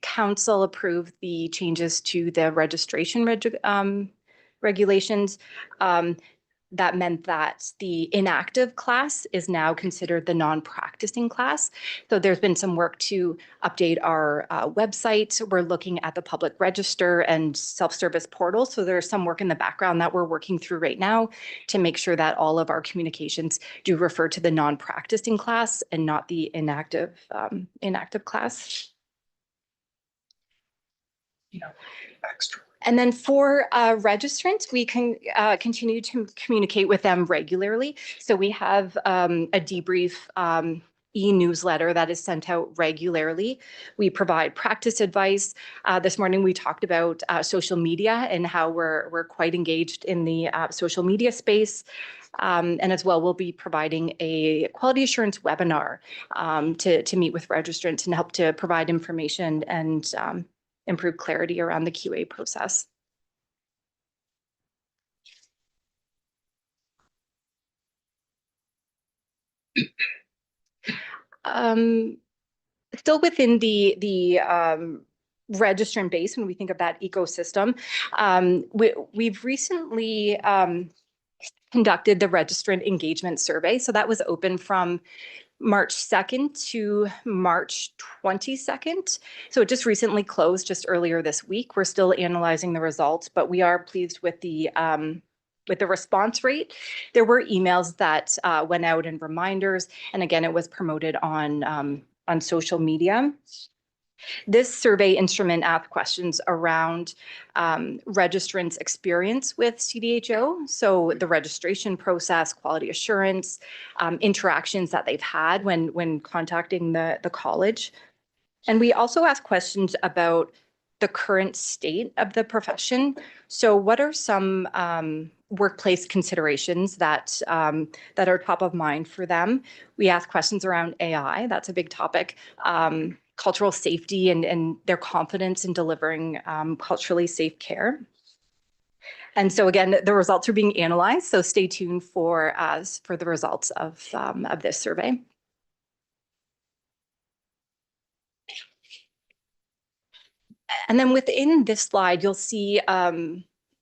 council approved the changes to the registration regulations, that meant that the inactive class is now considered the non-practicing class. So there's been some work to update our website. We're looking at the public register and self-service portal. So there's some work in the background that we're working through right now to make sure that all of our communications do refer to the non-practicing class and not the inactive class. Extra. And then for registrants, we can continue to communicate with them regularly. So we have a debrief e-newsletter that is sent out regularly. We provide practice advice. This morning we talked about social media and how we're quite engaged in the social media space. And as well, we'll be providing a quality assurance webinar to meet with registrants and help to provide information and improve clarity around the QA process. Still within the registrant base, when we think of that ecosystem, we've recently conducted the registrant engagement survey. So that was open from March 2nd to March 22nd. So it just recently closed just earlier this week. We're still analyzing the results, but we are pleased with the response rate. There were emails that went out and reminders, and again, it was promoted on social media. This survey instrument asked questions around registrants' experience with CDHO, so the registration process, quality assurance, interactions that they've had when contacting the college. And we also asked questions about the current state of the profession. So what are some workplace considerations that are top of mind for them? We asked questions around AI, that's a big topic. Cultural safety and their confidence in delivering culturally safe care. And so again, the results are being analyzed, so stay tuned for the results of this survey. And then within this slide, you'll see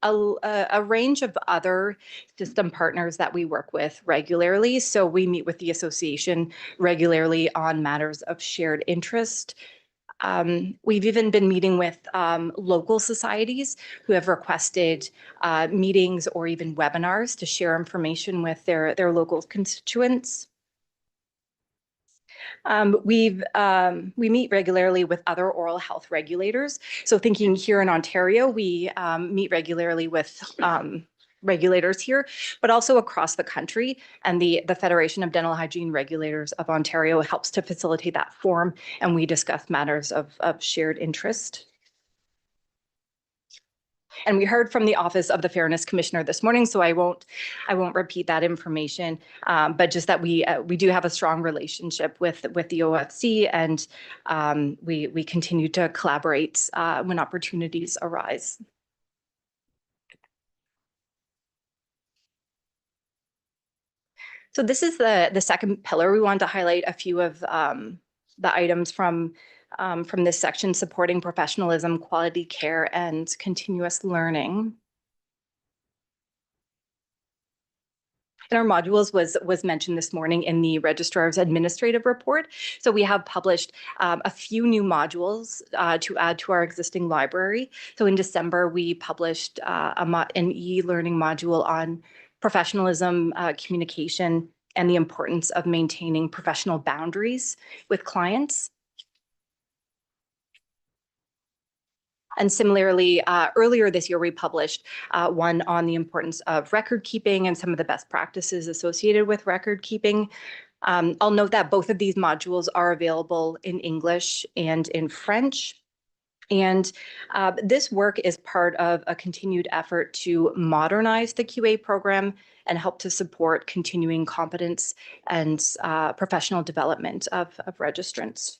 a range of other system partners that we work with regularly. So we meet with the association regularly on matters of shared interest. We've even been meeting with local societies who have requested meetings or even webinars to share information with their local constituents. We meet regularly with other oral health regulators. So thinking here in Ontario, we meet regularly with regulators here, but also across the country. And the Federation of Dental Hygiene Regulators of Ontario helps to facilitate that forum, and we discuss matters of shared interest. And we heard from the Office of the Fairness Commissioner this morning, so I won't repeat that information, but just that we do have a strong relationship with the OFC, and we continue to collaborate when opportunities arise. So this is the second pillar. We wanted to highlight a few of the items from this section: supporting professionalism, quality care, and continuous learning. And our modules was mentioned this morning in the Registrar's administrative report. So we have published a few new modules to add to our existing library. So in December, we published an e-learning module on professionalism, communication, and the importance of maintaining professional boundaries with clients. And similarly, earlier this year, we published one on the importance of record keeping and some of the best practices associated with record keeping. I'll note that both of these modules are available in English and in French. And this work is part of a continued effort to modernize the QA program and help to support continuing competence and professional development of registrants.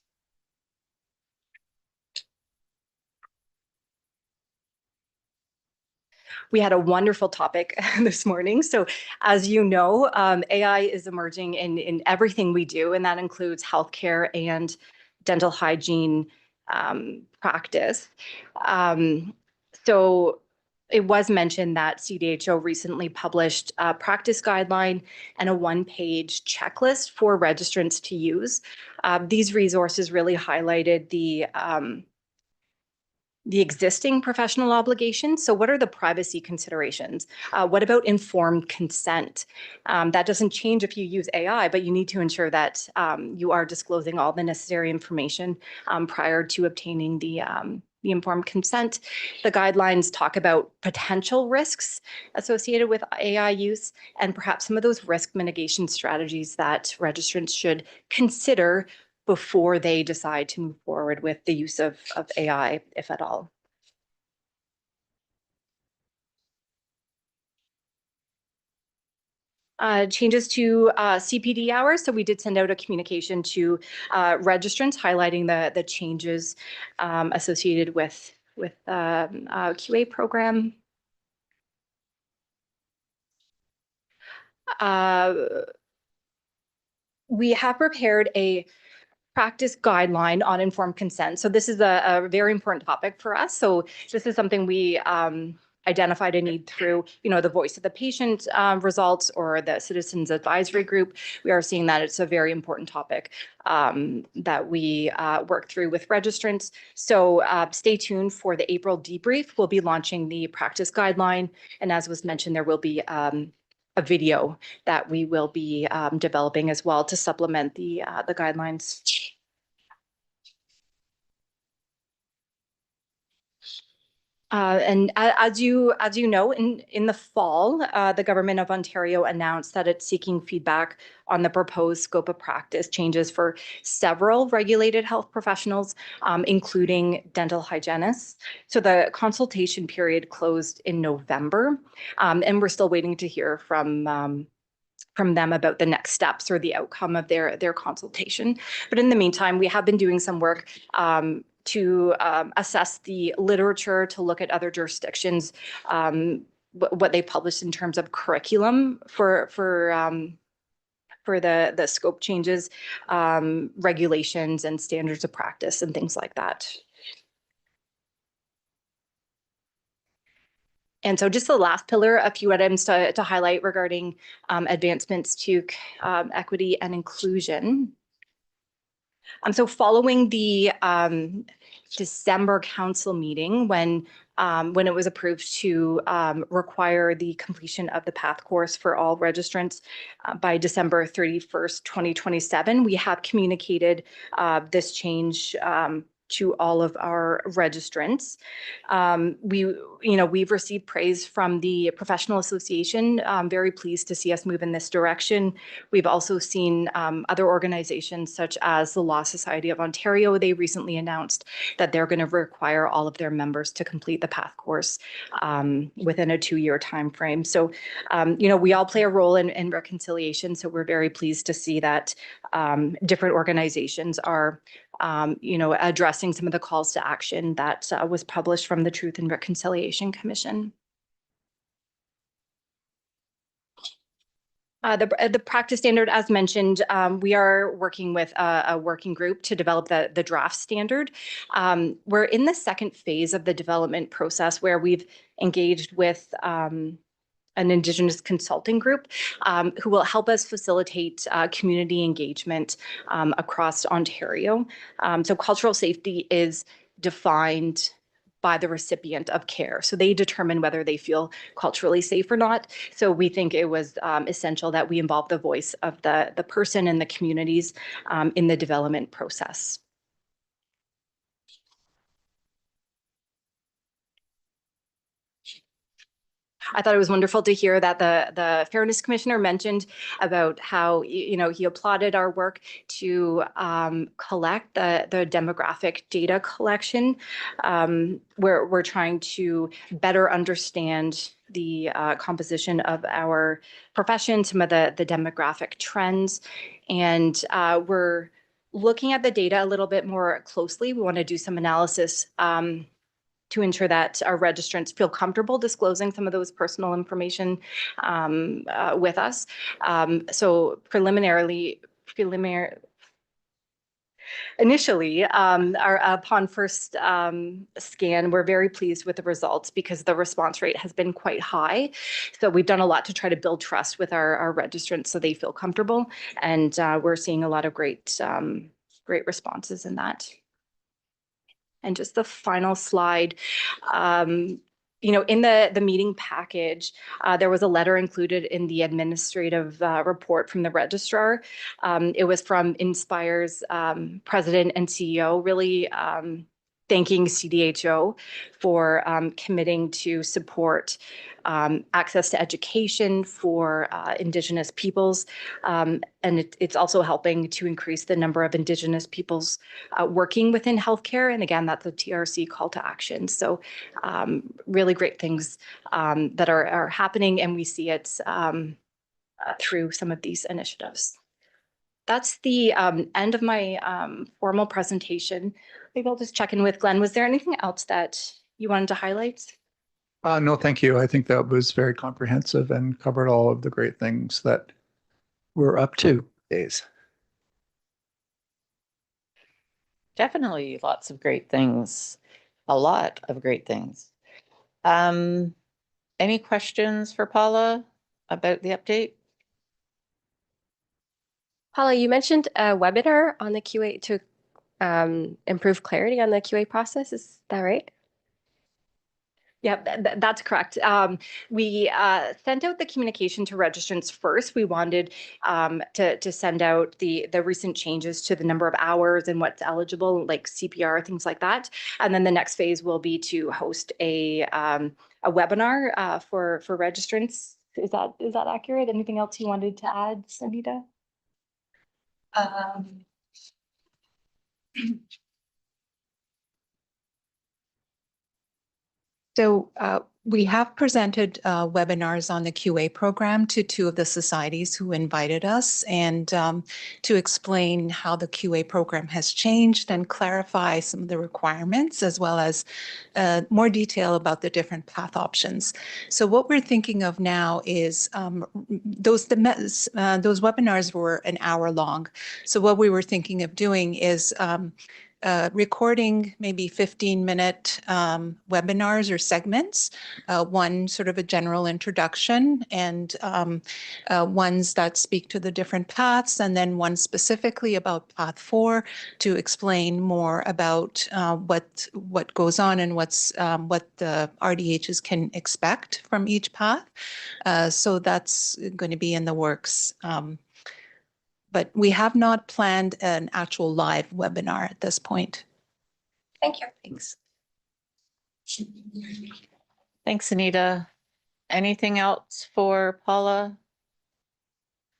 We had a wonderful topic this morning. So as you know, AI is emerging in everything we do, and that includes healthcare and dental hygiene practice. So it was mentioned that CDHO recently published a practice guideline and a one-page checklist for registrants to use. These resources really highlighted the existing professional obligations. So what are the privacy considerations? What about informed consent? That doesn't change if you use AI, but you need to ensure that you are disclosing all the necessary information prior to obtaining the informed consent. The guidelines talk about potential risks associated with AI use and perhaps some of those risk mitigation strategies that registrants should consider before they decide to move forward with the use of AI, if at all. Changes to CPD hours. So we did send out a communication to registrants highlighting the changes associated with QA program. We have prepared a practice guideline on informed consent. So this is a very important topic for us. So this is something we identified a need through, the Voice of the Patient results or the Citizens Advisory Group. We are seeing that it's a very important topic that we work through with registrants. So stay tuned for the April debrief. We'll be launching the practice guideline. And as was mentioned, there will be a video that we will be developing as well to supplement the guidelines. And as you know, in the fall, the Government of Ontario announced that it's seeking feedback on the proposed scope of practice changes for several regulated health professionals, including dental hygienists. So the consultation period closed in November, and we're still waiting to hear from them about the next steps or the outcome of their consultation. But in the meantime, we have been doing some work to assess the literature, to look at other jurisdictions, what they published in terms of curriculum for the scope changes, regulations and standards of practice and things like that. And so just the last pillar, a few items to highlight regarding advancements to equity and inclusion. So following the December council meeting, when it was approved to require the completion of the path course for all registrants by December 31st, 2027, we have communicated this change to all of our registrants. We've received praise from the Professional Association. I'm very pleased to see us move in this direction. We've also seen other organizations such as the Law Society of Ontario. They recently announced that they're going to require all of their members to complete the PATH course within a 2-year timeframe. So, we all play a role in reconciliation. So we're very pleased to see that different organizations are addressing some of the calls to action that was published from the Truth and Reconciliation Commission. The practice standard, as mentioned, we are working with a working group to develop the draft standard. We're in the second phase of the development process where we've engaged with an Indigenous consulting group who will help us facilitate community engagement across Ontario. So cultural safety is defined by the recipient of care. So they determine whether they feel culturally safe or not. So we think it was essential that we involve the voice of the person and the communities in the development process. I thought it was wonderful to hear that the Fairness Commissioner mentioned about how, he applauded our work to collect the demographic data collection. We're trying to better understand the composition of our profession, some of the demographic trends, and we're looking at the data a little bit more closely. We want to do some analysis to ensure that our registrants feel comfortable disclosing some of those personal information with us. So initially, upon first scan, we're very pleased with the results because the response rate has been quite high. So we've done a lot to try to build trust with our registrants so they feel comfortable. And we're seeing a lot of great responses in that. And just the final slide, in the meeting package, there was a letter included in the administrative report from the registrar. It was from Inspire's president and CEO, really thanking CDHO for committing to support access to education for Indigenous peoples. And it's also helping to increase the number of Indigenous peoples working within healthcare. And again, that's a TRC call to action. So really great things that are happening, and we see it through some of these initiatives. That's the end of my formal presentation. Maybe I'll just check in with Glenn. Was there anything else that you wanted to highlight? No, thank you. I think that was very comprehensive and covered all of the great things that we're up to these days. Definitely lots of great things, a lot of great things. Any questions for Paula about the update? Paula, you mentioned a webinar on the QA to improve clarity on the QA process. Is that right? Yeah, that's correct. We sent out the communication to registrants first. We wanted to send out the recent changes to the number of hours and what's eligible, like CPR, things like that. And then the next phase will be to host a webinar for registrants. Is that accurate? Anything else you wanted to add, Sanita? So we have presented webinars on the QA program to 2 of the societies who invited us, and to explain how the QA program has changed and clarify some of the requirements, as well as more detail about the different path options. So what we're thinking of now is those webinars were an hour long. So what we were thinking of doing is recording maybe 15-minute webinars or segments, one sort of a general introduction, and ones that speak to the different paths, and then one specifically about Path 4 to explain more about what goes on and what the RDHs can expect from each path. So that's going to be in the works. But we have not planned an actual live webinar at this point. Thank you. Thanks. Thanks, Anita. Anything else for Paula?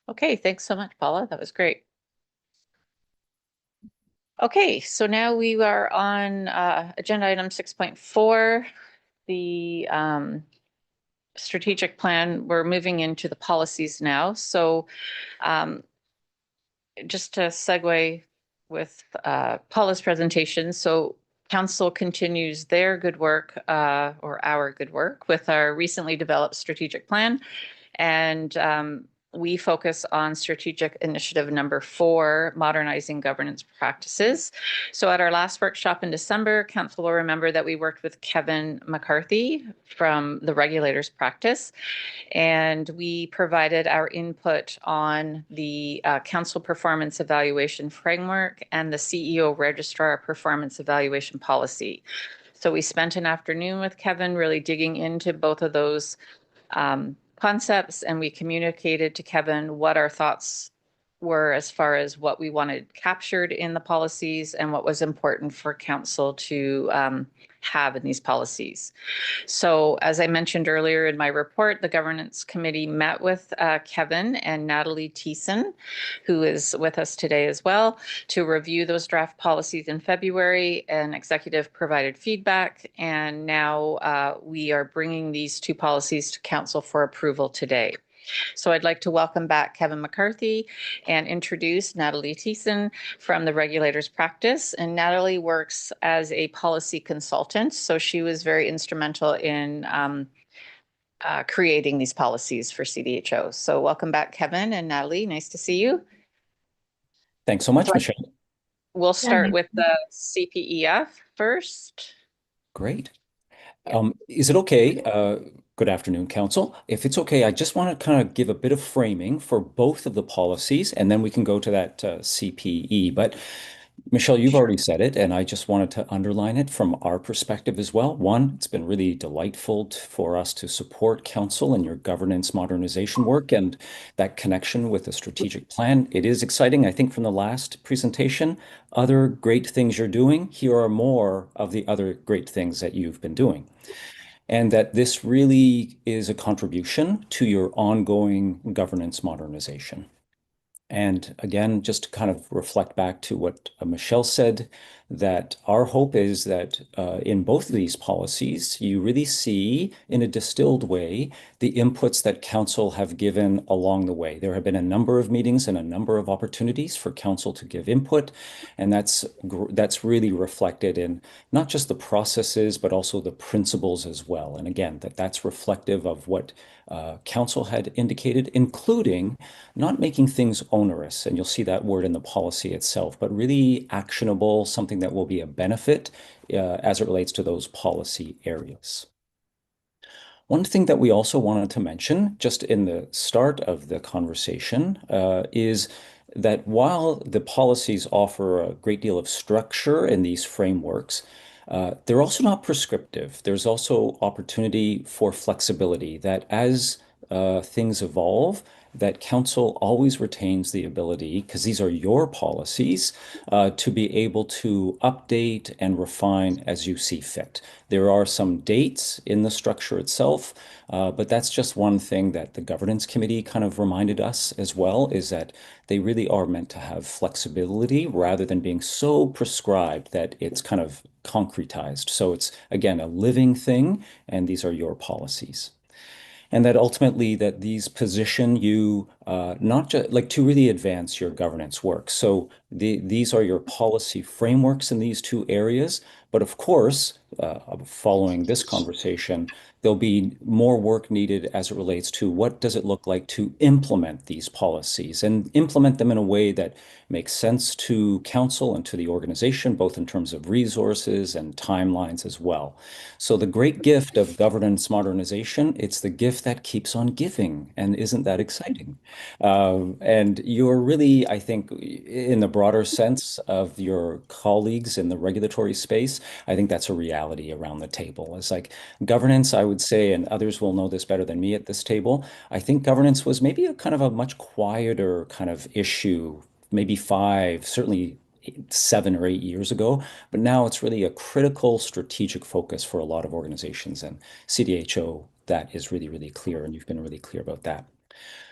Okay, thanks so much, Paula. That was great. Okay, so now we are on agenda item 6.4, the strategic plan. We're moving into the policies now. So just to segue with Paula's presentation. So council continues their good work or our good work with our recently developed strategic plan. And we focus on strategic initiative number 4, modernizing governance practices. So at our last workshop in December, council will remember that we worked with Kevin McCarthy from the regulators practice, and we provided our input on the council performance evaluation framework and the CEO registrar performance evaluation policy. So we spent an afternoon with Kevin really digging into both of those concepts, and we communicated to Kevin what our thoughts were as far as what we wanted captured in the policies and what was important for council to have in these policies. So as I mentioned earlier in my report, the governance committee met with Kevin and Natalie Thiessen, who is with us today as well, to review those draft policies in February, and executive provided feedback. And now we are bringing these 2 policies to council for approval today. So I'd like to welcome back Kevin McCarthy and introduce Natalie Thiessen from the regulators practice. And Natalie works as a policy consultant. So she was very instrumental in creating these policies for CDHO. So welcome back, Kevin and Natalie. Nice to see you. Thanks so much, Michelle. We'll start with the CPEF first. Great. Is it okay? Good afternoon, Council. If it's okay, I just want to kind of give a bit of framing for both of the policies, and then we can go to that CPE. But Michelle, you've already said it, and I just wanted to underline it from our perspective as well. One, it's been really delightful for us to support Council in your governance modernization work and that connection with the strategic plan. It is exciting, I think, from the last presentation. Other great things you're doing. Here are more of the other great things that you've been doing. And that this really is a contribution to your ongoing governance modernization. And again, just to kind of reflect back to what Michelle said, that our hope is that in both of these policies, you really see in a distilled way the inputs that Council have given along the way. There have been a number of meetings and a number of opportunities for Council to give input, and that's really reflected in not just the processes, but also the principles as well. And again, that's reflective of what Council had indicated, including not making things onerous, and you'll see that word in the policy itself, but really actionable, something that will be a benefit as it relates to those policy areas. One thing that we also wanted to mention, just in the start of the conversation, is that while the policies offer a great deal of structure in these frameworks, they're also not prescriptive. There's also opportunity for flexibility, that as things evolve, that Council always retains the ability, because these are your policies, to be able to update and refine as you see fit. There are some dates in the structure itself, but that's just one thing that the governance committee kind of reminded us as well, is that they really are meant to have flexibility rather than being so prescribed that it's kind of concretized. So it's, again, a living thing, and these are your policies. And that ultimately that these position you not just like to really advance your governance work. So these are your policy frameworks in these 2 areas. But of course, following this conversation, there'll be more work needed as it relates to what does it look like to implement these policies and implement them in a way that makes sense to Council and to the organization, both in terms of resources and timelines as well. So the great gift of governance modernization, it's the gift that keeps on giving. And isn't that exciting? And you're really, I think, in the broader sense of your colleagues in the regulatory space, I think that's a reality around the table. It's like governance, I would say, and others will know this better than me at this table, I think governance was maybe a kind of a much quieter kind of issue, maybe 5, certainly 7 or 8 years ago, but now it's really a critical strategic focus for a lot of organizations, and CDHO, that is really, really clear, and you've been really clear about that.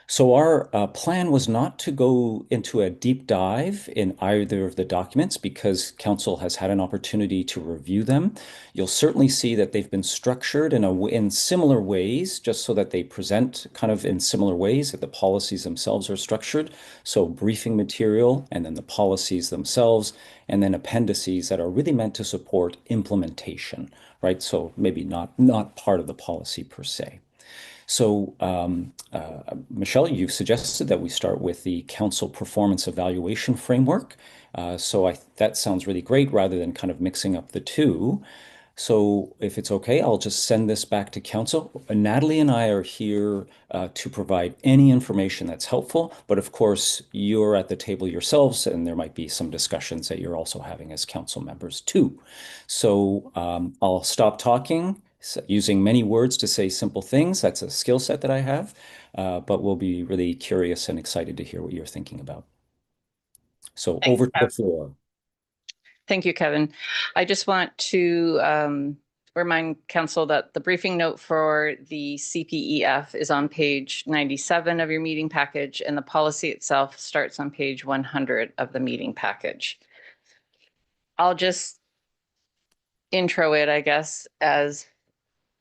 So our plan was not to go into a deep dive in either of the documents because Council has had an opportunity to review them. You'll certainly see that they've been structured in similar ways, just so that they present kind of in similar ways, that the policies themselves are structured. So briefing material, and then the policies themselves, and then appendices that are really meant to support implementation, right? So maybe not part of the policy per se. So, Michelle, you've suggested that we start with the Council Performance Evaluation Framework. That sounds really great, rather than kind of mixing up the two. So if it's okay, I'll just send this back to Council. Natalie and I are here to provide any information that's helpful, but of course, you're at the table yourselves, and there might be some discussions that you're also having as Council members too. So I'll stop talking. Using many words to say simple things. That's a skill set that I have, but we'll be really curious and excited to hear what you're thinking about. So over to the floor. Thank you, Kevin. I just want to remind Council that the briefing note for the CPEF is on page 97 of your meeting package, and the policy itself starts on page 100 of the meeting package. I'll just intro it, I guess, as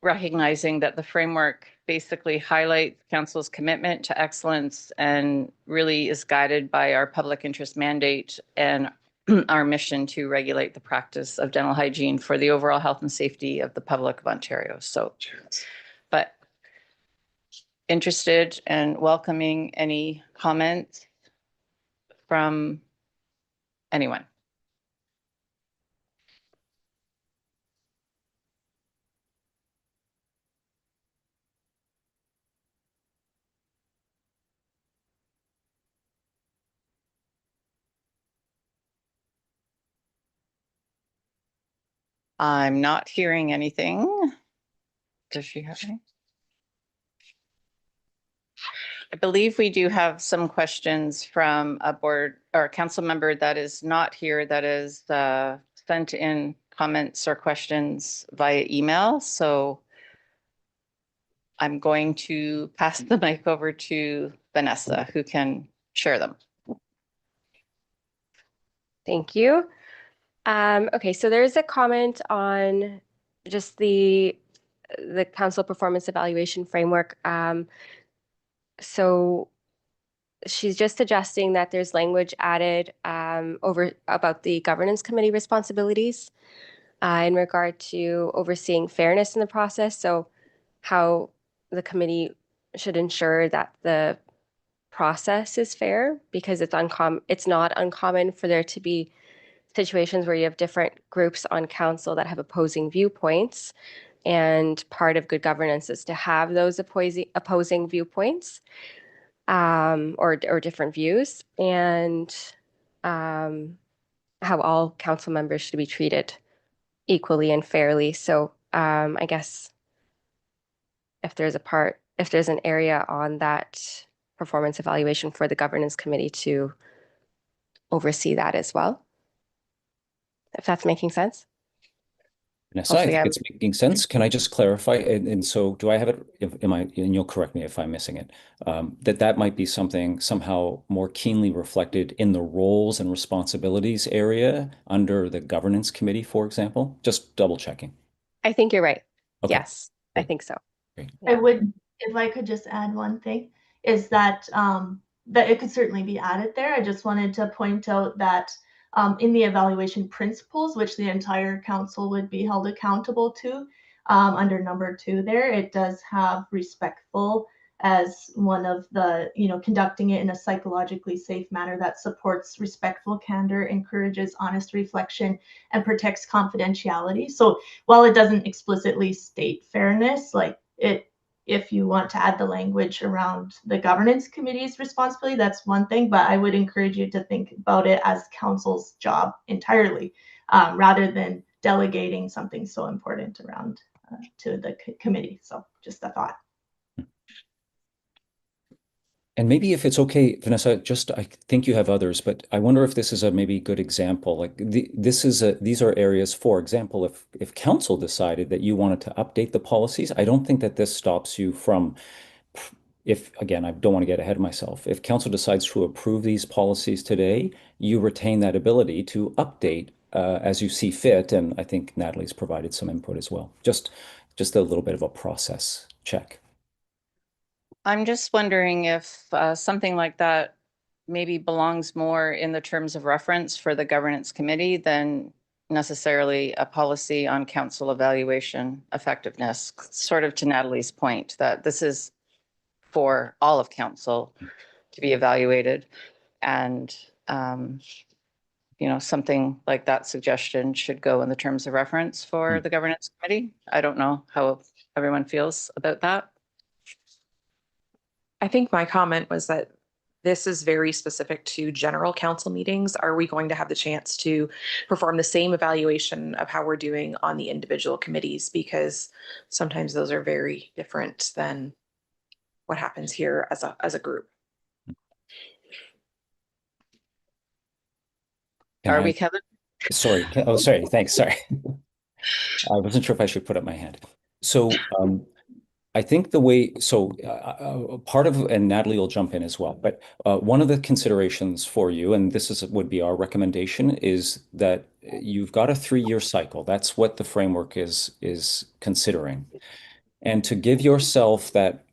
recognizing that the framework basically highlights Council's commitment to excellence and really is guided by our public interest mandate and our mission to regulate the practice of dental hygiene for the overall health and safety of the public of Ontario. So, but interested and welcoming any comments from anyone. I'm not hearing anything. Does she have any? I believe we do have some questions from a board or council member that is not here, that is sent in comments or questions via email. So I'm going to pass the mic over to Vanessa, who can share them. Thank you. Okay, so there's a comment on just the Council Performance Evaluation Framework. So she's just suggesting that there's language added over about the governance committee responsibilities in regard to overseeing fairness in the process. So how the committee should ensure that the process is fair, because it's not uncommon for there to be situations where you have different groups on council that have opposing viewpoints, and part of good governance is to have those opposing viewpoints or different views, and how all council members should be treated equally and fairly. So I guess if there's an area on that performance evaluation for the governance committee to oversee that as well, if that's making sense. Vanessa, I think it's making sense. Can I just clarify? And so do I have it, and you'll correct me if I'm missing it, that might be something somehow more keenly reflected in the roles and responsibilities area under the governance committee, for example? Just double checking. I think you're right. Okay. Yes, I think so. Great. I would, if I could just add one thing, is that that it could certainly be added there. I just wanted to point out that in the evaluation principles, which the entire council would be held accountable to, under number 2 there, it does have respectful as one of the, conducting it in a psychologically safe manner that supports respectful candor, encourages honest reflection, and protects confidentiality. So while it doesn't explicitly state fairness, like if you want to add the language around the governance committee's responsibility, that's one thing, but I would encourage you to think about it as council's job entirely, rather than delegating something so important around to the committee. So just a thought. And maybe if it's okay, Vanessa, just I think you have others, but I wonder if this is a maybe good example. Like these are areas, for example, if council decided that you wanted to update the policies, I don't think that this stops you from, if again, I don't want to get ahead of myself. If council decides to approve these policies today, you retain that ability to update as you see fit. And I think Natalie's provided some input as well. Just a little bit of a process check. I'm just wondering if something like that maybe belongs more in the terms of reference for the governance committee than necessarily a policy on council evaluation effectiveness, sort of to Natalie's point that this is for all of council to be evaluated. And, something like that suggestion should go in the terms of reference for the governance committee. I don't know how everyone feels about that. I think my comment was that this is very specific to general council meetings. Are we going to have the chance to perform the same evaluation of how we're doing on the individual committees? Because sometimes those are very different than what happens here as a group. Are we, Kevin? Sorry. Oh, sorry. Thanks. Sorry. I wasn't sure if I should put up my hand. So I think the way, part of, and Natalie will jump in as well, but one of the considerations for you, and would be our recommendation, is that you've got a 3-year cycle. That's what the framework is considering. And to give yourself that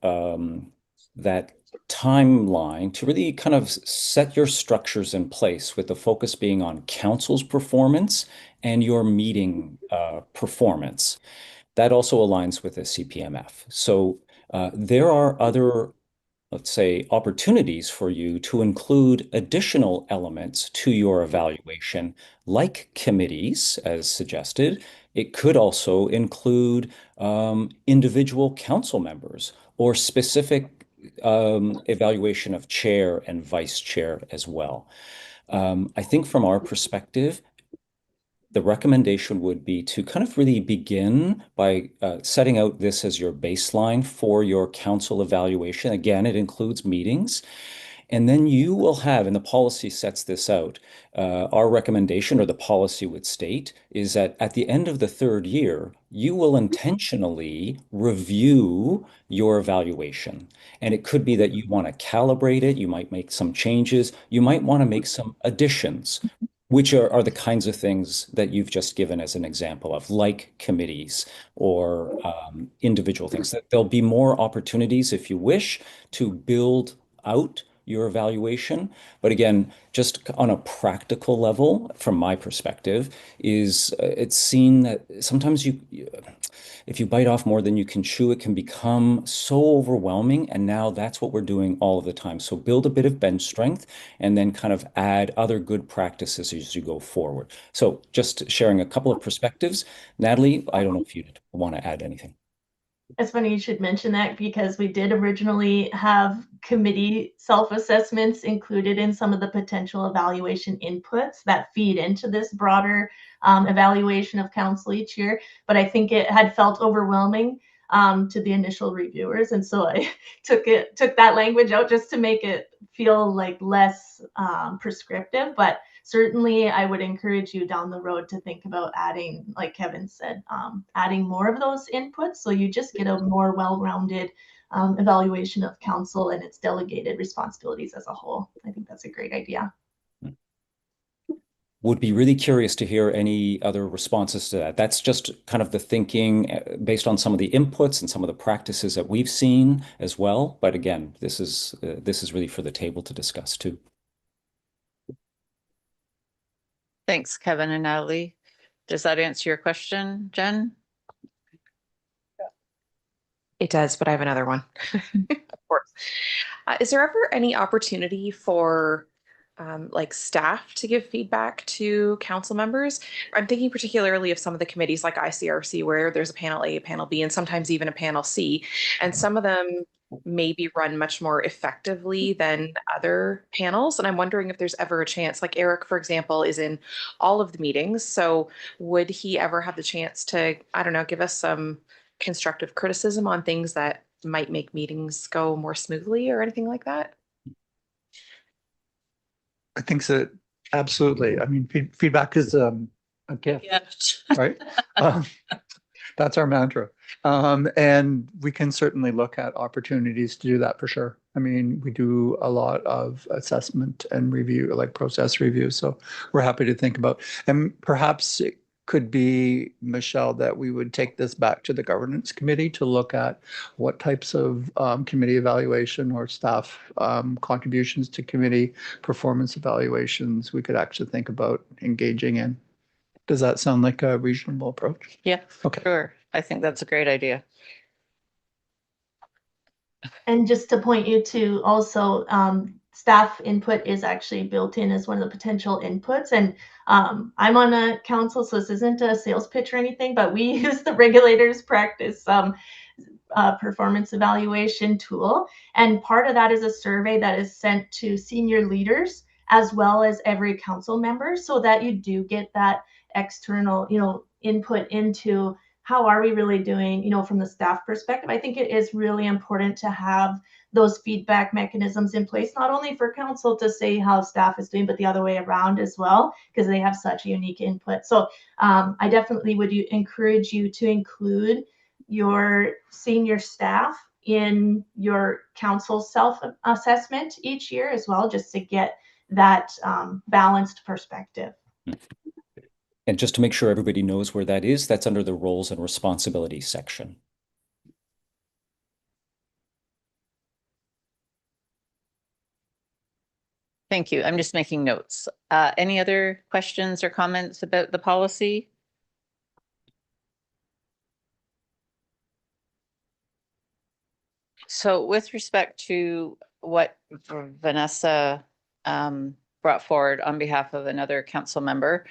timeline to really kind of set your structures in place, with the focus being on council's performance and your meeting performance. That also aligns with the CPMF. So there are other, let's say, opportunities for you to include additional elements to your evaluation, like committees, as suggested. It could also include individual council members or specific evaluation of chair and vice chair as well. I think from our perspective, the recommendation would be to kind of really begin by setting out this as your baseline for your council evaluation. Again, it includes meetings. And then you will have, and the policy sets this out, our recommendation, or the policy would state, is that at the end of the 3rd year, you will intentionally review your evaluation. And it could be that you want to calibrate it, you might make some changes, you might want to make some additions, which are the kinds of things that you've just given as an example of, like committees or individual things. That there'll be more opportunities, if you wish, to build out your evaluation. But again, just on a practical level, from my perspective, it's seen that sometimes if you bite off more than you can chew, it can become so overwhelming. And now that's what we're doing all of the time. So build a bit of bench strength and then kind of add other good practices as you go forward. So just sharing a couple of perspectives. Natalie, I don't know if you'd want to add anything. It's funny you should mention that, because we did originally have committee self-assessments included in some of the potential evaluation inputs that feed into this broader evaluation of council each year. But I think it had felt overwhelming to the initial reviewers. And so I took that language out just to make it feel like less prescriptive. But certainly I would encourage you down the road to think about adding, like Kevin said, adding more of those inputs, so you just get a more well-rounded evaluation of council and its delegated responsibilities as a whole. I think that's a great idea. Would be really curious to hear any other responses to that. That's just kind of the thinking based on some of the inputs and some of the practices that we've seen as well. But again, this is really for the table to discuss too. Thanks, Kevin and Natalie. Does that answer your question, Jen? It does, but I have another one. Of course. Is there ever any opportunity for like staff to give feedback to council members? I'm thinking particularly of some of the committees like ICRC, where there's a panel A, a panel B, and sometimes even a panel C. And some of them maybe run much more effectively than other panels. And I'm wondering if there's ever a chance, like Eric, for example, is in all of the meetings. So would he ever have the chance to, I don't know, give us some constructive criticism on things that might make meetings go more smoothly or anything like that? I think so. Absolutely. I mean, feedback is a gift, Gift. right? Um, That's our mantra. And we can certainly look at opportunities to do that for sure. I mean, we do a lot of assessment and review, like process review. So we're happy to think about, and perhaps it could be, Michelle, that we would take this back to the governance committee to look at what types of committee evaluation or staff contributions to committee performance evaluations we could actually think about engaging in. Does that sound like a reasonable approach? Yeah, Okay. sure. I think that's a great idea. And just to point you to also, staff input is actually built in as one of the potential inputs. And I'm on a council, so this isn't a sales pitch or anything, but we use the regulators practice performance evaluation tool. And part of that is a survey that is sent to senior leaders as well as every council member, so that you do get that external, input into how are we really doing, from the staff perspective. I think it is really important to have those feedback mechanisms in place, not only for council to say how staff is doing, but the other way around as well, because they have such a unique input. So I definitely would encourage you to include your senior staff in your council self-assessment each year as well, just to get that balanced perspective. And just to make sure everybody knows where that is, that's under the roles and responsibilities section. Thank you. I'm just making notes. Any other questions or comments about the policy? So with respect to what Vanessa brought forward on behalf of another council member,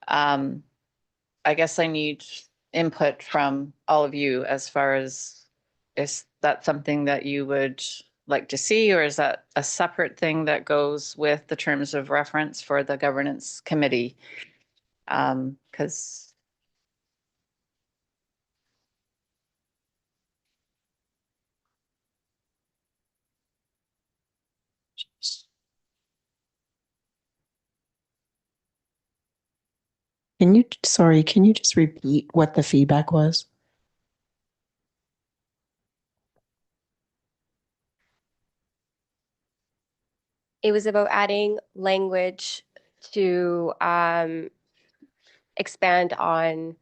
I guess I need input from all of you as far as, is that something that you would like to see, or is that a separate thing that goes with the terms of reference for the governance committee? Because Can you just repeat what the feedback was? It was about adding language to expand on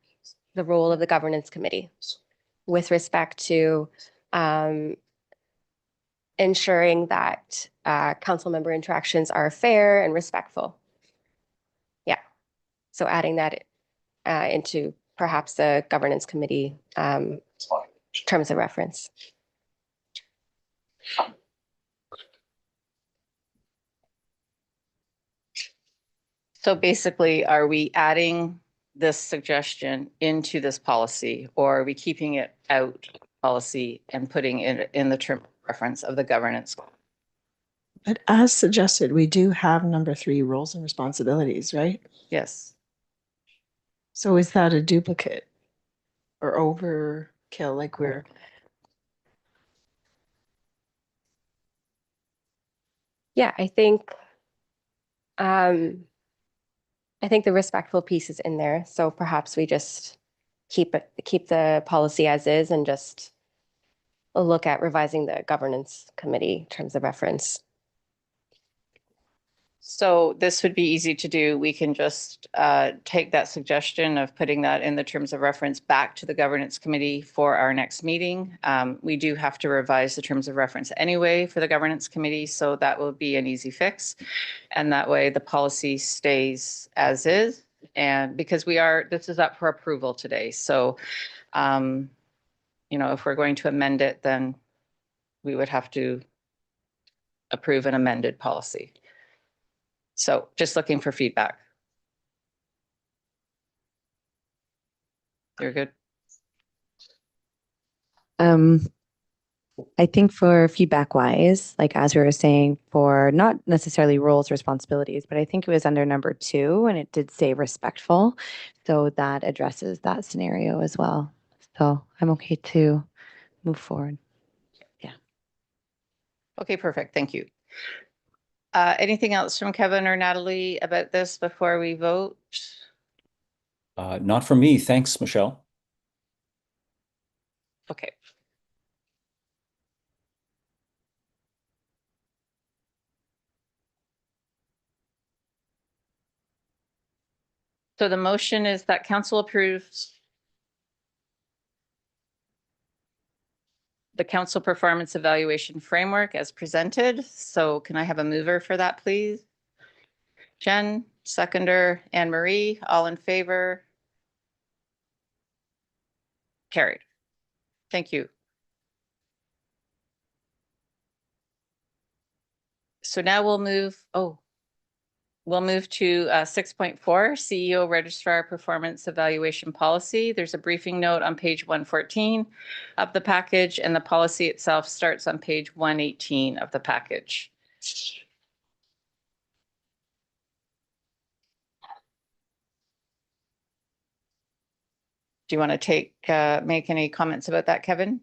the role of the governance committee with respect to ensuring that council member interactions are fair and respectful. Yeah. So adding that into perhaps the governance committee terms of reference. so basically, are we adding this suggestion into this policy, or are we keeping it out of policy and putting it in the term of reference of the governance? But as suggested, we do have number 3, roles and responsibilities, right? Yes. So is that a duplicate or overkill? Like we're Yeah, I think the respectful piece is in there. So perhaps we just keep the policy as is and just look at revising the governance committee terms of reference. So this would be easy to do. We can just take that suggestion of putting that in the terms of reference back to the governance committee for our next meeting. We do have to revise the terms of reference anyway for the governance committee, so that will be an easy fix. And that way the policy stays as is. And because this is up for approval today. So, if we're going to amend it, then we would have to approve an amended policy. So just looking for feedback. You're good? I think for feedback wise, like as we were saying, for not necessarily roles, responsibilities, but I think it was under number 2 and it did say respectful. So that addresses that scenario as well. So I'm okay to move forward. Yeah. Okay, perfect. Thank you. Anything else from Kevin or Natalie about this before we vote? Not from me. Thanks, Michelle. Okay. So the motion is that council approves the council performance evaluation framework as presented. So can I have a mover for that, please? Jen, seconder, Anne Marie, all in favor? Carried. Thank you. So now we'll move to 6.4, CEO Registrar Performance Evaluation Policy. There's a briefing note on page 114 of the package, and the policy itself starts on page 118 of the package. Do you want to make any comments about that, Kevin?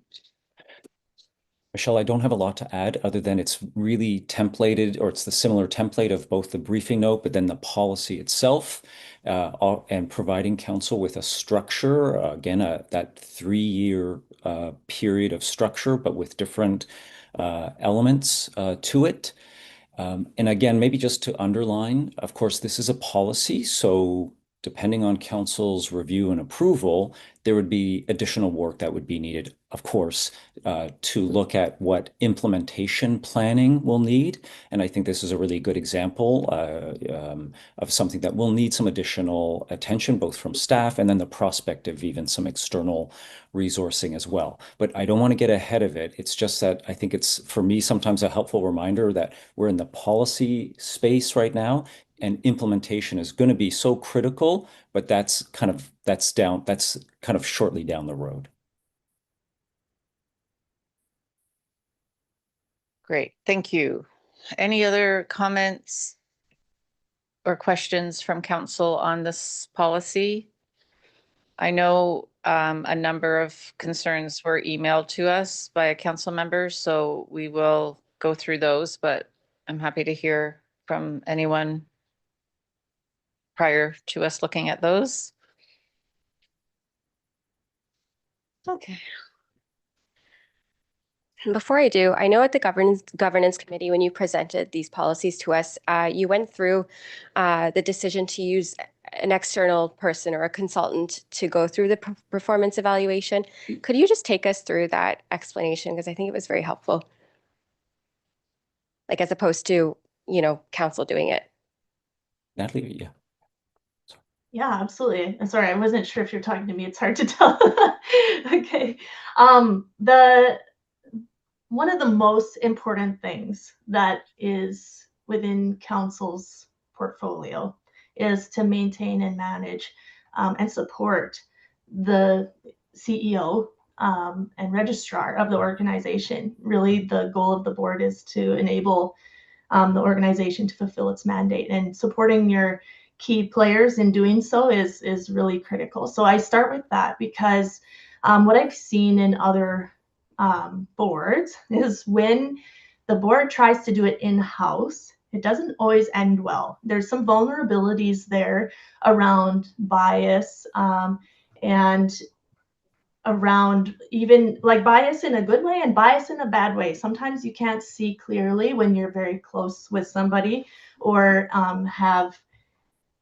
Michelle, I don't have a lot to add other than it's really templated, or it's the similar template of both the briefing note, but then the policy itself, and providing council with a structure, again, that 3-year period of structure, but with different elements to it. And again, maybe just to underline, of course, this is a policy, so depending on council's review and approval, there would be additional work that would be needed, of course, to look at what implementation planning will need. And I think this is a really good example of something that will need some additional attention, both from staff and then the prospect of even some external resourcing as well. But I don't want to get ahead of it. It's just that I think it's, for me, sometimes a helpful reminder that we're in the policy space right now, and implementation is going to be so critical, but that's kind of shortly down the road. Great, thank you. Any other comments or questions from council on this policy? I know a number of concerns were emailed to us by a council member, so we will go through those, but I'm happy to hear from anyone prior to us looking at those. Okay. And before I do, I know at the governance committee, when you presented these policies to us, you went through the decision to use an external person or a consultant to go through the performance evaluation. Could you just take us through that explanation? Because I think it was very helpful. Like, as opposed to, council doing it. Natalie, yeah. Yeah, absolutely. I'm sorry, I wasn't sure if you're talking to me. It's hard to tell. Okay. One of the most important things that is within council's portfolio is to maintain and manage and support the CEO and registrar of the organization. Really, the goal of the board is to enable the organization to fulfill its mandate, and supporting your key players in doing so is really critical. So I start with that because what I've seen in other boards is when the board tries to do it in-house, it doesn't always end well. There's some vulnerabilities there around bias and around even like bias in a good way and bias in a bad way. Sometimes you can't see clearly when you're very close with somebody or have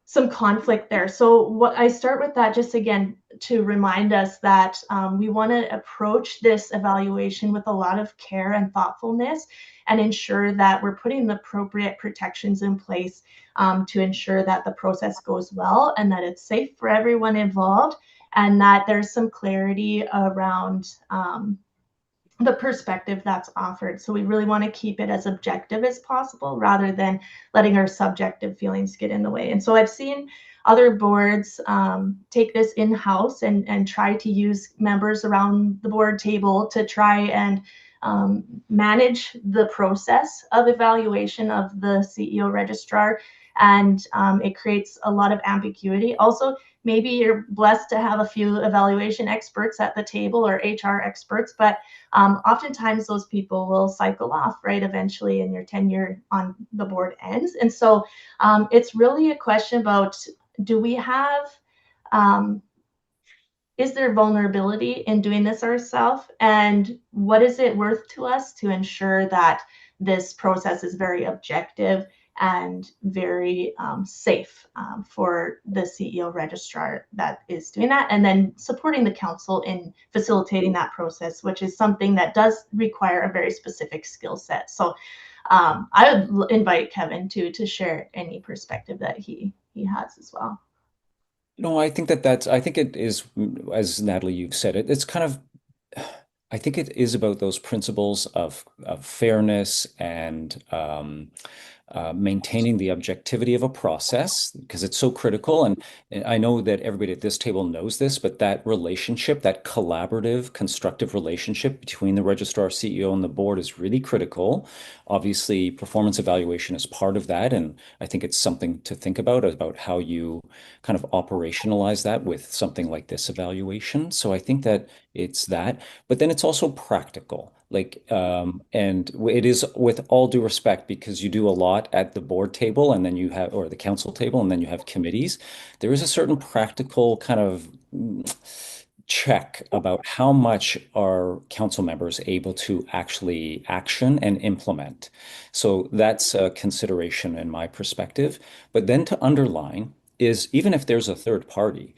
some conflict there. So what I start with that, just again, to remind us that we want to approach this evaluation with a lot of care and thoughtfulness and ensure that we're putting the appropriate protections in place to ensure that the process goes well and that it's safe for everyone involved and that there's some clarity around the perspective that's offered. So we really want to keep it as objective as possible rather than letting our subjective feelings get in the way. And so I've seen other boards take this in-house and try to use members around the board table to try and manage the process of evaluation of the CEO registrar. and it creates a lot of ambiguity. Also, maybe you're blessed to have a few evaluation experts at the table or HR experts, but oftentimes those people will cycle off, right, eventually, and your tenure on the board ends. And so it's really a question about, do we have, is there vulnerability in doing this ourselves? And what is it worth to us to ensure that this process is very objective and very safe for the CEO registrar that is doing that, and then supporting the council in facilitating that process, which is something that does require a very specific skill set. So I would invite Kevin to share any perspective that he has as well. No, I think I think it is, as Natalie, you've said it, it's kind of, I think it is about those principles of fairness and maintaining the objectivity of a process, because it's so critical. And I know that everybody at this table knows this, but that relationship, that collaborative, constructive relationship between the registrar, CEO, and the board is really critical. Obviously, performance evaluation is part of that. And I think it's something to think about how you kind of operationalize that with something like this evaluation. So I think that it's that, but then it's also practical. And it is, with all due respect, because you do a lot at the board table and then you have, or the council table, and then you have committees. There is a certain practical kind of check about how much are council members able to actually action and implement. So that's a consideration in my perspective. But then to underline is, even if there's a third party,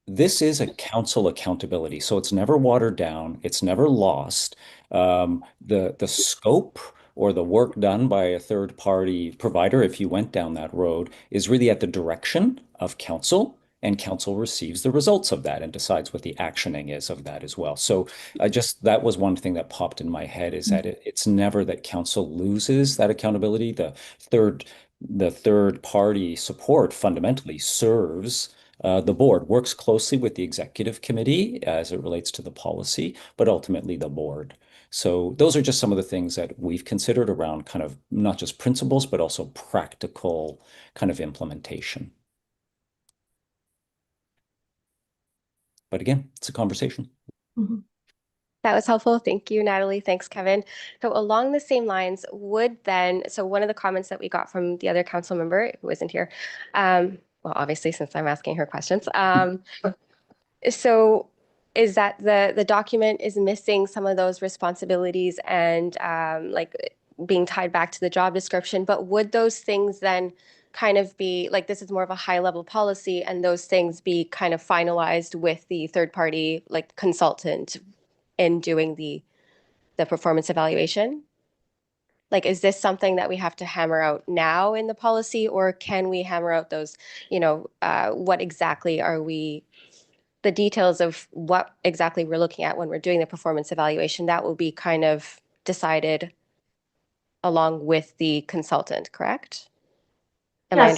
this is a council accountability. So it's never watered down. It's never lost. The scope or the work done by a third party provider, if you went down that road, is really at the direction of council, and council receives the results of that and decides what the actioning is of that as well. So that was one thing that popped in my head, is that it's never that council loses that accountability. The third party support fundamentally serves the board, works closely with the executive committee as it relates to the policy, but ultimately the board. So those are just some of the things that we've considered around kind of not just principles, but also practical kind of implementation. But again, it's a conversation. Mm-hmm. That was helpful. Thank you, Natalie. Thanks, Kevin. So along the same lines, so one of the comments that we got from the other council member who isn't here, well, obviously, since I'm asking her questions, so is that the document is missing some of those responsibilities and being tied back to the job description, but would those things then kind of be like, this is more of a high level policy, and those things be kind of finalized with the third party consultant in doing the performance evaluation? Is this something that we have to hammer out now in the policy, or can we hammer out those, what exactly are the details of what exactly we're looking at when we're doing the performance evaluation? That will be kind of decided along with the consultant, correct? I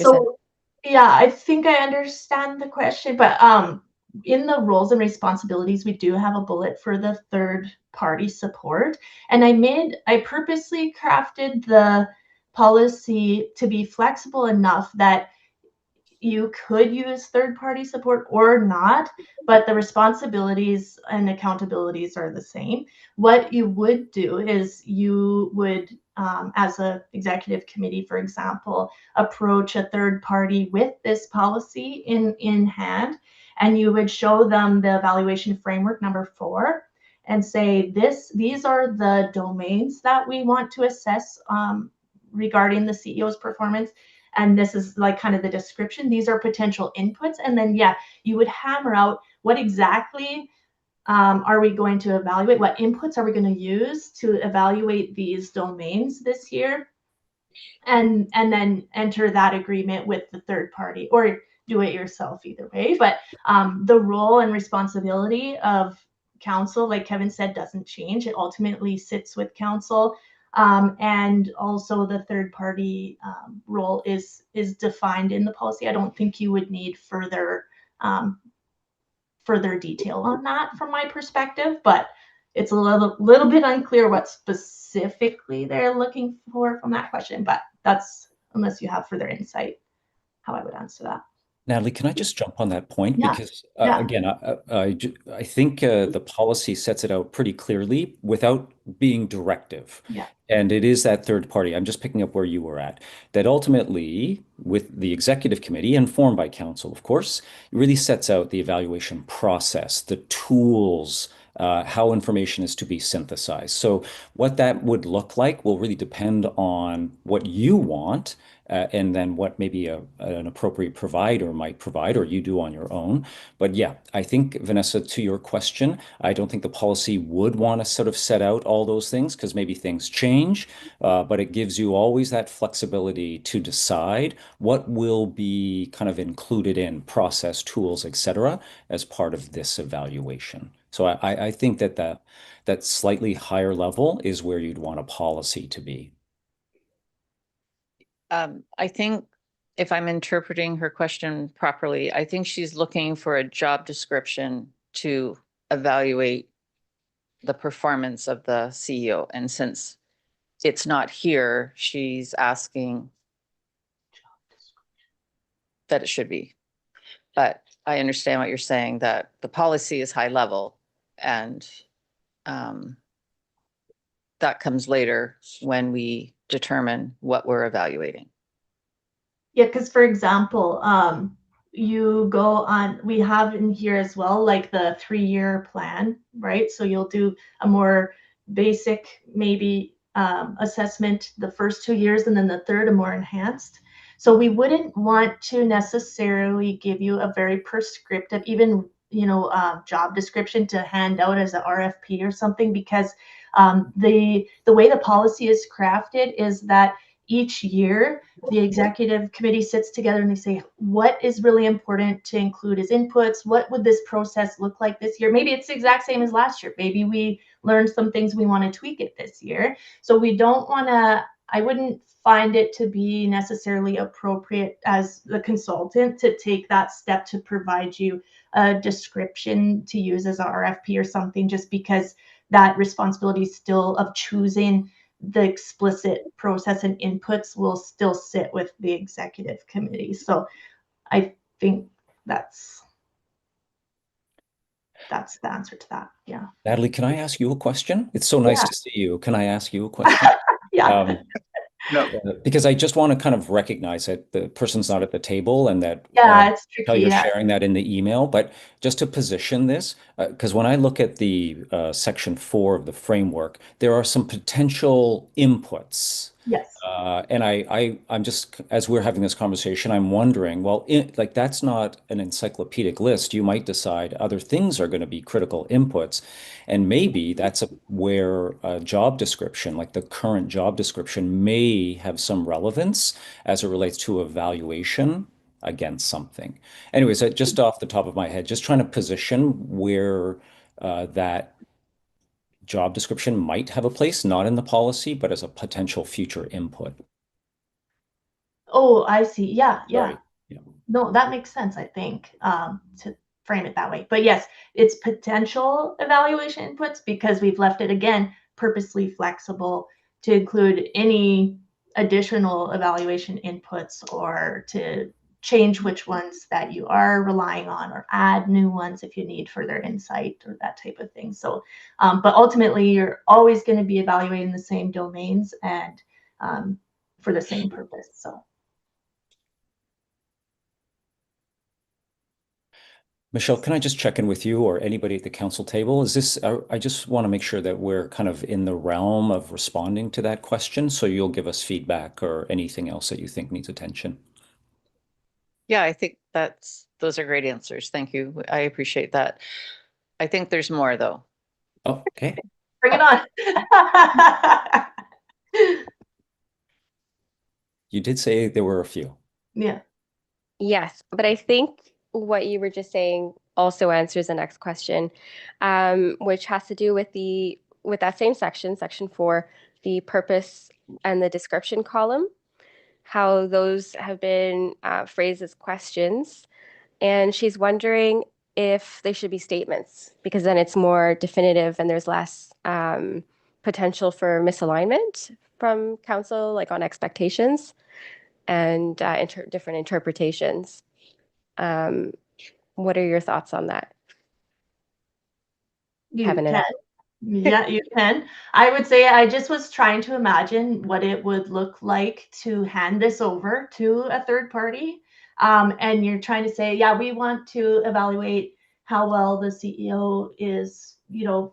think I understand the question, but in the roles and responsibilities, we do have a bullet for the third party support. And I purposely crafted the policy to be flexible enough that you could use third party support or not, but the responsibilities and accountabilities are the same. What you would do is you would, as a executive committee, for example, approach a third party with this policy in hand, and you would show them the evaluation framework number 4 and say, these are the domains that we want to assess regarding the CEO's performance. And this is kind of the description. These are potential inputs. And then, you would hammer out what exactly are we going to evaluate? What inputs are we going to use to evaluate these domains this year? And then enter that agreement with the third party, or do it yourself, either way. But the role and responsibility of council, like Kevin said, doesn't change. It ultimately sits with council. And also the third party role is defined in the policy. I don't think you would need further detail on that from my perspective, but it's a little bit unclear what specifically they're looking for from that question, but that's unless you have further insight. how I would answer that. Natalie, can I just jump on that point? Yeah. Because Yeah. again, I think the policy sets it out pretty clearly without being directive. Yeah. And it is that third party. I'm just picking up where you were at. That ultimately, with the executive committee, informed by council, of course, it really sets out the evaluation process, the tools, how information is to be synthesized. So what that would look like will really depend on what you want. And then what maybe an appropriate provider might provide, or you do on your own. But yeah, I think, Vanessa, to your question, I don't think the policy would want to sort of set out all those things because maybe things change, but it gives you always that flexibility to decide what will be kind of included in process, tools, et cetera, as part of this evaluation. So I think that slightly higher level is where you'd want a policy to be. I think if I'm interpreting her question properly, I think she's looking for a job description to evaluate the performance of the CEO. And since it's not here, she's asking that it should be. But I understand what you're saying, that the policy is high level and that comes later when we determine what we're evaluating. Yeah, because for example, you go on, we have in here as well, like the 3-year plan, right? So you'll do a more basic, maybe assessment the first 2 years, and then the third, a more enhanced. So we wouldn't want to necessarily give you a very prescriptive, even, job description to hand out as a RFP or something, because the way the policy is crafted is that each year the executive committee sits together and they say, what is really important to include as inputs? What would this process look like this year? Maybe it's the exact same as last year. Maybe we learned some things we want to tweak it this year. So we don't want to, I wouldn't find it to be necessarily appropriate as the consultant to take that step to provide you a description to use as a RFP or something, just because that responsibility still of choosing the explicit process and inputs will still sit with the executive committee. So I think that's the answer to that. Yeah. Natalie, can I ask you a question? It's so nice to see you. Can I ask you a question? Yeah. No. Because I just want to kind of recognize that the person's not at the table and that it's tricky. how you're sharing that in the email. But just to position this, because when I look at the section 4 of the framework, there are some potential inputs. Yes. And I'm just, as we're having this conversation, I'm wondering, well, like that's not an encyclopedic list. You might decide other things are going to be critical inputs. And maybe that's where a job description, like the current job description, may have some relevance as it relates to evaluation against something. Anyways, just off the top of my head, just trying to position where that job description might have a place, not in the policy, but as a potential future input. Oh, I see. Yeah. Sorry. No, that makes sense, I think, to frame it that way. But yes, it's potential evaluation inputs because we've left it, again, purposely flexible to include any additional evaluation inputs or to change which ones that you are relying on or add new ones if you need further insight or that type of thing. So, but ultimately, you're always going to be evaluating the same domains and for the same purpose. So. Michelle, can I just check in with you or anybody at the council table? Is this, I just want to make sure that we're kind of in the realm of responding to that question. So you'll give us feedback or anything else that you think needs attention. Yeah, I think those are great answers. Thank you. I appreciate that. I think there's more though. Oh, okay. Bring it on. You did say there were a few. Yeah. Yes, but I think what you were just saying also answers the next question, which has to do with that same section 4, the purpose and the description column, how those have been phrased as questions. And she's wondering if they should be statements, because then it's more definitive and there's less potential for misalignment from council, like on expectations. and different interpretations. What are your thoughts on that? You Having can. an Yeah, you can. I would say I just was trying to imagine what it would look like to hand this over to a third party. And you're trying to say, yeah, we want to evaluate how well the CEO is,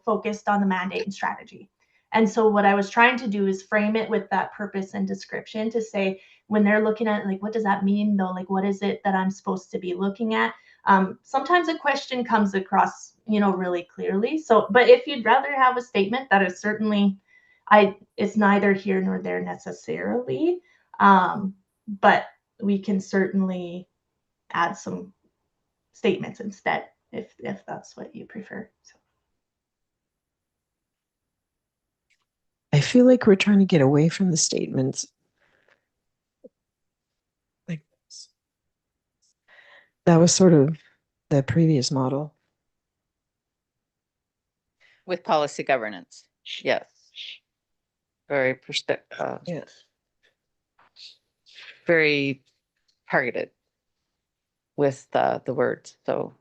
focused on the mandate and strategy. And so what I was trying to do is frame it with that purpose and description to say, when they're looking at like, what does that mean though? Like, what is it that I'm supposed to be looking at? Sometimes a question comes across, really clearly. So, but if you'd rather have a statement, that is certainly, it's neither here nor there necessarily. But we can certainly add some statements instead, if that's what you prefer. So. I feel like we're trying to get away from the statements. Like that was sort of the previous model. With policy governance, yes. Very Yes. Very targeted with the words. So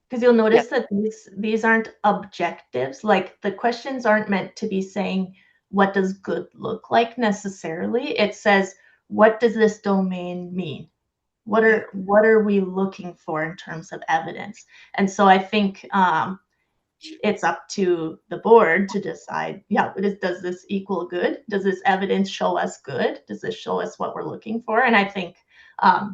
because you'll notice that these aren't objectives. Like the questions aren't meant to be saying, what does good look like necessarily? It says, what does this domain mean? What are we looking for in terms of evidence? And so I think it's up to the board to decide, does this equal good? Does this evidence show us good? Does this show us what we're looking for? And I think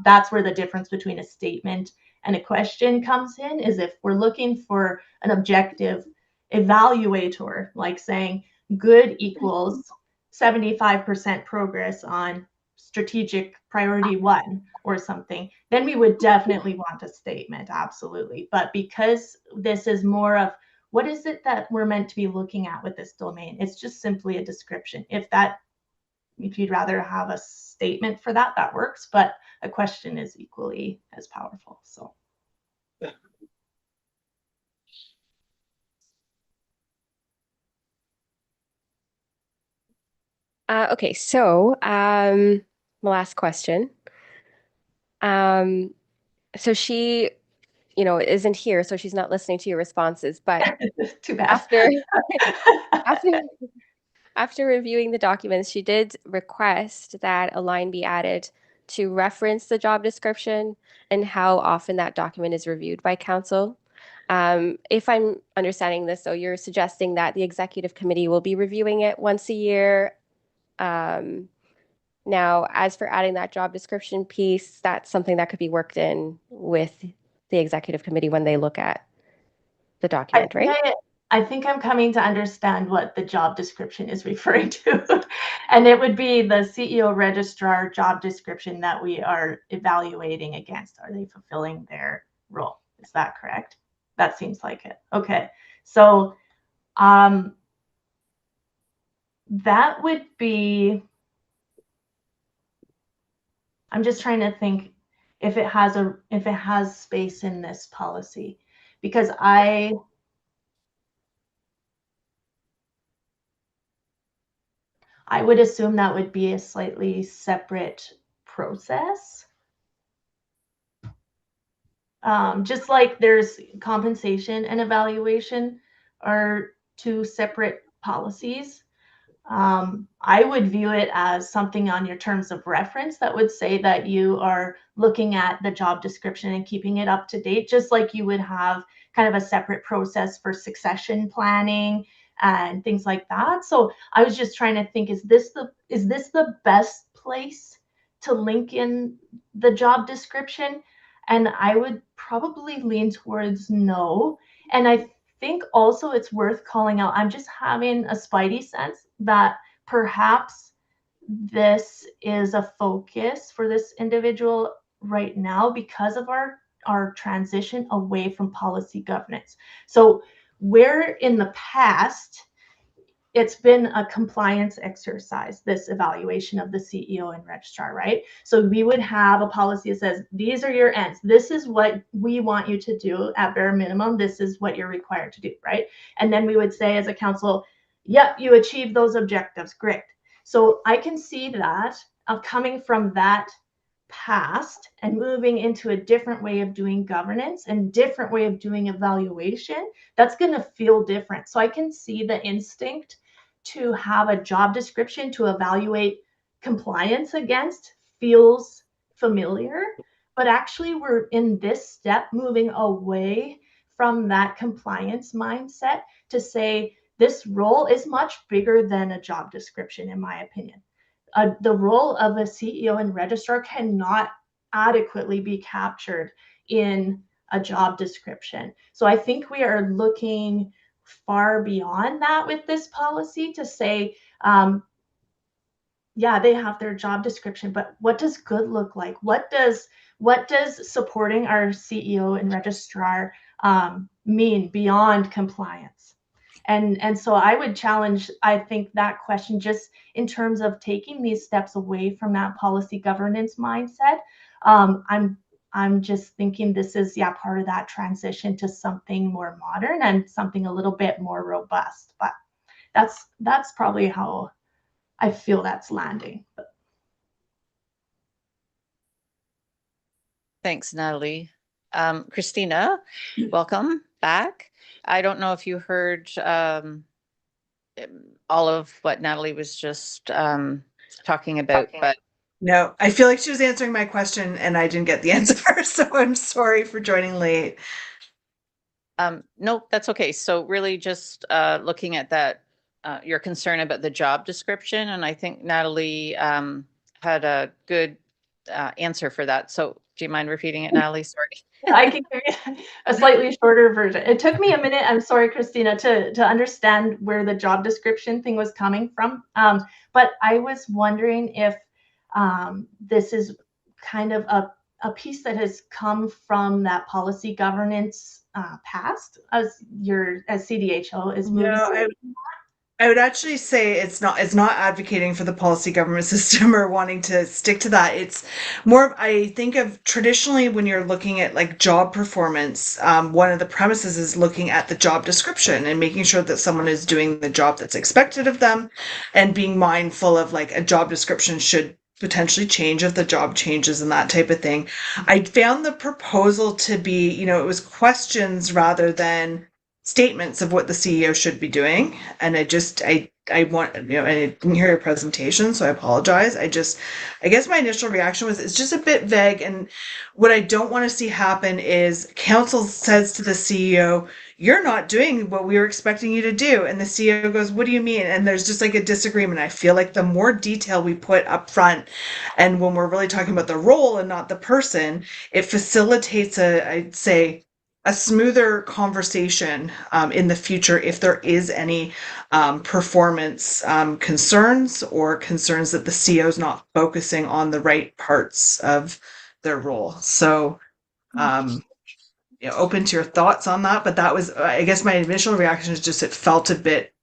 that's where the difference between a statement and a question comes in, is if we're looking for an objective evaluator, like saying good equals 75% progress on strategic priority 1 or something, then we would definitely want a statement, absolutely. But because this is more of what is it that we're meant to be looking at with this domain, it's just simply a description. If you'd rather have a statement for that, that works, but a question is equally as powerful. So. Okay, so my last question. So she, isn't here, so she's not listening to your responses. But too bad. After reviewing the documents, she did request that a line be added to reference the job description and how often that document is reviewed by council. If I'm understanding this, so you're suggesting that the executive committee will be reviewing it once a year. Now, as for adding that job description piece, that's something that could be worked in with the executive committee when they look at the document, right? I think I'm coming to understand what the job description is referring to. And it would be the CEO registrar job description that we are evaluating against. Are they fulfilling their role? Is that correct? That seems like it. Okay. So that would be, I'm just trying to think if it has space in this policy, because I would assume that would be a slightly separate process. Just like there's compensation and evaluation are two separate policies. I would view it as something on your terms of reference that would say that you are looking at the job description and keeping it up to date, just like you would have kind of a separate process for succession planning and things like that. So I was just trying to think, is this the best place to link in the job description? And I would probably lean towards no. And I think also it's worth calling out, I'm just having a spidey sense that perhaps this is a focus for this individual right now because of our transition away from policy governance. So where in the past it's been a compliance exercise, this evaluation of the CEO and registrar, right? So we would have a policy that says, these are your ends. This is what we want you to do at bare minimum. This is what you're required to do, right? And then we would say as a council, yep, you achieve those objectives, great. So I can see that coming from that past and moving into a different way of doing governance and different way of doing evaluation, that's going to feel different. So I can see the instinct to have a job description to evaluate compliance against feels familiar, but actually we're in this step moving away from that compliance mindset to say this role is much bigger than a job description, in my opinion. The role of a CEO and registrar cannot adequately be captured in a job description. So I think we are looking far beyond that with this policy to say, yeah, they have their job description, but what does good look like? What does supporting our CEO and registrar mean beyond compliance? And so I would challenge, I think, that question just in terms of taking these steps away from that policy governance mindset. I'm just thinking this is, yeah, part of that transition to something more modern and something a little bit more robust. But that's probably how I feel that's landing. Thanks, Natalie. Christina, welcome back. I don't know if you heard all of what Natalie was just talking about, but No, I feel like she was answering my question and I didn't get the answer, so I'm sorry for joining late. no, that's okay. So really just looking at that, your concern about the job description, and I think Natalie had a good answer for that. So do you mind repeating it, Natalie? Sorry. I can give you a slightly shorter version. It took me a minute, I'm sorry, Christina, to understand where the job description thing was coming from. But I was wondering if this is kind of a piece that has come from that policy governance past as CDHO is moving. No, I would actually say it's not advocating for the policy government system or wanting to stick to that. It's more, I think of traditionally when you're looking at like job performance, one of the premises is looking at the job description and making sure that someone is doing the job that's expected of them and being mindful of like a job description should potentially change if the job changes and that type of thing. I found the proposal to be, it was questions rather than statements of what the CEO should be doing. And I want, I didn't hear your presentation, so I apologize. I guess my initial reaction was it's just a bit vague. And what I don't want to see happen is council says to the CEO, you're not doing what we were expecting you to do. And the CEO goes, what do you mean? And there's just like a disagreement. I feel like the more detail we put up front, and when we're really talking about the role and not the person, it facilitates I'd say, a smoother conversation in the future if there is any performance concerns or concerns that the CEO is not focusing on the right parts of their role. So open to your thoughts on that, but that was, I guess my initial reaction is just it felt a bit,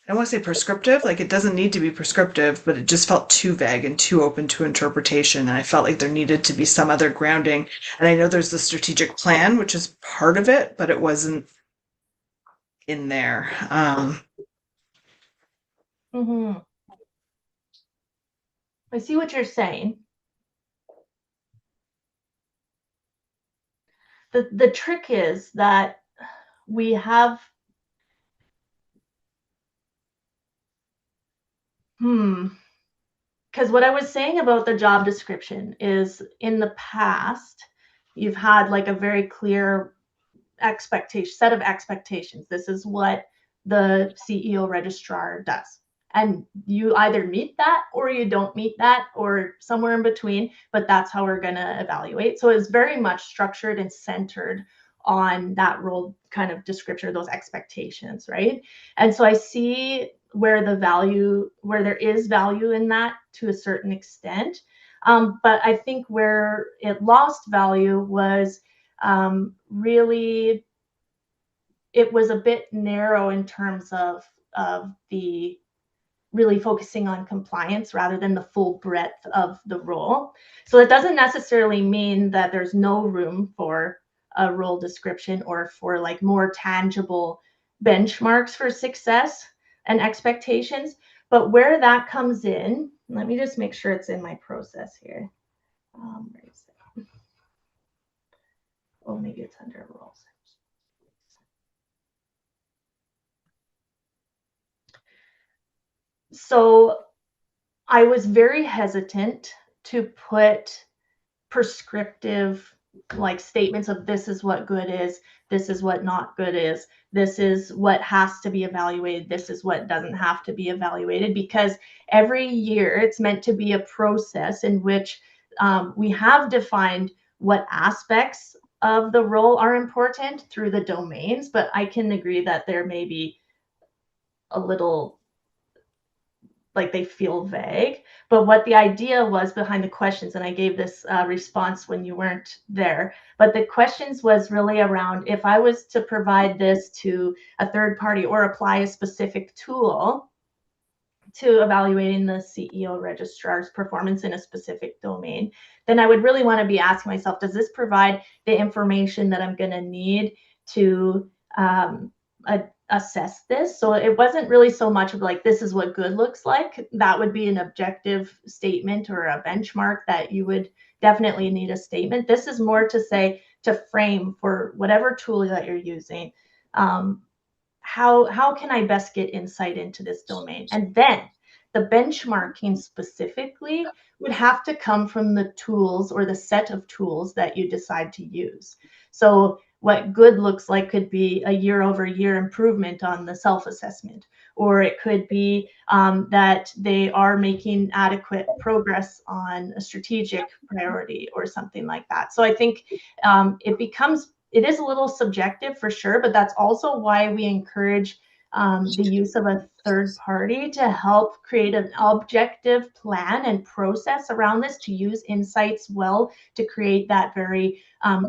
I don't want to say prescriptive, like it doesn't need to be prescriptive, but it just felt too vague and too open to interpretation. And I felt like there needed to be some other grounding. And I know there's the strategic plan, which is part of it, but it wasn't in there. I see what you're saying. The trick is that we have because what I was saying about the job description is in the past, you've had like a very clear set of expectations. This is what the CEO registrar does. And you either meet that or you don't meet that or somewhere in between, but that's how we're going to evaluate. So it's very much structured and centered on that role kind of description, those expectations, right? And so I see where there is value in that to a certain extent. But I think where it lost value was really, it was a bit narrow in terms of the really focusing on compliance rather than the full breadth of the role. So it doesn't necessarily mean that there's no room for a role description or for like more tangible benchmarks for success and expectations. But where that comes in Let me just make sure it's in my process here. Where is it? Oh, maybe it's under roles. So I was very hesitant to put prescriptive like statements of this is what good is, this is what not good is, this is what has to be evaluated, this is what doesn't have to be evaluated, because every year it's meant to be a process in which we have defined what aspects of the role are important through the domains, but I can agree that there may be a little like they feel vague. But what the idea was behind the questions, and I gave this response when you weren't there, but the questions was really around if I was to provide this to a third party or apply a specific tool to evaluating the CEO registrar's performance in a specific domain, then I would really want to be asking myself, does this provide the information that I'm going to need to assess this? So it wasn't really so much of like, this is what good looks like. That would be an objective statement or a benchmark that you would definitely need a statement. This is more to say, to frame for whatever tool that you're using. How can I best get insight into this domain? And then the benchmarking specifically would have to come from the tools or the set of tools that you decide to use. So what good looks like could be a year-over-year improvement on the self-assessment, or it could be that they are making adequate progress on a strategic priority or something like that. So I think it is a little subjective for sure, but that's also why we encourage the use of a third party to help create an objective plan and process around this, to use insights well, to create that very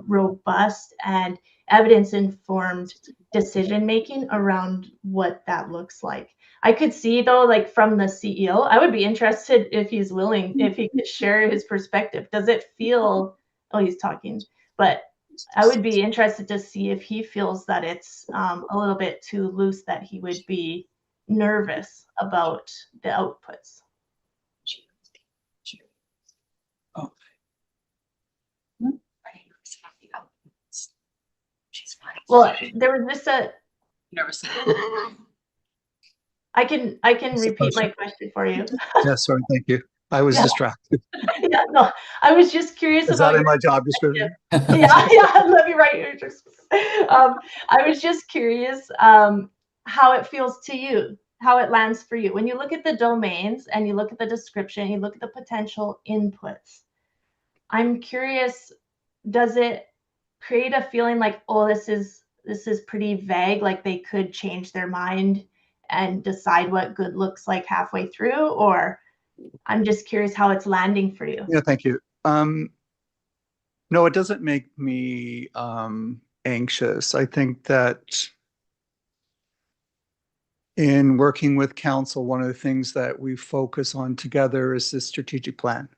robust and evidence-informed decision-making around what that looks like. I could see though, like from the CEO, I would be interested if he's willing, if he could share his perspective. Does it feel, oh, he's talking, but I would be interested to see if he feels that it's a little bit too loose, that he would be nervous about the outputs. Oh. Well, there was just a Nervous. I can repeat my question for you. Yeah, sorry, thank you. I was distracted. Yeah, no, I was just curious Is about that in your my job description? yeah, let me write your I was just curious how it feels to you, how it lands for you. When you look at the domains and you look at the description, you look at the potential inputs. I'm curious, does it create a feeling like, oh, this is pretty vague, like they could change their mind and decide what good looks like halfway through? Or I'm just curious how it's landing for you. Yeah, thank you. No, it doesn't make me anxious. I think that in working with council, one of the things that we focus on together is the strategic plan,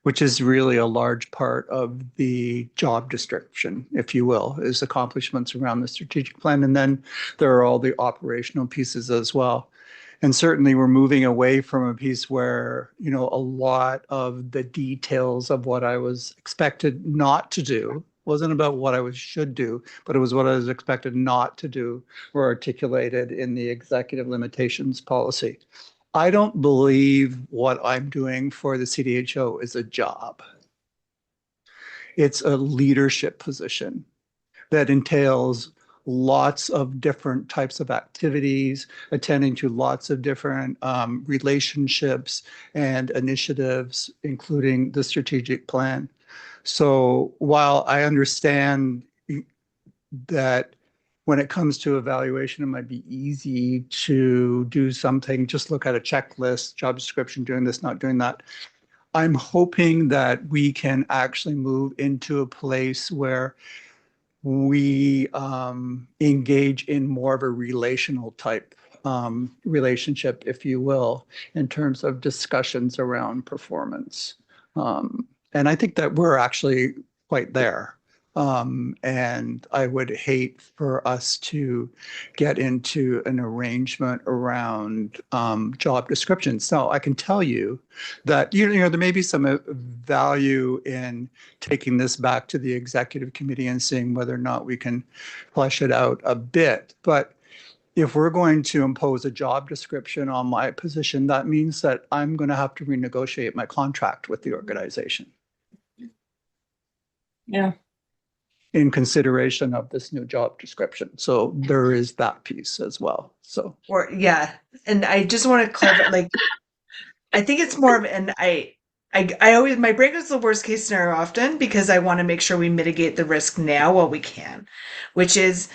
which is really a large part of the job description, if you will, is accomplishments around the strategic plan. And then there are all the operational pieces as well. And certainly we're moving away from a piece where, you know, a lot of the details of what I was expected not to do wasn't about what I should do, but it was what I was expected not to do were articulated in the executive limitations policy. I don't believe what I'm doing for the CDHO is a job. It's a leadership position that entails lots of different types of activities, attending to lots of different relationships and initiatives, including the strategic plan. So while I understand that when it comes to evaluation, it might be easy to do something, just look at a checklist, job description, doing this, not doing that. I'm hoping that we can actually move into a place where we engage in more of a relational type relationship, if you will, in terms of discussions around performance. And I think that we're actually quite there. And I would hate for us to get into an arrangement around job descriptions. Now, I can tell you that, there may be some value in taking this back to the executive committee and seeing whether or not we can flesh it out a bit. But if we're going to impose a job description on my position, that means that I'm going to have to renegotiate my contract with the organization. Yeah. In consideration of this new job description. So there is that piece as well. So, Or yeah, and I just want to clarify, like, I think it's more of an I always, my brain goes to the worst case scenario often because I want to make sure we mitigate the risk now while we can, which is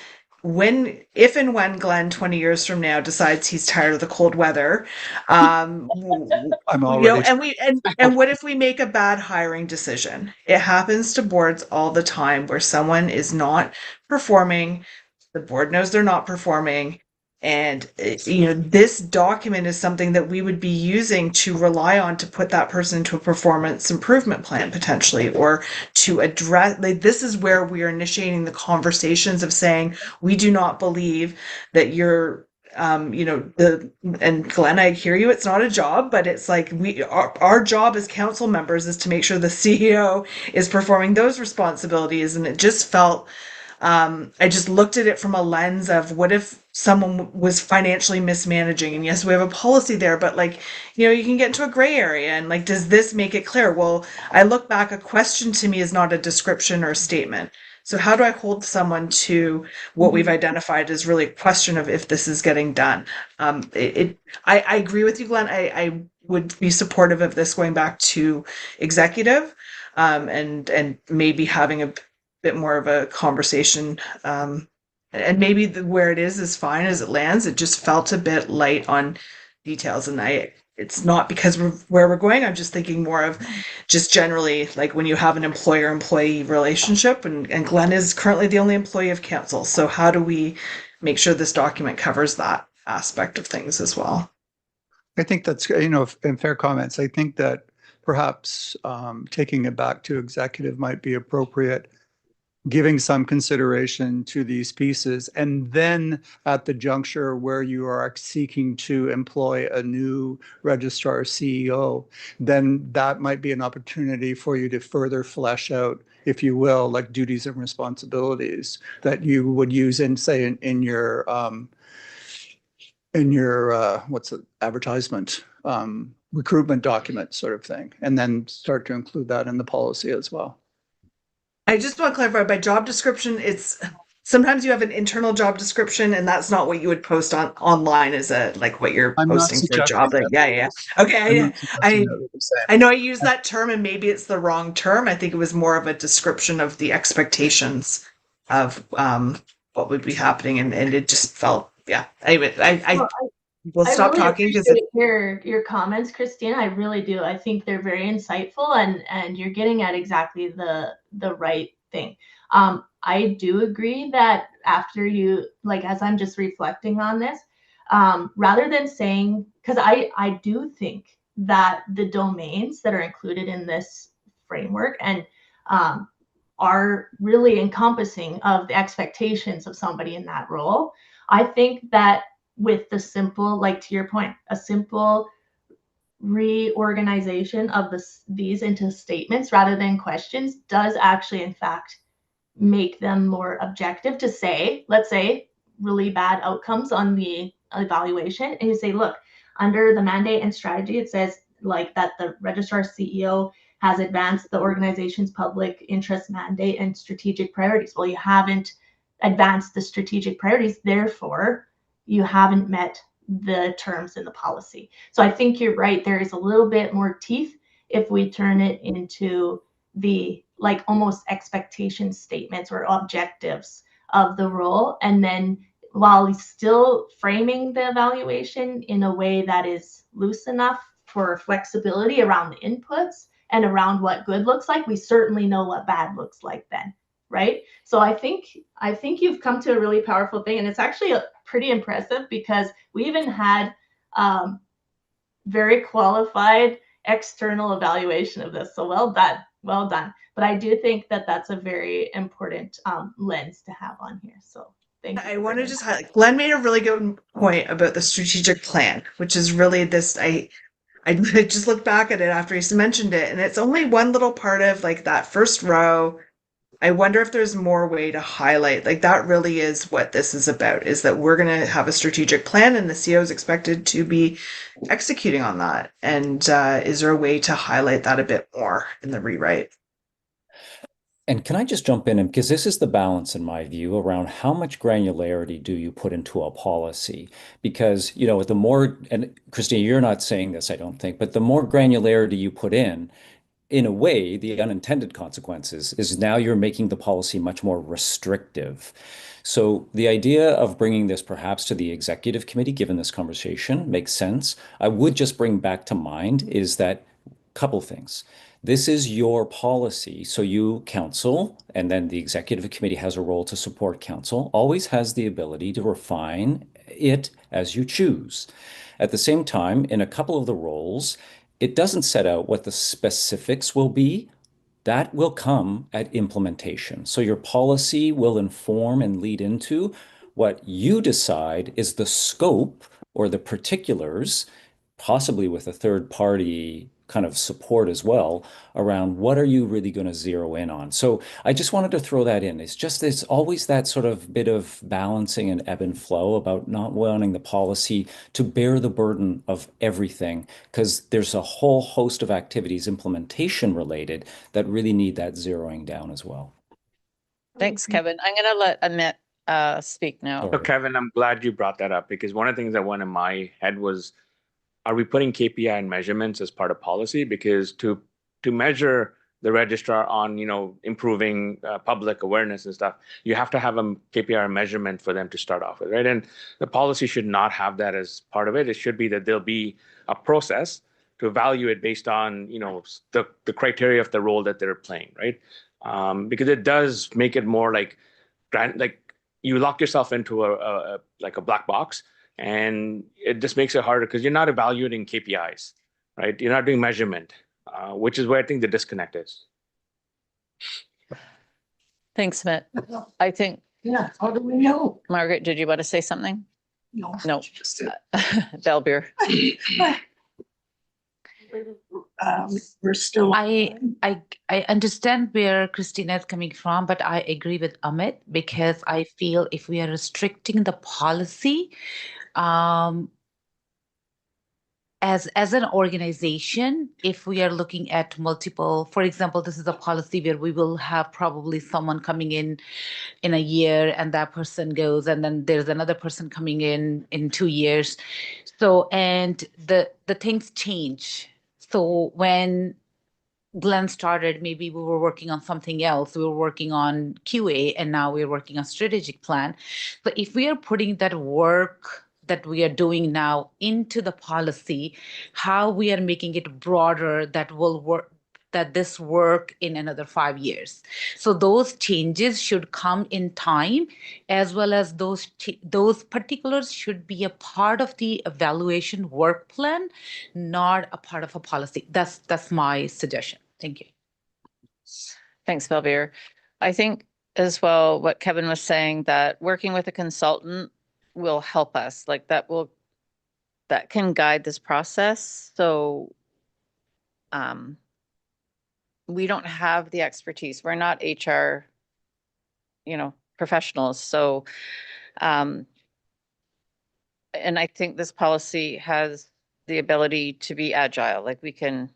if and when Glenn 20 years from now decides he's tired of the cold weather, I'm already. And what if we make a bad hiring decision? It happens to boards all the time where someone is not performing, the board knows they're not performing, and this document is something that we would be using to rely on to put that person into a performance improvement plan potentially, or to address, like, this is where we are initiating the conversations of saying, we do not believe that you're and Glenn, I hear you, it's not a job, but it's like our job as council members is to make sure the CEO is performing those responsibilities. And it just felt, I just looked at it from a lens of what if someone was financially mismanaging, and yes, we have a policy there, but you can get into a gray area, and does this make it clear? Well, I look back, a question to me is not a description or a statement. So how do I hold someone to what we've identified as really a question of if this is getting done? I agree with you, Glenn. I would be supportive of this going back to executive, and maybe having a bit more of a conversation, and maybe where it is fine as it lands. It just felt a bit light on details, and it's not because where we're going. I'm just thinking more of just generally, like, when you have an employer-employee relationship, and Glenn is currently the only employee of council. So how do we make sure this document covers that aspect of things as well? I think that's, in fair comments, I think that perhaps taking it back to executive might be appropriate, giving some consideration to these pieces. And then at the juncture where you are seeking to employ a new registrar CEO, then that might be an opportunity for you to further flesh out, if you will, like duties and responsibilities that you would use in, say, in your what's it, advertisement, recruitment document sort of thing, and then start to include that in the policy as well. I just want to clarify, by job description, it's sometimes you have an internal job description, and that's not what you would post online as what you're posting for a job. Yeah. Okay. I know I use that term, and maybe it's the wrong term. I think it was more of a description of the expectations of what would be happening, and it just felt, yeah. Anyway, we'll stop really talking because your comments, Christina. I really do. I think they're very insightful, and you're getting at exactly the right thing. I do agree that after you, as I'm just reflecting on this, rather than saying, because I do think that the domains that are included in this framework and are really encompassing of the expectations of somebody in that role. I think that with the simple, to your point, a simple reorganization of these into statements rather than questions does actually, in fact, make them more objective to say, let's say, really bad outcomes on the evaluation. And you say, look, under the mandate and strategy, it says that the registrar CEO has advanced the organization's public interest mandate and strategic priorities. Well, you haven't advanced the strategic priorities, therefore, you haven't met the terms in the policy. So I think you're right. There is a little bit more teeth if we turn it into the almost expectation statements or objectives of the role. And then while still framing the evaluation in a way that is loose enough for flexibility around the inputs and around what good looks like, we certainly know what bad looks like then. Right. So I think you've come to a really powerful thing, and it's actually pretty impressive because we even had very qualified external evaluation of this. So well done. well done. But I do think that that's a very important lens to have on here. So thank you. I want to just highlight, Glenn made a really good point about the strategic plan, which is really this, I just looked back at it after he mentioned it, and it's only one little part of like that first row. I wonder if there's more way to highlight, like that really is what this is about, is that we're going to have a strategic plan and the CEO is expected to be executing on that. And is there a way to highlight that a bit more in the rewrite? And can I just jump in? And because this is the balance, in my view, around how much granularity do you put into a policy? Because, you know, the more, and Christine, you're not saying this, I don't think, but the more granularity you put in a way, the unintended consequences is now you're making the policy much more restrictive. So the idea of bringing this perhaps to the executive committee, given this conversation, makes sense. I would just bring back to mind is that couple things. This is your policy. So you, council, and then the executive committee has a role to support council, always has the ability to refine it as you choose. At the same time, in a couple of the roles, it doesn't set out what the specifics will be. That will come at implementation. So your policy will inform and lead into what you decide is the scope or the particulars, possibly with a third party kind of support as well, around what are you really going to zero in on. So I just wanted to throw that in. It's just, there's always that sort of bit of balancing and ebb and flow about not wanting the policy to bear the burden of everything, because there's a whole host of activities implementation related that really need that zeroing down as well. Thanks, Kevin. I'm going to let Amit speak now. So Kevin, I'm glad you brought that up, because one of the things that went in my head was, are we putting KPI and measurements as part of policy? Because to measure the registrar on, you know, improving public awareness and stuff, you have to have a KPI measurement for them to start off with, right? And the policy should not have that as part of it. It should be that there'll be a process to evaluate based on, you know, the criteria of the role that they're playing, right? Because it does make it more like you lock yourself into a black box. And it just makes it harder because you're not evaluating KPIs, right? You're not doing measurement, which is where I think the disconnect is. Thanks, Amit. I think. Yeah, how do we know? Margaret, did you want to say something? No. No. Belbeer. We're still. I understand where Christina is coming from, but I agree with Amit because I feel if we are restricting the policy, as an organization, if we are looking at multiple, for example, this is a policy where we will have probably someone coming in a year and that person goes, and then there's another person coming in 2 years. So, and the things change. So when Glenn started, maybe we were working on something else. We were working on QA and now we're working on strategic plan. But if we are putting that work that we are doing now into the policy, how we are making it broader that will work, that this work in another 5 years. So those changes should come in time, as well as those particulars should be a part of the evaluation work plan, not a part of a policy. That's my suggestion. Thank you. Thanks, Belbeer. I think as well, what Kevin was saying, that working with a consultant will help us, like that can guide this process. So we don't have the expertise. We're not HR, professionals. So, and I think this policy has the ability to be agile. Like we can,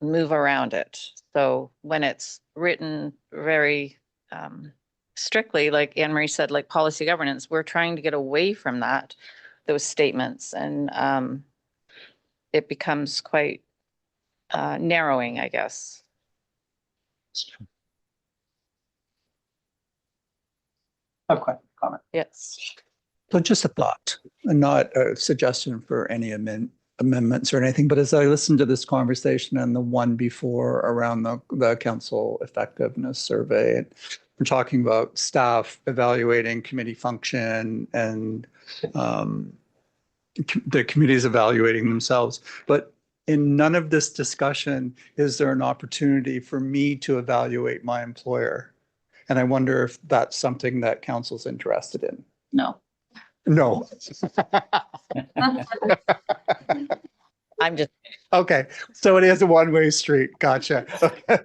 move around it. So when it's written very strictly, like Anne Marie said, like policy governance, we're trying to get away from those statements, and it becomes quite narrowing, I guess. Okay, comment. Yes. So just a thought, and not a suggestion for any amendments or anything, but as I listened to this conversation and the one before around the council effectiveness survey, and we're talking about staff evaluating committee function and the committees evaluating themselves. But in none of this discussion is there an opportunity for me to evaluate my employer. And I wonder if that's something that council's interested in. No. No. I'm just, Okay, so it is a one-way street. Gotcha. Okay.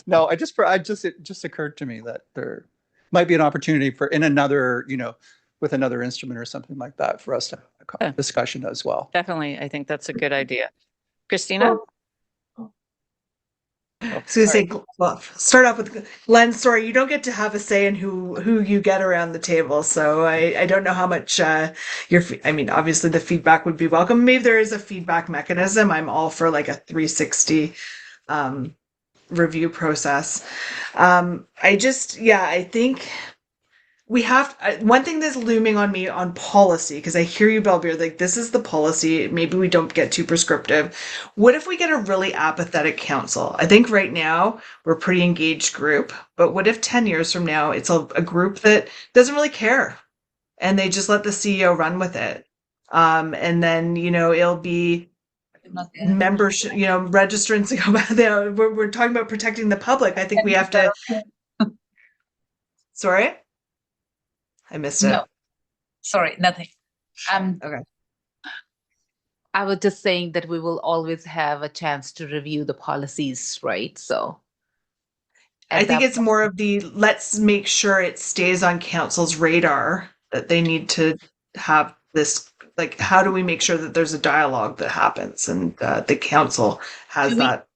No, it just occurred to me that there might be an opportunity for in another, with another instrument or something like that for us to have a discussion as well. definitely, I think that's a good idea. Christina? I was gonna say, well, start off with Glenn. Sorry, you don't get to have a say in who you get around the table. So I don't know how much I mean, obviously the feedback would be welcome. Maybe there is a feedback mechanism. I'm all for like a 360 review process. I think we have one thing that's looming on me on policy, because I hear you, Belbeer, like this is the policy. Maybe we don't get too prescriptive. What if we get a really apathetic council? I think right now we're a pretty engaged group, but what if 10 years from now it's a group that doesn't really care and they just let the CEO run with it? And then, it'll be membership, registrants go back there. We're talking about protecting the public. I think we have to. Sorry? I missed it. No, sorry, nothing. Okay. I was just saying that we will always have a chance to review the policies, right? So I think it's more of the let's make sure it stays on council's radar that they need to have this, like, how do we make sure that there's a dialogue that happens and the council has that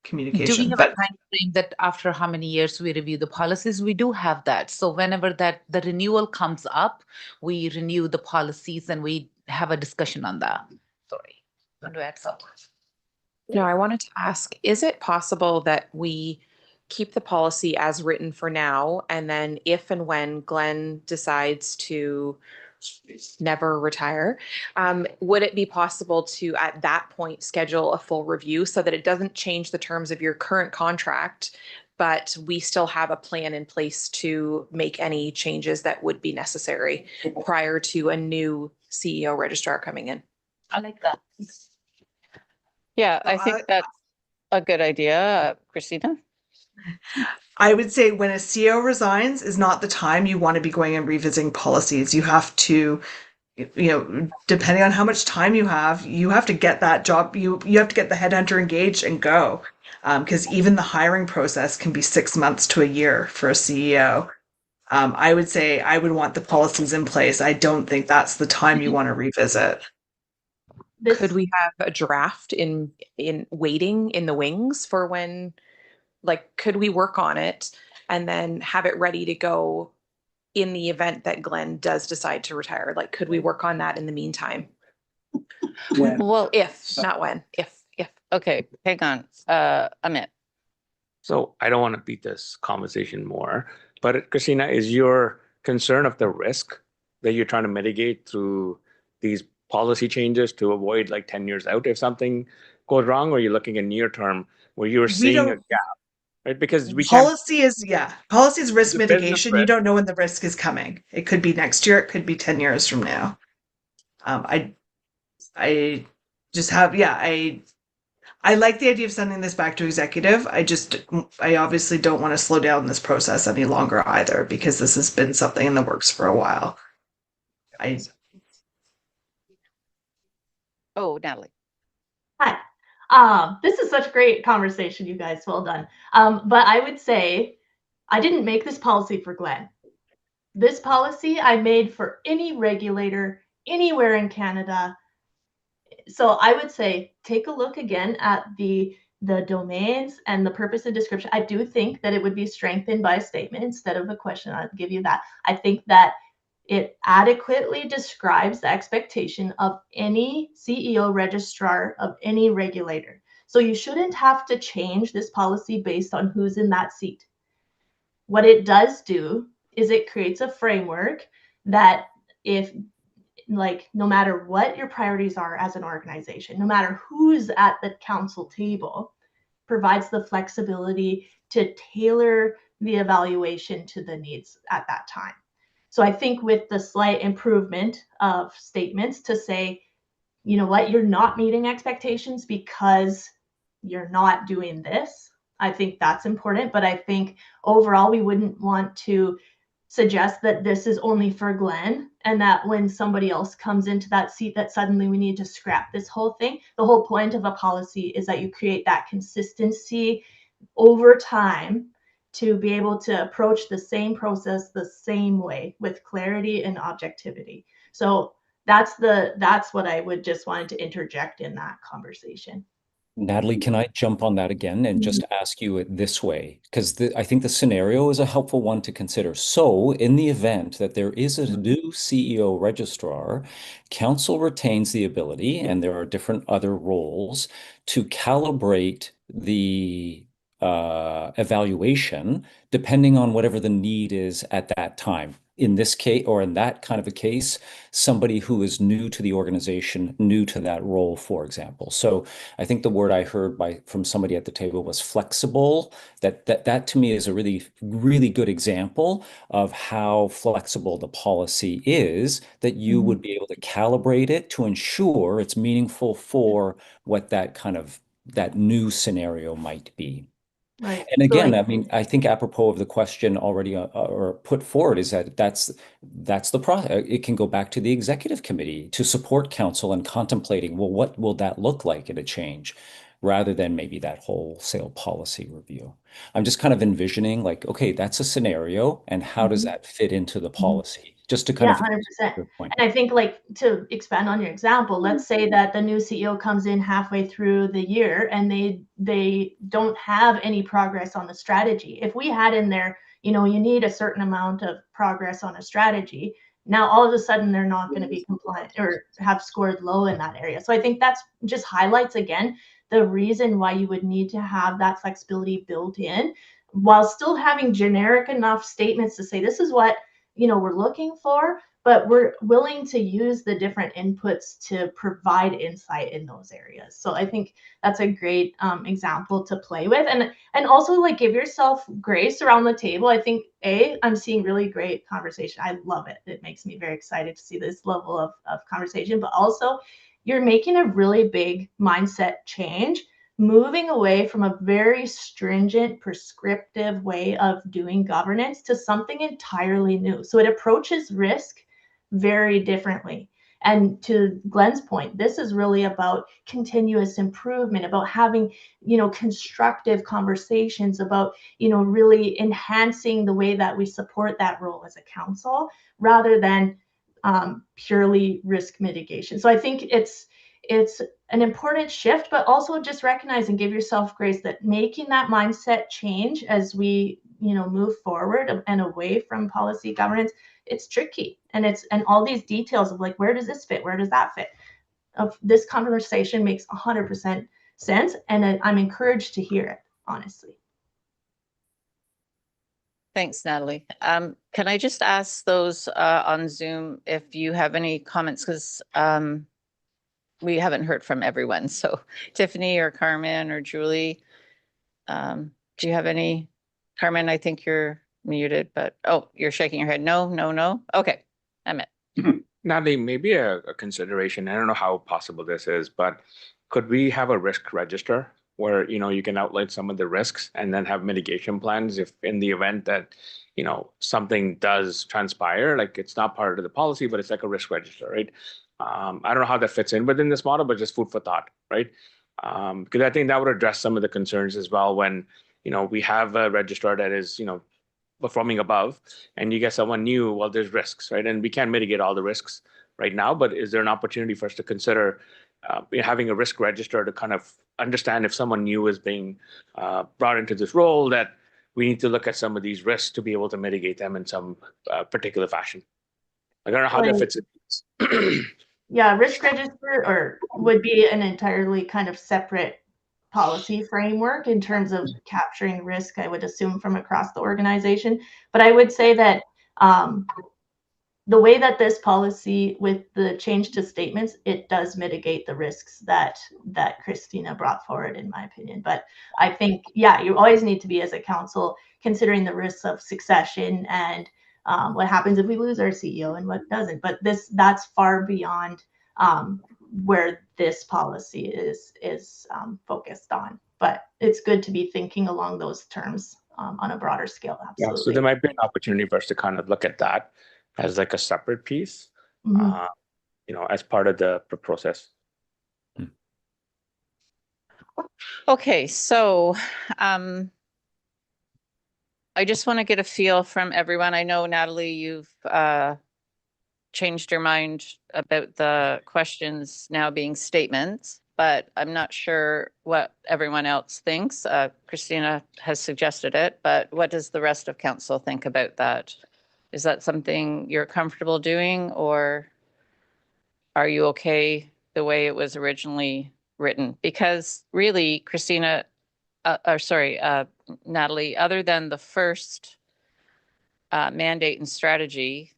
communication. Do we have a time frame that after how many years we review the policies? We do have that. So whenever the renewal comes up, we renew the policies and we have a discussion on that. Sorry, want to add something? No, I wanted to ask, is it possible that we keep the policy as written for now, and then if and when Glenn decides to never retire, would it be possible to at that point schedule a full review so that it doesn't change the terms of your current contract, but we still have a plan in place to make any changes that would be necessary prior to a new CEO registrar coming in? I like that. Yeah, I think that's a good idea. Christina? I would say when a CEO resigns is not the time you want to be going and revisiting policies. You have to, depending on how much time you have to get that job. You have to get the headhunter engaged and go. Because even the hiring process can be 6 months to a year for a CEO. I would say I would want the policies in place. I don't think that's the time you want to revisit. Could we have a draft in waiting in the wings for when? Like, could we work on it and then have it ready to go in the event that Glenn does decide to retire? Like, could we work on that in the meantime? Well, if, not when, if. Okay, hang on. Amit. So I don't want to beat this conversation more, but Christina, is your concern of the risk that you're trying to mitigate through these policy changes to avoid like 10 years out if something goes wrong, or you're looking at near term where you're seeing a gap? Right, because policy is risk mitigation. You don't know when the risk is coming. It could be next year. It could be 10 years from now. I like the idea of sending this back to executive. I obviously don't want to slow down this process any longer either, because this has been something in the works for a while. Oh, Natalie. Hi. This is such great conversation, you guys. Well done. But I would say I didn't make this policy for Glenn. This policy I made for any regulator anywhere in Canada. So I would say take a look again at the domains and the purpose and description. I do think that it would be strengthened by a statement instead of a question. I'll give you that. I think that it adequately describes the expectation of any CEO registrar of any regulator. So you shouldn't have to change this policy based on who's in that seat. What it does do is it creates a framework that no matter what your priorities are as an organization, no matter who's at the council table, provides the flexibility to tailor the evaluation to the needs at that time. So I think with the slight improvement of statements to say, you know what, you're not meeting expectations because you're not doing this. I think that's important, but I think overall we wouldn't want to suggest that this is only for Glenn and that when somebody else comes into that seat that suddenly we need to scrap this whole thing. The whole point of a policy is that you create that consistency over time to be able to approach the same process the same way with clarity and objectivity. So that's what I would just wanted to interject in that conversation. Natalie, can I jump on that again and just ask you it this way? Because I think the scenario is a helpful one to consider. So, in the event that there is a new CEO registrar, council retains the ability, and there are different other roles, to calibrate the evaluation depending on whatever the need is at that time. In this case, or in that kind of a case, somebody who is new to the organization, new to that role, for example. So I think the word I heard from somebody at the table was flexible. That to me is a really, really good example of how flexible the policy is, that you would be able to calibrate it to ensure it's meaningful for what that new scenario might be. Right. And again, I mean, I think apropos of the question already or put forward is that that's the process. It can go back to the executive committee to support council in contemplating, well, what will that look like in a change, rather than maybe that wholesale policy review. I'm just kind of envisioning like, okay, that's a scenario, and how does that fit into the policy? Just to kind of 100%. your point. And I think, like, to expand on your example, let's say that the new CEO comes in halfway through the year and they don't have any progress on the strategy. If we had in there, you know, you need a certain amount of progress on a strategy, now all of a sudden they're not going to be compliant or have scored low in that area. So I think that's just highlights again the reason why you would need to have that flexibility built in, while still having generic enough statements to say this is what, you know, we're looking for, but we're willing to use the different inputs to provide insight in those areas. So I think that's a great example to play with, and also like give yourself grace around the table. I think I'm seeing really great conversation. I love it. It makes me very excited to see this level of conversation, but also you're making a really big mindset change, moving away from a very stringent, prescriptive way of doing governance to something entirely new. So it approaches risk very differently. And to Glenn's point, this is really about continuous improvement, about having, you know, constructive conversations, about, you know, really enhancing the way that we support that role as a council, rather than purely risk mitigation. So I think it's an important shift, but also just recognize and give yourself grace that making that mindset change as we, you know, move forward and away from policy governance, it's tricky. And all these details of like, where does this fit? Where does that fit? Of this conversation makes 100% sense. And I'm encouraged to hear it, honestly. Thanks, Natalie. Can I just ask those on Zoom if you have any comments? Because we haven't heard from everyone. So Tiffany or Carmen or Julie, do you have any? Carmen, I think you're muted, but you're shaking your head. No. Okay, Emmett. Natalie, maybe a consideration. I don't know how possible this is, but could we have a risk register where, you know, you can outline some of the risks and then have mitigation plans if in the event that, you know, something does transpire, like it's not part of the policy, but it's like a risk register, right? I don't know how that fits in within this model, but just food for thought, right? Because I think that would address some of the concerns as well when, you know, we have a registrar that is, you know, performing above and you get someone new, well, there's risks, right? And we can't mitigate all the risks right now, but is there an opportunity for us to consider having a risk register to kind of understand if someone new is being brought into this role, that we need to look at some of these risks to be able to mitigate them in some particular fashion. I don't know how that fits in. Yeah, risk register would be an entirely kind of separate policy framework in terms of capturing risk, I would assume, from across the organization. But I would say that the way that this policy, with the change to statements, it does mitigate the risks that Christina brought forward, in my opinion. But I think, yeah, you always need to be, as a council, considering the risks of succession and what happens if we lose our CEO and what doesn't. But that's far beyond where this policy is focused on. But it's good to be thinking along those terms on a broader scale. Yeah, Absolutely. so there might be an opportunity for us to kind of look at that as like a separate piece, Mhm. as part of the process. Okay, so I just want to get a feel from everyone. I know, Natalie, you've changed your mind about the questions now being statements, but I'm not sure what everyone else thinks. Christina has suggested it, but what does the rest of council think about that? Is that something you're comfortable doing, or are you okay the way it was originally written? Because really, Christina, Natalie, other than the first mandate and strategy,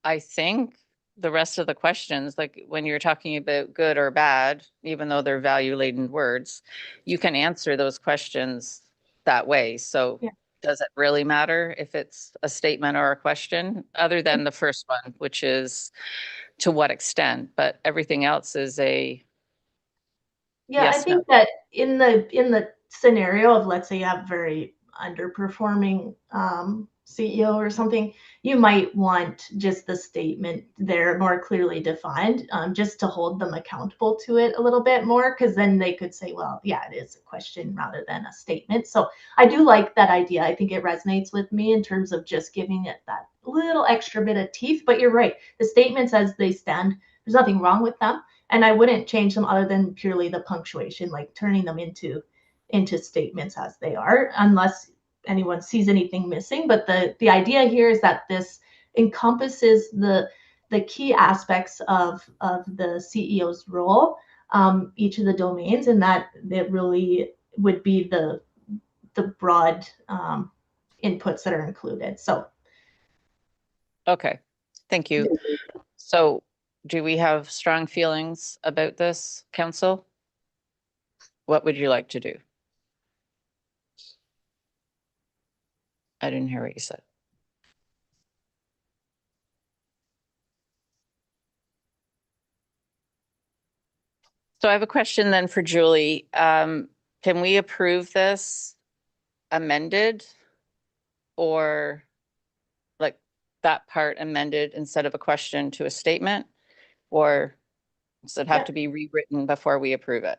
I think the rest of the questions, like when you're talking about good or bad, even though they're value laden words, you can answer those questions that way. So Yeah. does it really matter if it's a statement or a question, other than the first one, which is to what extent? But everything else is a Yeah, I yes, no. think that in the scenario of, let's say you have very underperforming CEO or something, you might want just the statement there more clearly defined, just to hold them accountable to it a little bit more, because then they could say, well, yeah, it is a question rather than a statement. So I do like that idea. I think it resonates with me in terms of just giving it that little extra bit of teeth. But you're right, the statements as they stand, there's nothing wrong with them. And I wouldn't change them other than purely the punctuation, like turning them into statements as they are, unless anyone sees anything missing. But the idea here is that this encompasses the key aspects of the CEO's role, each of the domains, and that it really would be the broad inputs that are included. So Okay, thank you. So do we have strong feelings about this, council? What would you like to do? I didn't hear what you said. So I have a question then for Julie. Can we approve this amended, or like that part amended instead of a question to a statement? Or does it have to be rewritten before we approve it?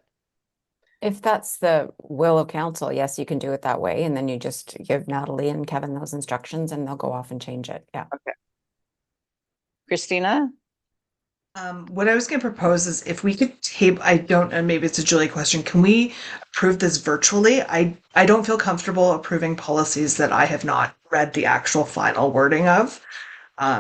If that's the will of council, yes, you can do it that way. And then you just give Natalie and Kevin those instructions and they'll go off and change it. Yeah. Okay. Christina? What I was going to propose is if we could table, I don't know, maybe it's a Julie question. Can we approve this virtually? I don't feel comfortable approving policies that I have not read the actual final wording of.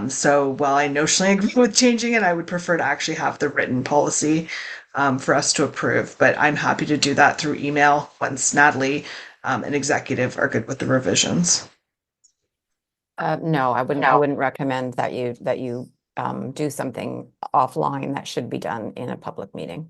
So while I notionally agree with changing it, I would prefer to actually have the written policy for us to approve. But I'm happy to do that through email once Natalie and executive are good with the revisions. No, I wouldn't recommend that you do something offline. That should be done in a public meeting.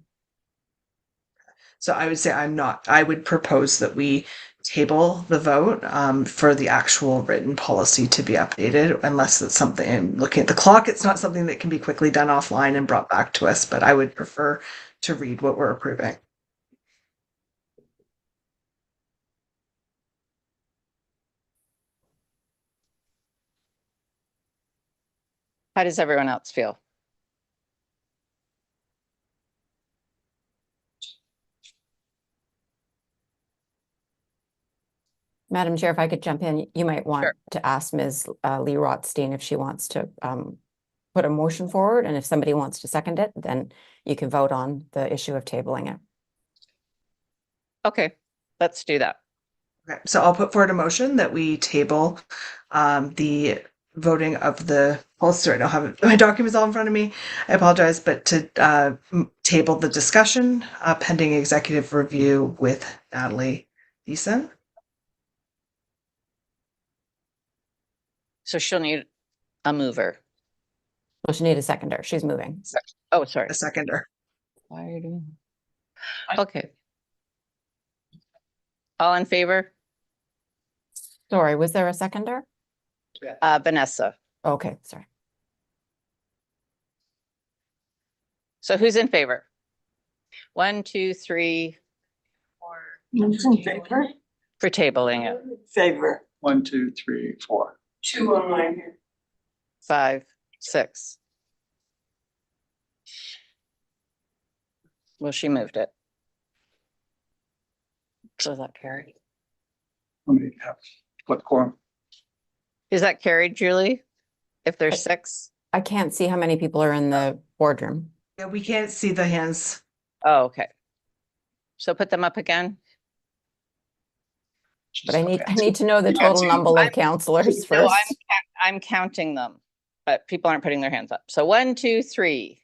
So I would say I would propose that we table the vote for the actual written policy to be updated, unless it's something, I'm looking at the clock, it's not something that can be quickly done offline and brought back to us, but I would prefer to read what we're approving. How does everyone else feel? Madam Chair, if I could jump in, you might want to ask Ms. Lee Rothstein if she wants to put a motion forward, and if somebody wants to second it, then you can vote on the issue of tabling it. Okay, let's do that. Okay, so I'll put forward a motion that we table the voting of the policy. I don't have my documents all in front of me. I apologize, but to table the discussion pending executive review with Natalie Thiessen. So she'll need a mover. Well, she need a seconder. She's moving. Oh, sorry. A seconder. Okay. All in favor? Sorry, was there a seconder? Vanessa. Okay, sorry. So who's in favor? 1, 2, 3 Who's in favor? for tabling it. Favor. 1, 2, 3, 4. 2 online here. 5, 6. Well, she moved it. So is that carried? How many have, what quorum? Is that carried, Julie? If there's 6? I can't see how many people are in the boardroom. Yeah, we can't see the hands. Oh, okay. So put them up again. But I need to know the total number of counselors No, first. I'm counting them, but people aren't putting their hands up. So 1, 2, 3,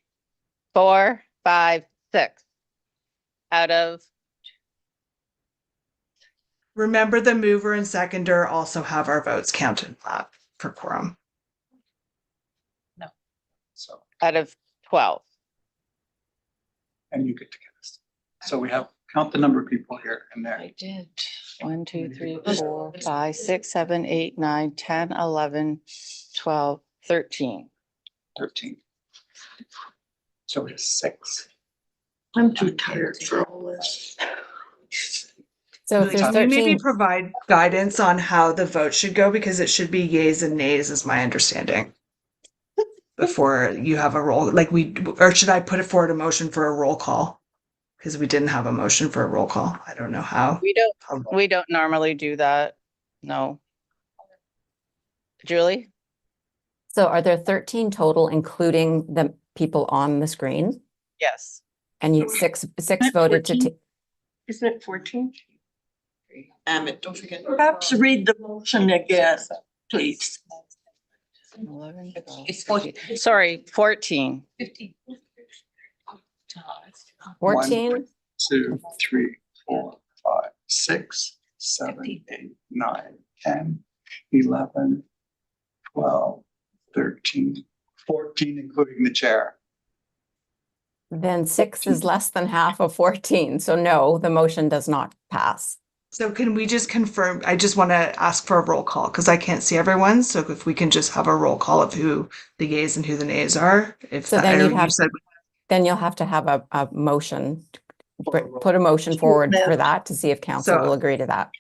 4, 5, 6 out of. Remember, the mover and seconder also have our votes counted for quorum. So, Out of 12. and you get to guess. So we have, count the number of people here and there. I did. 1, 2, 3, 4, 5, 6, 7, 8, 9, 10, 11, 12, 13. 13. So we have 6. I'm too tired for all this. So if there's Can you maybe 13, provide guidance on how the vote should go? Because it should be yays and nays is my understanding. Before you have a roll, or should I put it forward a motion for a roll call? Because we didn't have a motion for a roll call. I don't know how. We don't normally do that. No. Julie? so are there 13 total, including the people on the screen? Yes. And you six voted to take. Isn't it 14? Don't forget. Perhaps read the motion again, please. 11, 12, 13. Sorry, 14. 14? 1, 2, 3, 4, 5, 6, 7, 8, 9, 10, 11, 12, 13, 14, including the chair. Then 6 is less than half of 14. So no, the motion does not pass. So can we just confirm? I just want to ask for a roll call because I can't see everyone. So if we can just have a roll call of who the yays and who the nays are. So then then you'll have to have a motion, put a motion forward for that to see if council will agree to that.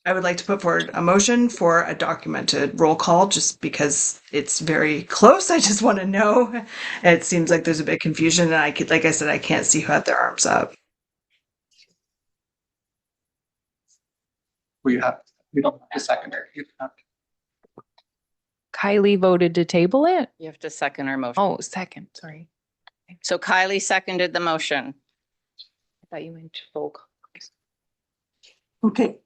I would like to put forward a motion for a documented roll call just because it's very close. I just want to know. It seems like there's a bit of confusion and like I said, I can't see who had their arms up. We don't have a secondary. You have to. Kylie voted to table it? You have to second our motion. Oh, second, sorry. So Kylie seconded the motion. I thought you meant roll call. Okay.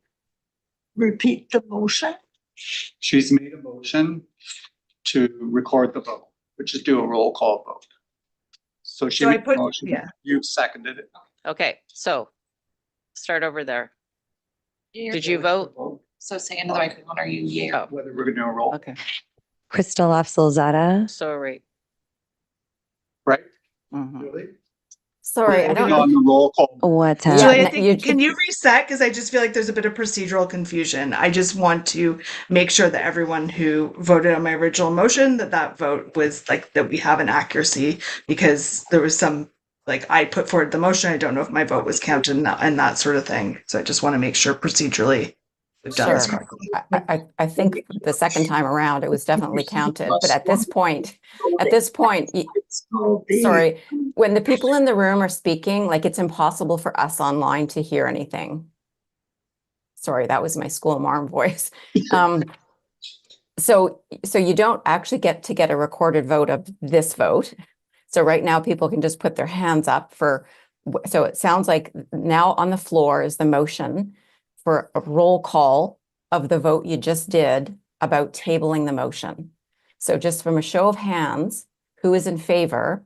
Repeat the motion. She's made a motion to record the vote, which is do a roll call vote. So she So I made the put- motion. yeah. You've seconded it. Okay, so start over there. Did you vote? So say into the microphone, are you yay or? Whether we're gonna do a roll. Okay, Crystal Afzalzada. so right. Right? Mhm. Really? Sorry, I We're don't. on the roll call. What? Yeah, Julie, I no, think, can you reset? Because I just feel like there's a bit of procedural confusion. I just want to make sure that everyone who voted on my original motion, that vote was like, that we have an accuracy because there was some, like I put forward the motion. I don't know if my vote was counted and that sort of thing. So I just want to make sure procedurally we've done this Sure. correctly. I think the second time around, it was definitely counted, but at this point, sorry, when the people in the room are speaking, like it's impossible for us online to hear anything. Sorry, that was my school marm voice. So you don't actually get a recorded vote of this vote. So right now people can just put their hands up so it sounds like now on the floor is the motion for a roll call of the vote you just did about tabling the motion. So just from a show of hands, who is in favor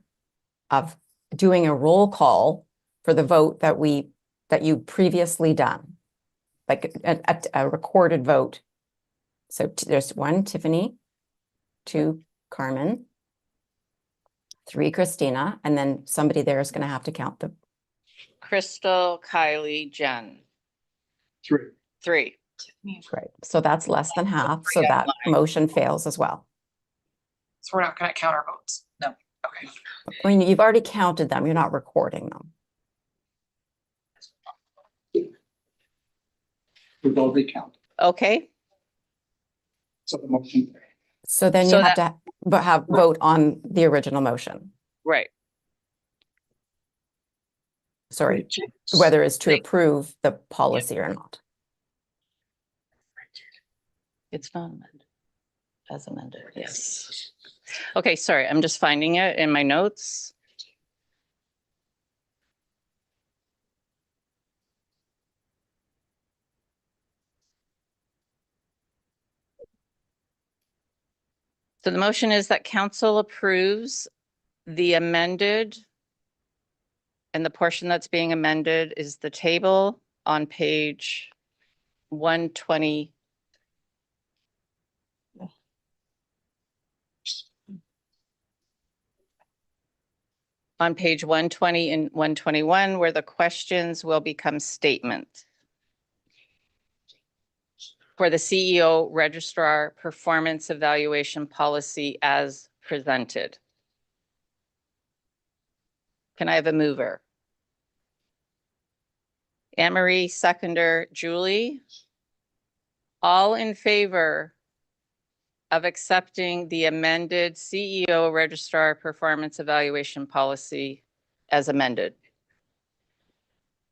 of doing a roll call for the vote that you previously done? Like a recorded vote. So there's 1, Tiffany, 2, Carmen, 3, Christina, and then somebody there is going to have to count the. Crystal, Kylie, Jen. 3. Right. So that's less than half. So that motion fails as well. So we're not gonna count our votes? No. Okay. I mean, you've already counted them. You're not recording them. We've already counted. Okay, So the motion. So then So you have to vote on the original motion. right. Sorry, whether it's to approve the policy or not. It's not amended. As amended, yes. Okay, sorry, I'm just finding it in my notes. So the motion is that council approves the amended, and the portion that's being amended is the table on page 120. On page 120 and 121, where the questions will become statements. For the CEO Registrar Performance Evaluation Policy as presented. Can I have a mover? Anne Marie, seconder, Julie. All in favor of accepting the amended CEO Registrar Performance Evaluation Policy as amended?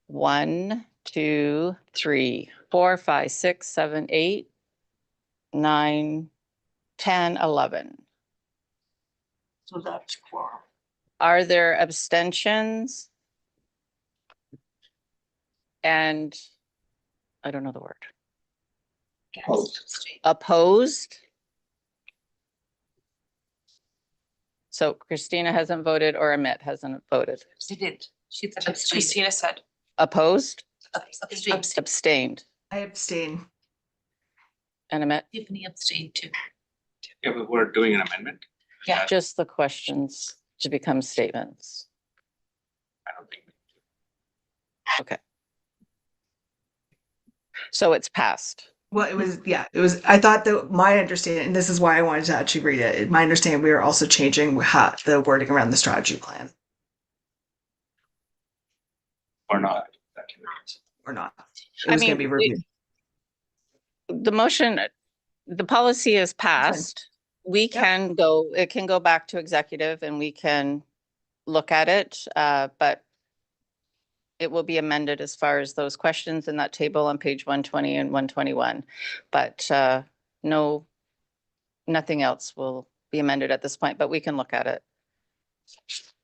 1, 2, 3, 4, 5, 6, 7, 8, 9, 10, 11. So that's quorum. Are there abstentions? And I don't know the word. Opposed? So Christina hasn't voted or Amit hasn't voted. She did. Christina said. Opposed? Abstained. Abstained. I abstain. And Amit? Tiffany abstained too. Yeah, but we're doing an amendment. Yeah. Just the questions to become statements. I don't think. Okay. So it's passed. Well, it was, I thought that my understanding, and this is why I wanted to actually read it. My understanding, we are also changing the wording around the strategy plan. Or not. Or not. I It was going to mean, be reviewed. The motion, the policy is passed. We can go, it can go back to executive and we can look at it, but it will be amended as far as those questions in that table on page 120 and 121. But no, nothing else will be amended at this point, but we can look at it.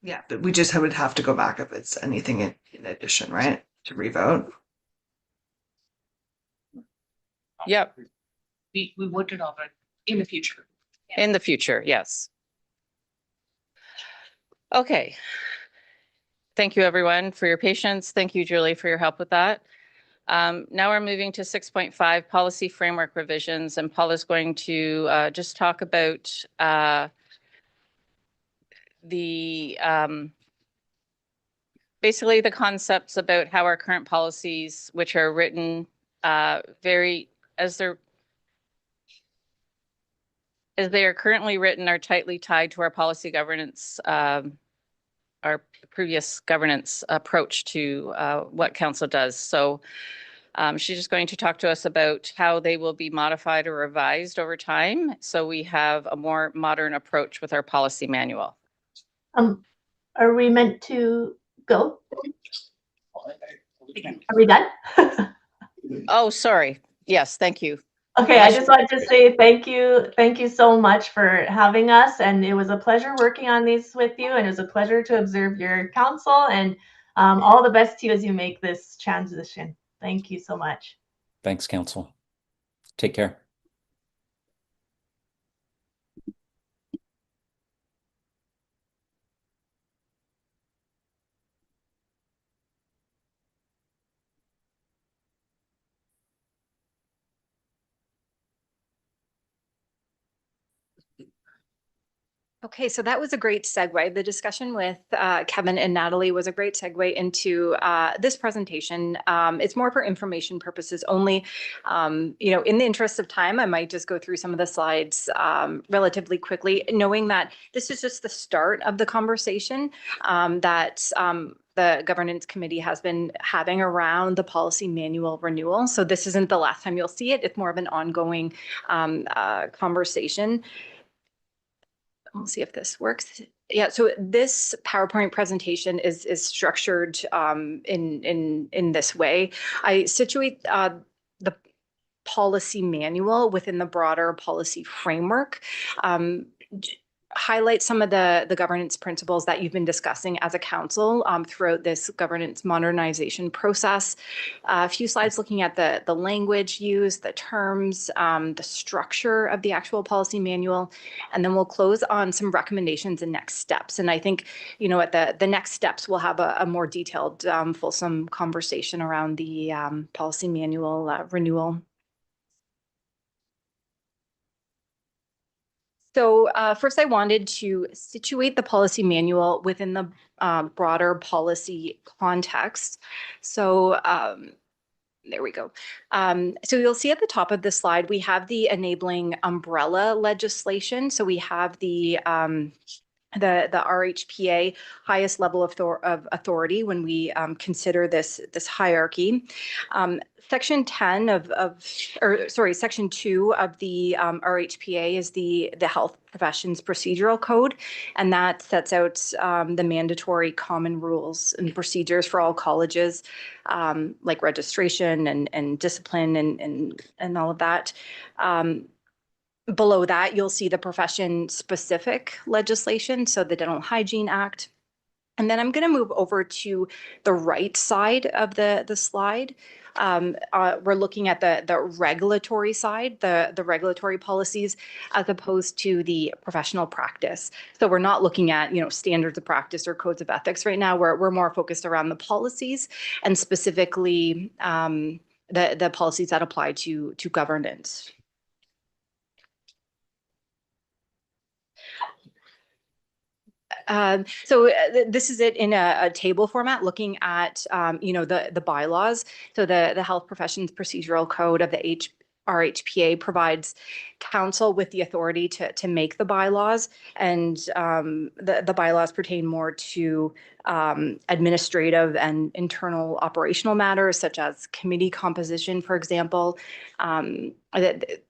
Yeah, but we just would have to go back if it's anything in addition, right? To revote. Yep, We voted over it in the future. in the future, yes. Okay. Thank you, everyone, for your patience. Thank you, Julie, for your help with that. Now we're moving to 6.5 policy framework revisions, and Paul is going to just talk about basically the concepts about how our current policies, which are written as they are currently written, are tightly tied to our policy governance, our previous governance approach to what council does. So she's just going to talk to us about how they will be modified or revised over time. So we have a more modern approach with our policy manual. Are we meant to go? Are we done? Oh, sorry. Yes, thank you. Okay, I just wanted to say thank you. Thank you so much for having us. And it was a pleasure working on these with you. And it was a pleasure to observe your counsel, and all the best to you as you make this transition. Thank you so much. Thanks, Council. Take care. Okay, so that was a great segue. The discussion with Kevin and Natalie was a great segue into this presentation. It's more for information purposes only. In the interest of time, I might just go through some of the slides relatively quickly, knowing that this is just the start of the conversation that the governance committee has been having around the policy manual renewal. So this isn't the last time you'll see it. It's more of an ongoing conversation. We'll see if this works. Yeah, so this PowerPoint presentation is structured in this way. I situate the policy manual within the broader policy framework. Highlight some of the governance principles that you've been discussing as a council throughout this governance modernization process. A few slides looking at the language used, the terms, the structure of the actual policy manual, and then we'll close on some recommendations and next steps. And I think, at the next steps, we'll have a more detailed, fulsome conversation around the policy manual renewal. So first, I wanted to situate the policy manual within the broader policy context. So there we go. So you'll see at the top of the slide, we have the enabling umbrella legislation. So we have the RHPA highest level of authority when we consider this hierarchy. Section 10 Section 2 of the RHPA is the Health Professions Procedural Code, and that sets out the mandatory common rules and procedures for all colleges, like registration and discipline and all of that. Below that, you'll see the profession-specific legislation, so the Dental Hygiene Act. And then I'm going to move over to the right side of the slide. We're looking at the regulatory side, the regulatory policies, as opposed to the professional practice. So we're not looking at, standards of practice or codes of ethics right now. We're more focused around the policies and specifically the policies that apply to governance. This is it in a table format, looking at the bylaws. So the Health Professions Procedural Code of the RHPA provides council with the authority to make the bylaws, and the bylaws pertain more to administrative and internal operational matters, such as committee composition, for example.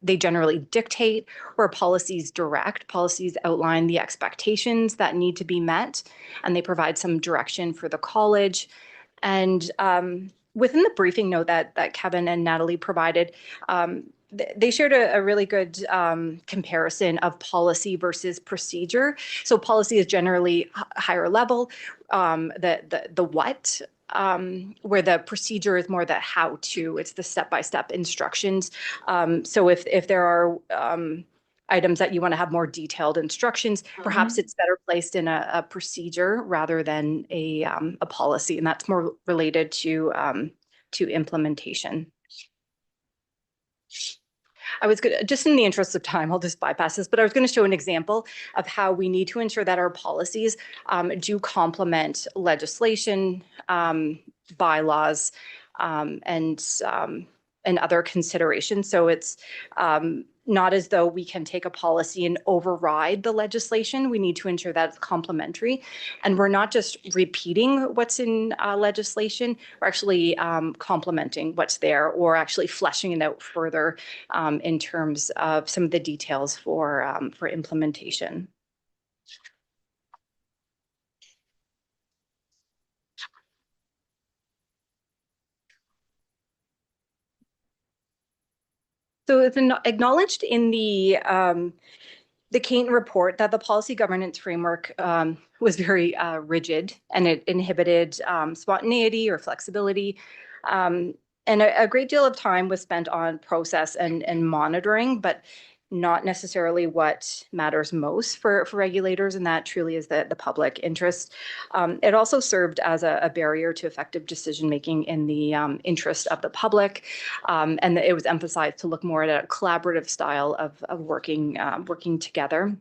They generally dictate, where policies direct. Policies outline the expectations that need to be met, and they provide some direction for the college. And within the briefing note that Kevin and Natalie provided, they shared a really good comparison of policy versus procedure. So policy is generally higher level, the what, where the procedure is more the how-to. It's the step-by-step instructions. So if there are items that you want to have more detailed instructions, perhaps it's better placed in a procedure rather than a policy, and that's more related to implementation. I was going to, just in the interest of time, I'll just bypass this, but I was going to show an example of how we need to ensure that our policies do complement legislation, bylaws, and other considerations. So it's not as though we can take a policy and override the legislation. We need to ensure that it's complementary. And we're not just repeating what's in legislation, we're actually complementing what's there, or actually fleshing it out further in terms of some of the details for implementation. So it's acknowledged in the Kane report that the policy governance framework was very rigid, and it inhibited spontaneity or flexibility. And a great deal of time was spent on process and monitoring, but not necessarily what matters most for regulators, and that truly is the public interest. It also served as a barrier to effective decision-making in the interest of the public, and it was emphasized to look more at a collaborative style of working together.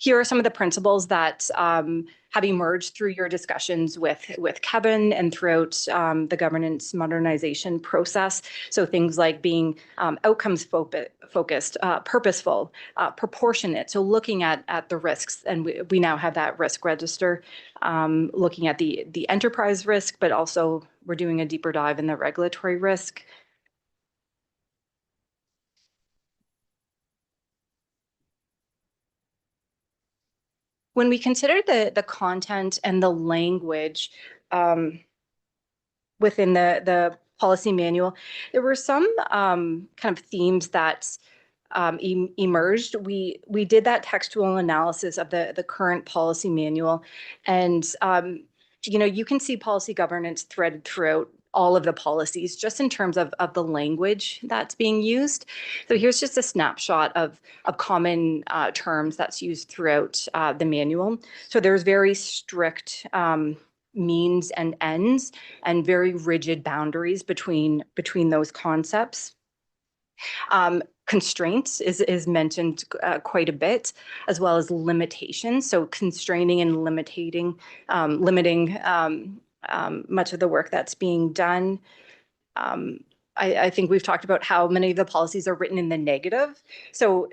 here are some of the principles that have emerged through your discussions with Kevin and throughout the governance modernization process. So things like being outcomes focused, purposeful, proportionate. So looking at the risks, and we now have that risk register, looking at the enterprise risk, but also we're doing a deeper dive in the regulatory risk. When we consider the content and the language within the policy manual, there were some kind of themes that emerged. We did that textual analysis of the current policy manual, and you can see policy governance threaded throughout all of the policies, just in terms of the language that's being used. So here's just a snapshot of common terms that's used throughout the manual. So there's very strict means and ends, and very rigid boundaries between those concepts. Constraints is mentioned quite a bit, as well as limitations. So constraining and limiting much of the work that's being done. I think we've talked about how many of the policies are written in the negative. So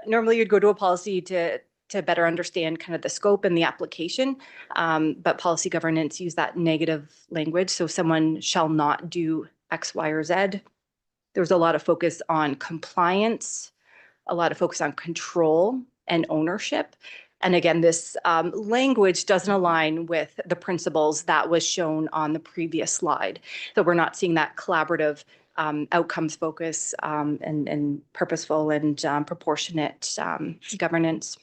normally you'd go to a policy to better understand kind of the scope and the application, but policy governance use that negative language. So someone shall not do X, Y, or Z. There's a lot of focus on compliance, a lot of focus on control and ownership. And again, this language doesn't align with the principles that was shown on the previous slide. So we're not seeing that collaborative outcomes focus and purposeful and proportionate governance.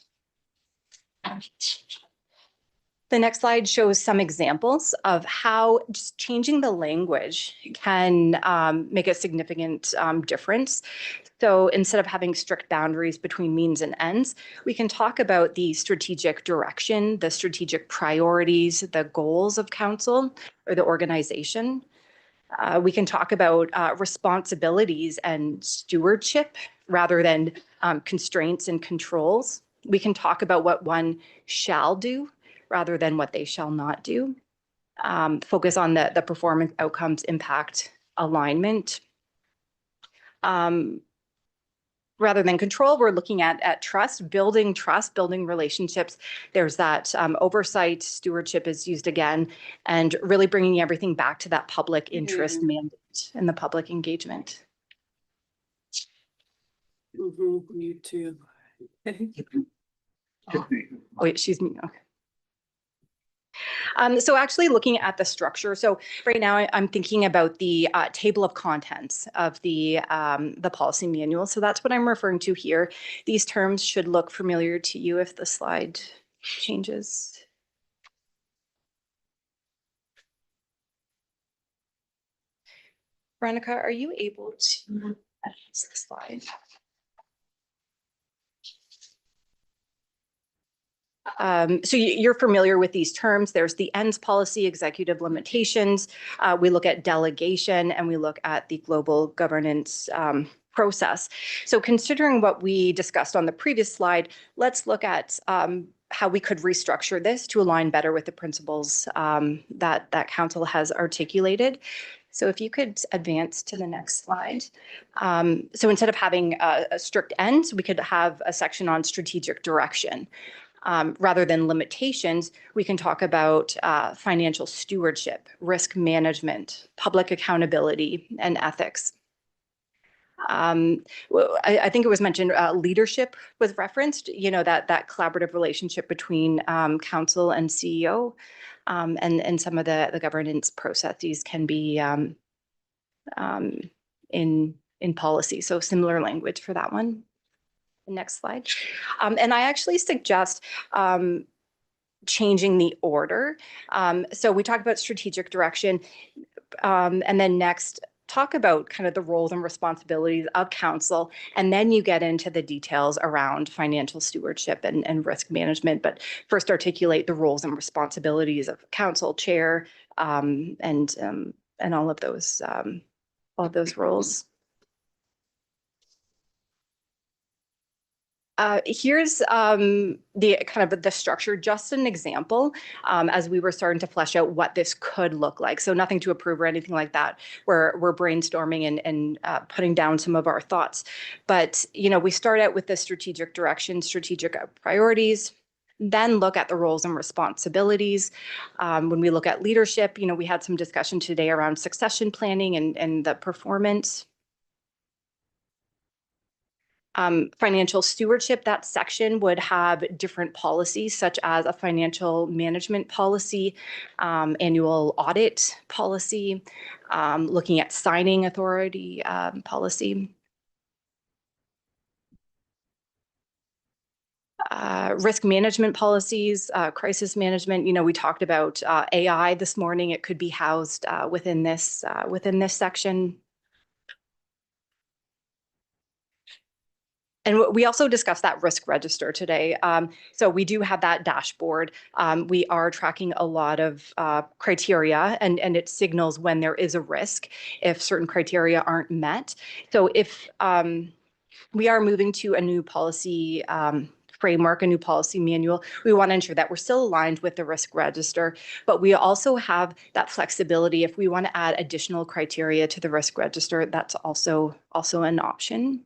The next slide shows some examples of how just changing the language can make a significant difference. So instead of having strict boundaries between means and ends, we can talk about the strategic direction, the strategic priorities, the goals of council or the organization. We can talk about responsibilities and stewardship rather than constraints and controls. We can talk about what one shall do rather than what they shall not do. Focus on the performance outcomes, impact, alignment. Rather than control, we're looking at trust, building relationships. There's that oversight, stewardship is used again, and really bringing everything back to that public interest mandate and the public engagement. You too. Oh, wait, she's me. Okay. So actually looking at the structure. So right now I'm thinking about the table of contents of the policy manual. So that's what I'm referring to here. These terms should look familiar to you if the slide changes. Veronica, are you able to advance the slide? So you're familiar with these terms. There's the ends policy, executive limitations. We look at delegation, and we look at the global governance process. So considering what we discussed on the previous slide, let's look at how we could restructure this to align better with the principles that council has articulated. So if you could advance to the next slide. So instead of having a strict ends, we could have a section on strategic direction. Rather than limitations, we can talk about financial stewardship, risk management, public accountability, and ethics. I think it was mentioned leadership was referenced, that collaborative relationship between council and CEO, and some of the governance processes can be in policy. So similar language for that one. The next slide. And I actually suggest changing the order. So we talked about strategic direction, and then next talk about kind of the roles and responsibilities of council, and then you get into the details around financial stewardship and risk management. But first articulate the roles and responsibilities of council chair and all of those roles. Here's the kind of the structure, just an example, as we were starting to flesh out what this could look like. So nothing to approve or anything like that. We're brainstorming and putting down some of our thoughts. But, you know, we start out with the strategic direction, strategic priorities, then look at the roles and responsibilities. When we look at leadership, you know, we had some discussion today around succession planning and the performance. Financial stewardship, that section would have different policies such as a financial management policy, annual audit policy, looking at signing authority policy. Risk management policies, crisis management. You know, we talked about AI this morning. It could be housed within this section. And we also discussed that risk register today. So we do have that dashboard. We are tracking a lot of criteria and it signals when there is a risk if certain criteria aren't met. So if we are moving to a new policy framework, a new policy manual, we want to ensure that we're still aligned with the risk register, but we also have that flexibility. If we want to add additional criteria to the risk register, that's also an option.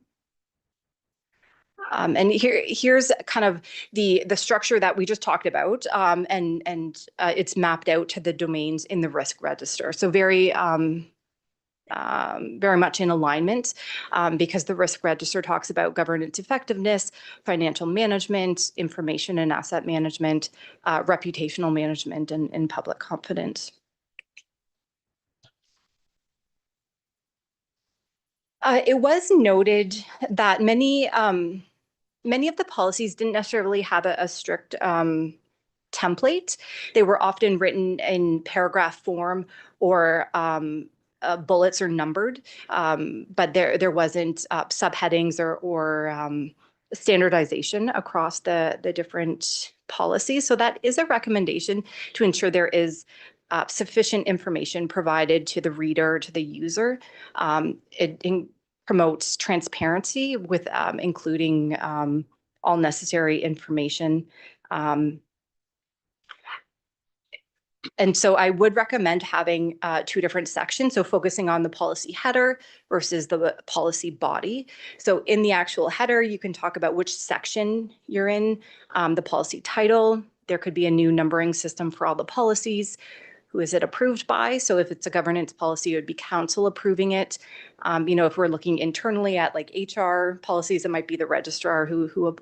And here's kind of the structure that we just talked about, and it's mapped out to the domains in the risk register. So very much in alignment, because the risk register talks about governance effectiveness, financial management, information and asset management, reputational management, and public confidence. It was noted that many of the policies didn't necessarily have a strict template. They were often written in paragraph form or bullets are numbered, but there wasn't subheadings or standardization across the different policies. So that is a recommendation to ensure there is sufficient information provided to the reader, to the user. It promotes transparency with including all necessary information. And so I would recommend having two different sections. So focusing on the policy header versus the policy body. So in the actual header, you can talk about which section you're in, the policy title. There could be a new numbering system for all the policies. Who is it approved by? So if it's a governance policy, it would be council approving it. You know, if we're looking internally at like HR policies, it might be the registrar who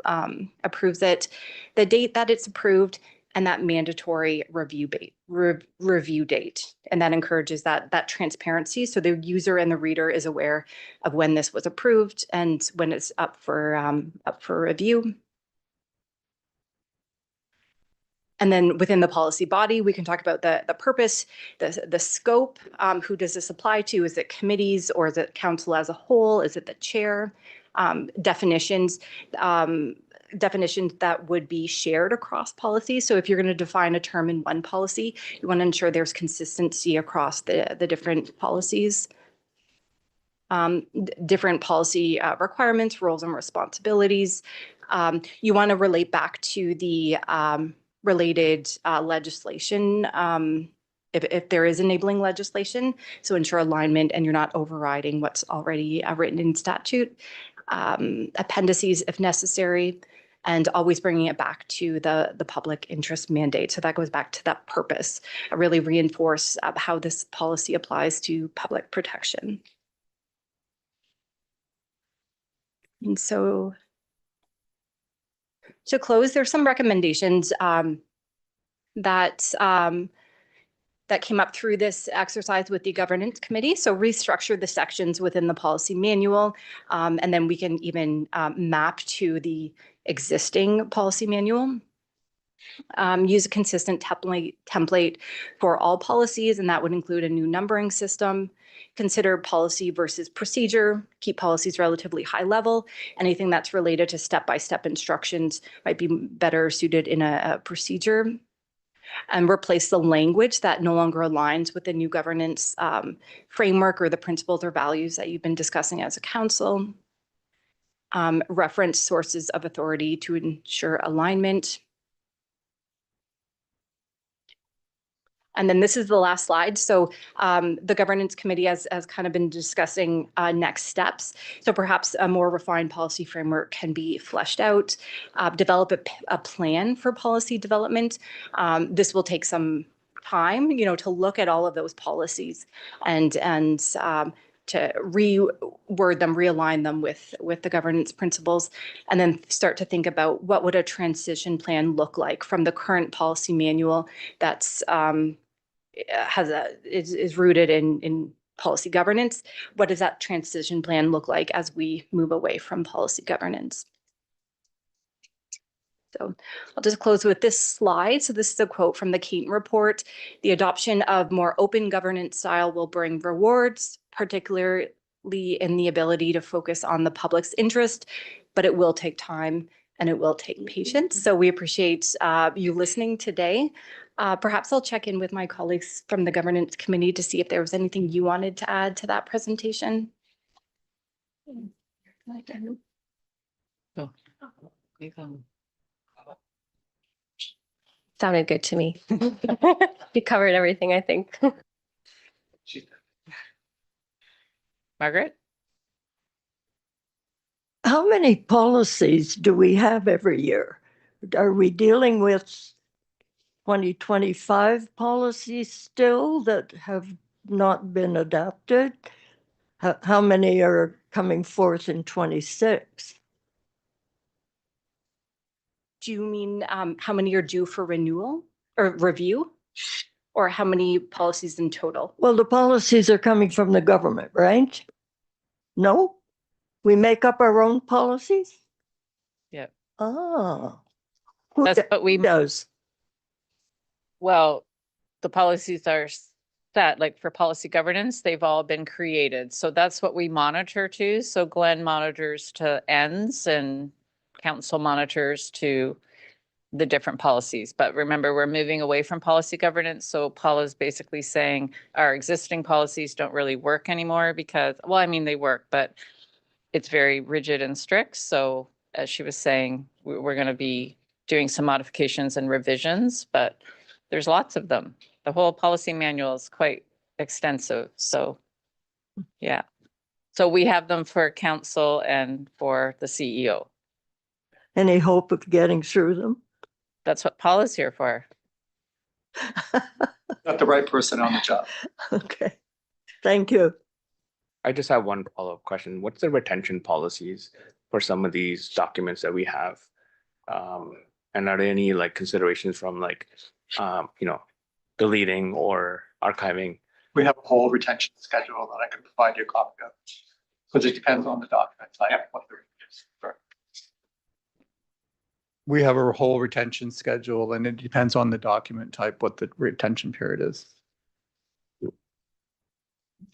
approves it, the date that it's approved, and that mandatory review date. And that encourages that transparency. So the user and the reader is aware of when this was approved and when it's up for review. And then within the policy body, we can talk about the purpose, the scope, who does this apply to? Is it committees or is it council as a whole? Is it the chair? Definitions that would be shared across policies. So if you're going to define a term in one policy, you want to ensure there's consistency across the different policies. Different policy requirements, roles and responsibilities. You want to relate back to the related legislation if there is enabling legislation. So ensure alignment and you're not overriding what's already written in statute. Appendices if necessary, and always bringing it back to the public interest mandate. So that goes back to that purpose, really reinforce how this policy applies to public protection. And so to close, there's some recommendations that came up through this exercise with the governance committee. So restructure the sections within the policy manual, and then we can even map to the existing policy manual. Use a consistent template for all policies, and that would include a new numbering system. Consider policy versus procedure, keep policies relatively high level. Anything that's related to step-by-step instructions might be better suited in a procedure. And replace the language that no longer aligns with the new governance framework or the principles or values that you've been discussing as a council. reference sources of authority to ensure alignment. And then this is the last slide. So the governance committee has kind of been discussing next steps. So perhaps a more refined policy framework can be fleshed out, develop a plan for policy development. This will take some time, to look at all of those policies and to reword them, realign them with the governance principles, and then start to think about what would a transition plan look like from the current policy manual that's is rooted in policy governance. What does that transition plan look like as we move away from policy governance? So I'll just close with this slide. So this is a quote from the Keaton report. The adoption of more open governance style will bring rewards, particularly in the ability to focus on the public's interest, but it will take time and it will take patience. So we appreciate you listening today. Perhaps I'll check in with my colleagues from the governance committee to see if there was anything you wanted to add to that presentation. Sounded good to me. You covered everything, I think. Margaret? How many policies do we have every year? Are we dealing with 2025 policies still that have not been adapted? How many are coming forth in 26? Do you mean how many are due for renewal or review? Or how many policies in total? Well, the policies are coming from the government, right? No? We make up our own policies? Yeah. Oh. That's what we does. Well, the policies are set, like for policy governance, they've all been created. So that's what we monitor to. So Glenn monitors to ends and council monitors to the different policies. But remember, we're moving away from policy governance. So Paula's basically saying our existing policies don't really work anymore because, well, I mean, they work, but it's very rigid and strict. So as she was saying, we're going to be doing some modifications and revisions, but there's lots of them. The whole policy manual is quite extensive. So yeah. So we have them for council and for the CEO. Any hope of getting through them? That's what Paula's here for. Got the right person on the job. Okay. Thank you. I just have one follow-up question. What's the retention policies for some of these documents that we have? And are there any like considerations from like, deleting or archiving? We have a whole retention schedule that I can provide you a copy of. So it just depends on the document type, what they're used for. We have a whole retention schedule and it depends on the document type, what the retention period is.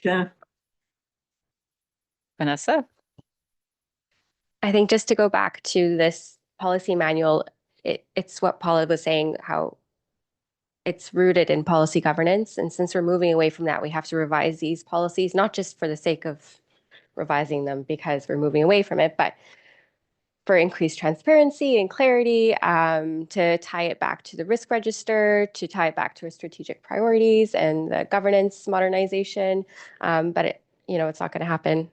Yeah. Vanessa? I think just to go back to this policy manual, it's what Paula was saying, how it's rooted in policy governance. And since we're moving away from that, we have to revise these policies, not just for the sake of revising them because we're moving away from it, but for increased transparency and clarity, to tie it back to the risk register, to tie it back to our strategic priorities and the governance modernization. But it's not going to happen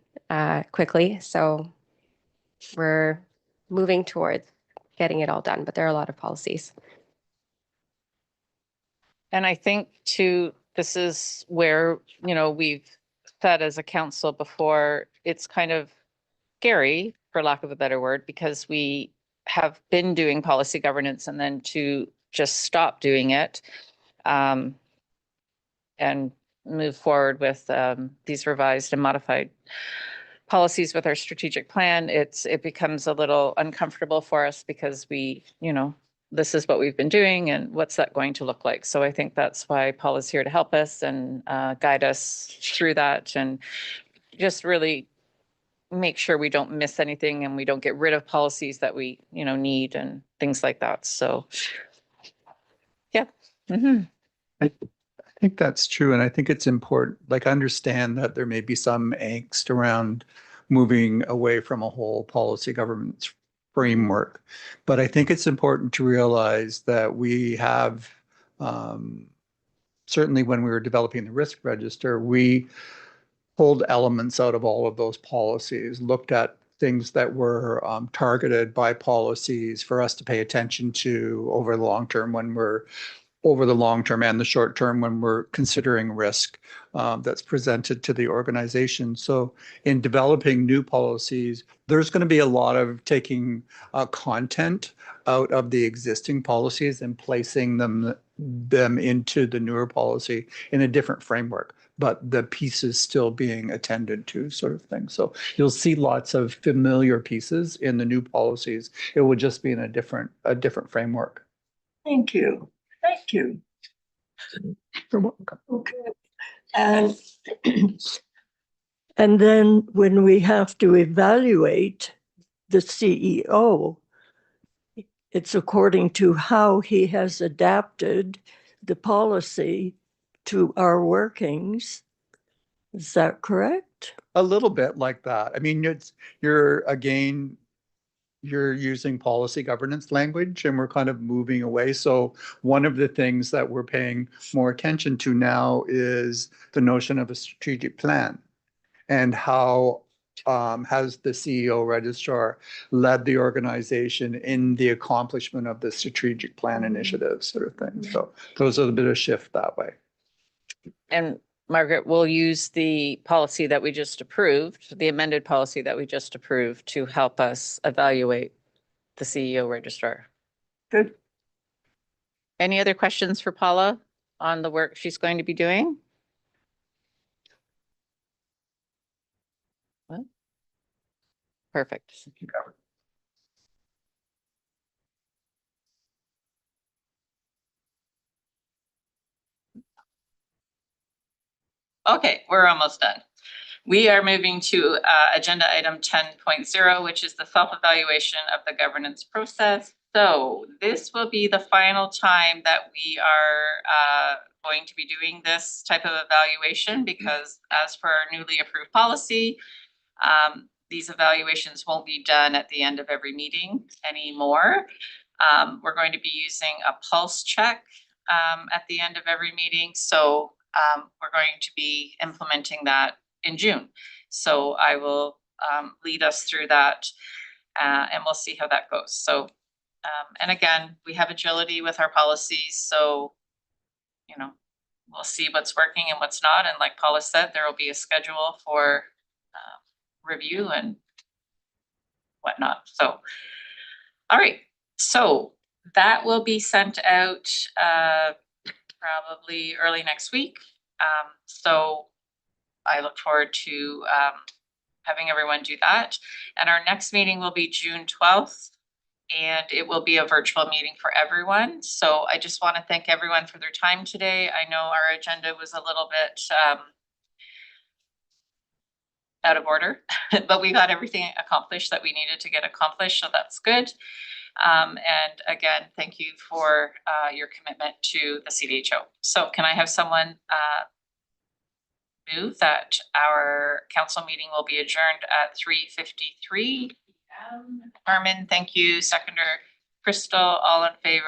quickly. So we're moving towards getting it all done, but there are a lot of policies. And I think too, this is where, we've said as a council before, it's kind of scary, for lack of a better word, because we have been doing policy governance and then to just stop doing it and move forward with these revised and modified policies with our strategic plan, it becomes a little uncomfortable for us because we, this is what we've been doing and what's that going to look like? So I think that's why Paul is here to help us and guide us through that and just really make sure we don't miss anything and we don't get rid of policies that we, need and things like that. So yeah. Mm-hmm. I think that's true. And I think it's important, like, I understand that there may be some angst around moving away from a whole policy governance framework. But I think it's important to realize that we have, certainly when we were developing the risk register, we pulled elements out of all of those policies, looked at things that were targeted by policies for us to pay attention to over the long term and the short term when we're considering risk that's presented to the organization. So in developing new policies, there's going to be a lot of taking content out of the existing policies and placing them into the newer policy in a different framework, but the pieces still being attended to, sort of thing. So you'll see lots of familiar pieces in the new policies. It will just be in a different framework. Thank you. Thank you. You're welcome. Okay. And and then when we have to evaluate the CEO, it's according to how he has adapted the policy to our workings. Is that correct? A little bit like that. I mean, you're using policy governance language and we're kind of moving away. So one of the things that we're paying more attention to now is the notion of a strategic plan and how has the CEO registrar led the organization in the accomplishment of the strategic plan initiative, sort of thing. So those are a bit of shift that way. And Margaret, we'll use the policy that we just approved, the amended policy that we just approved, to help us evaluate the CEO registrar. Good. Any other questions for Paula on the work she's going to be doing? What? Perfect. Okay, we're almost done. We are moving to agenda item 10.0, which is the self-evaluation of the governance process. So this will be the final time that we are going to be doing this type of evaluation, because as per our newly approved policy, these evaluations won't be done at the end of every meeting anymore. We're going to be using a pulse check at the end of every meeting. So we're going to be implementing that in June. So I will lead us through that and we'll see how that goes. So, and again, we have agility with our policies. So, you know, we'll see what's working and what's not. And like Paula said, there will be a schedule for review and whatnot. So, all right. So that will be sent out probably early next week. So I look forward to having everyone do that. And our next meeting will be June 12th, and it will be a virtual meeting for everyone. So I just want to thank everyone for their time today. I know our agenda was a little bit out of order, but we got everything accomplished that we needed to get accomplished. So that's good. And again, thank you for your commitment to the CDHO. So can I have someone move that our council meeting will be adjourned at 3:53 p.m. Carmen, thank you. Seconder Crystal, all in favor.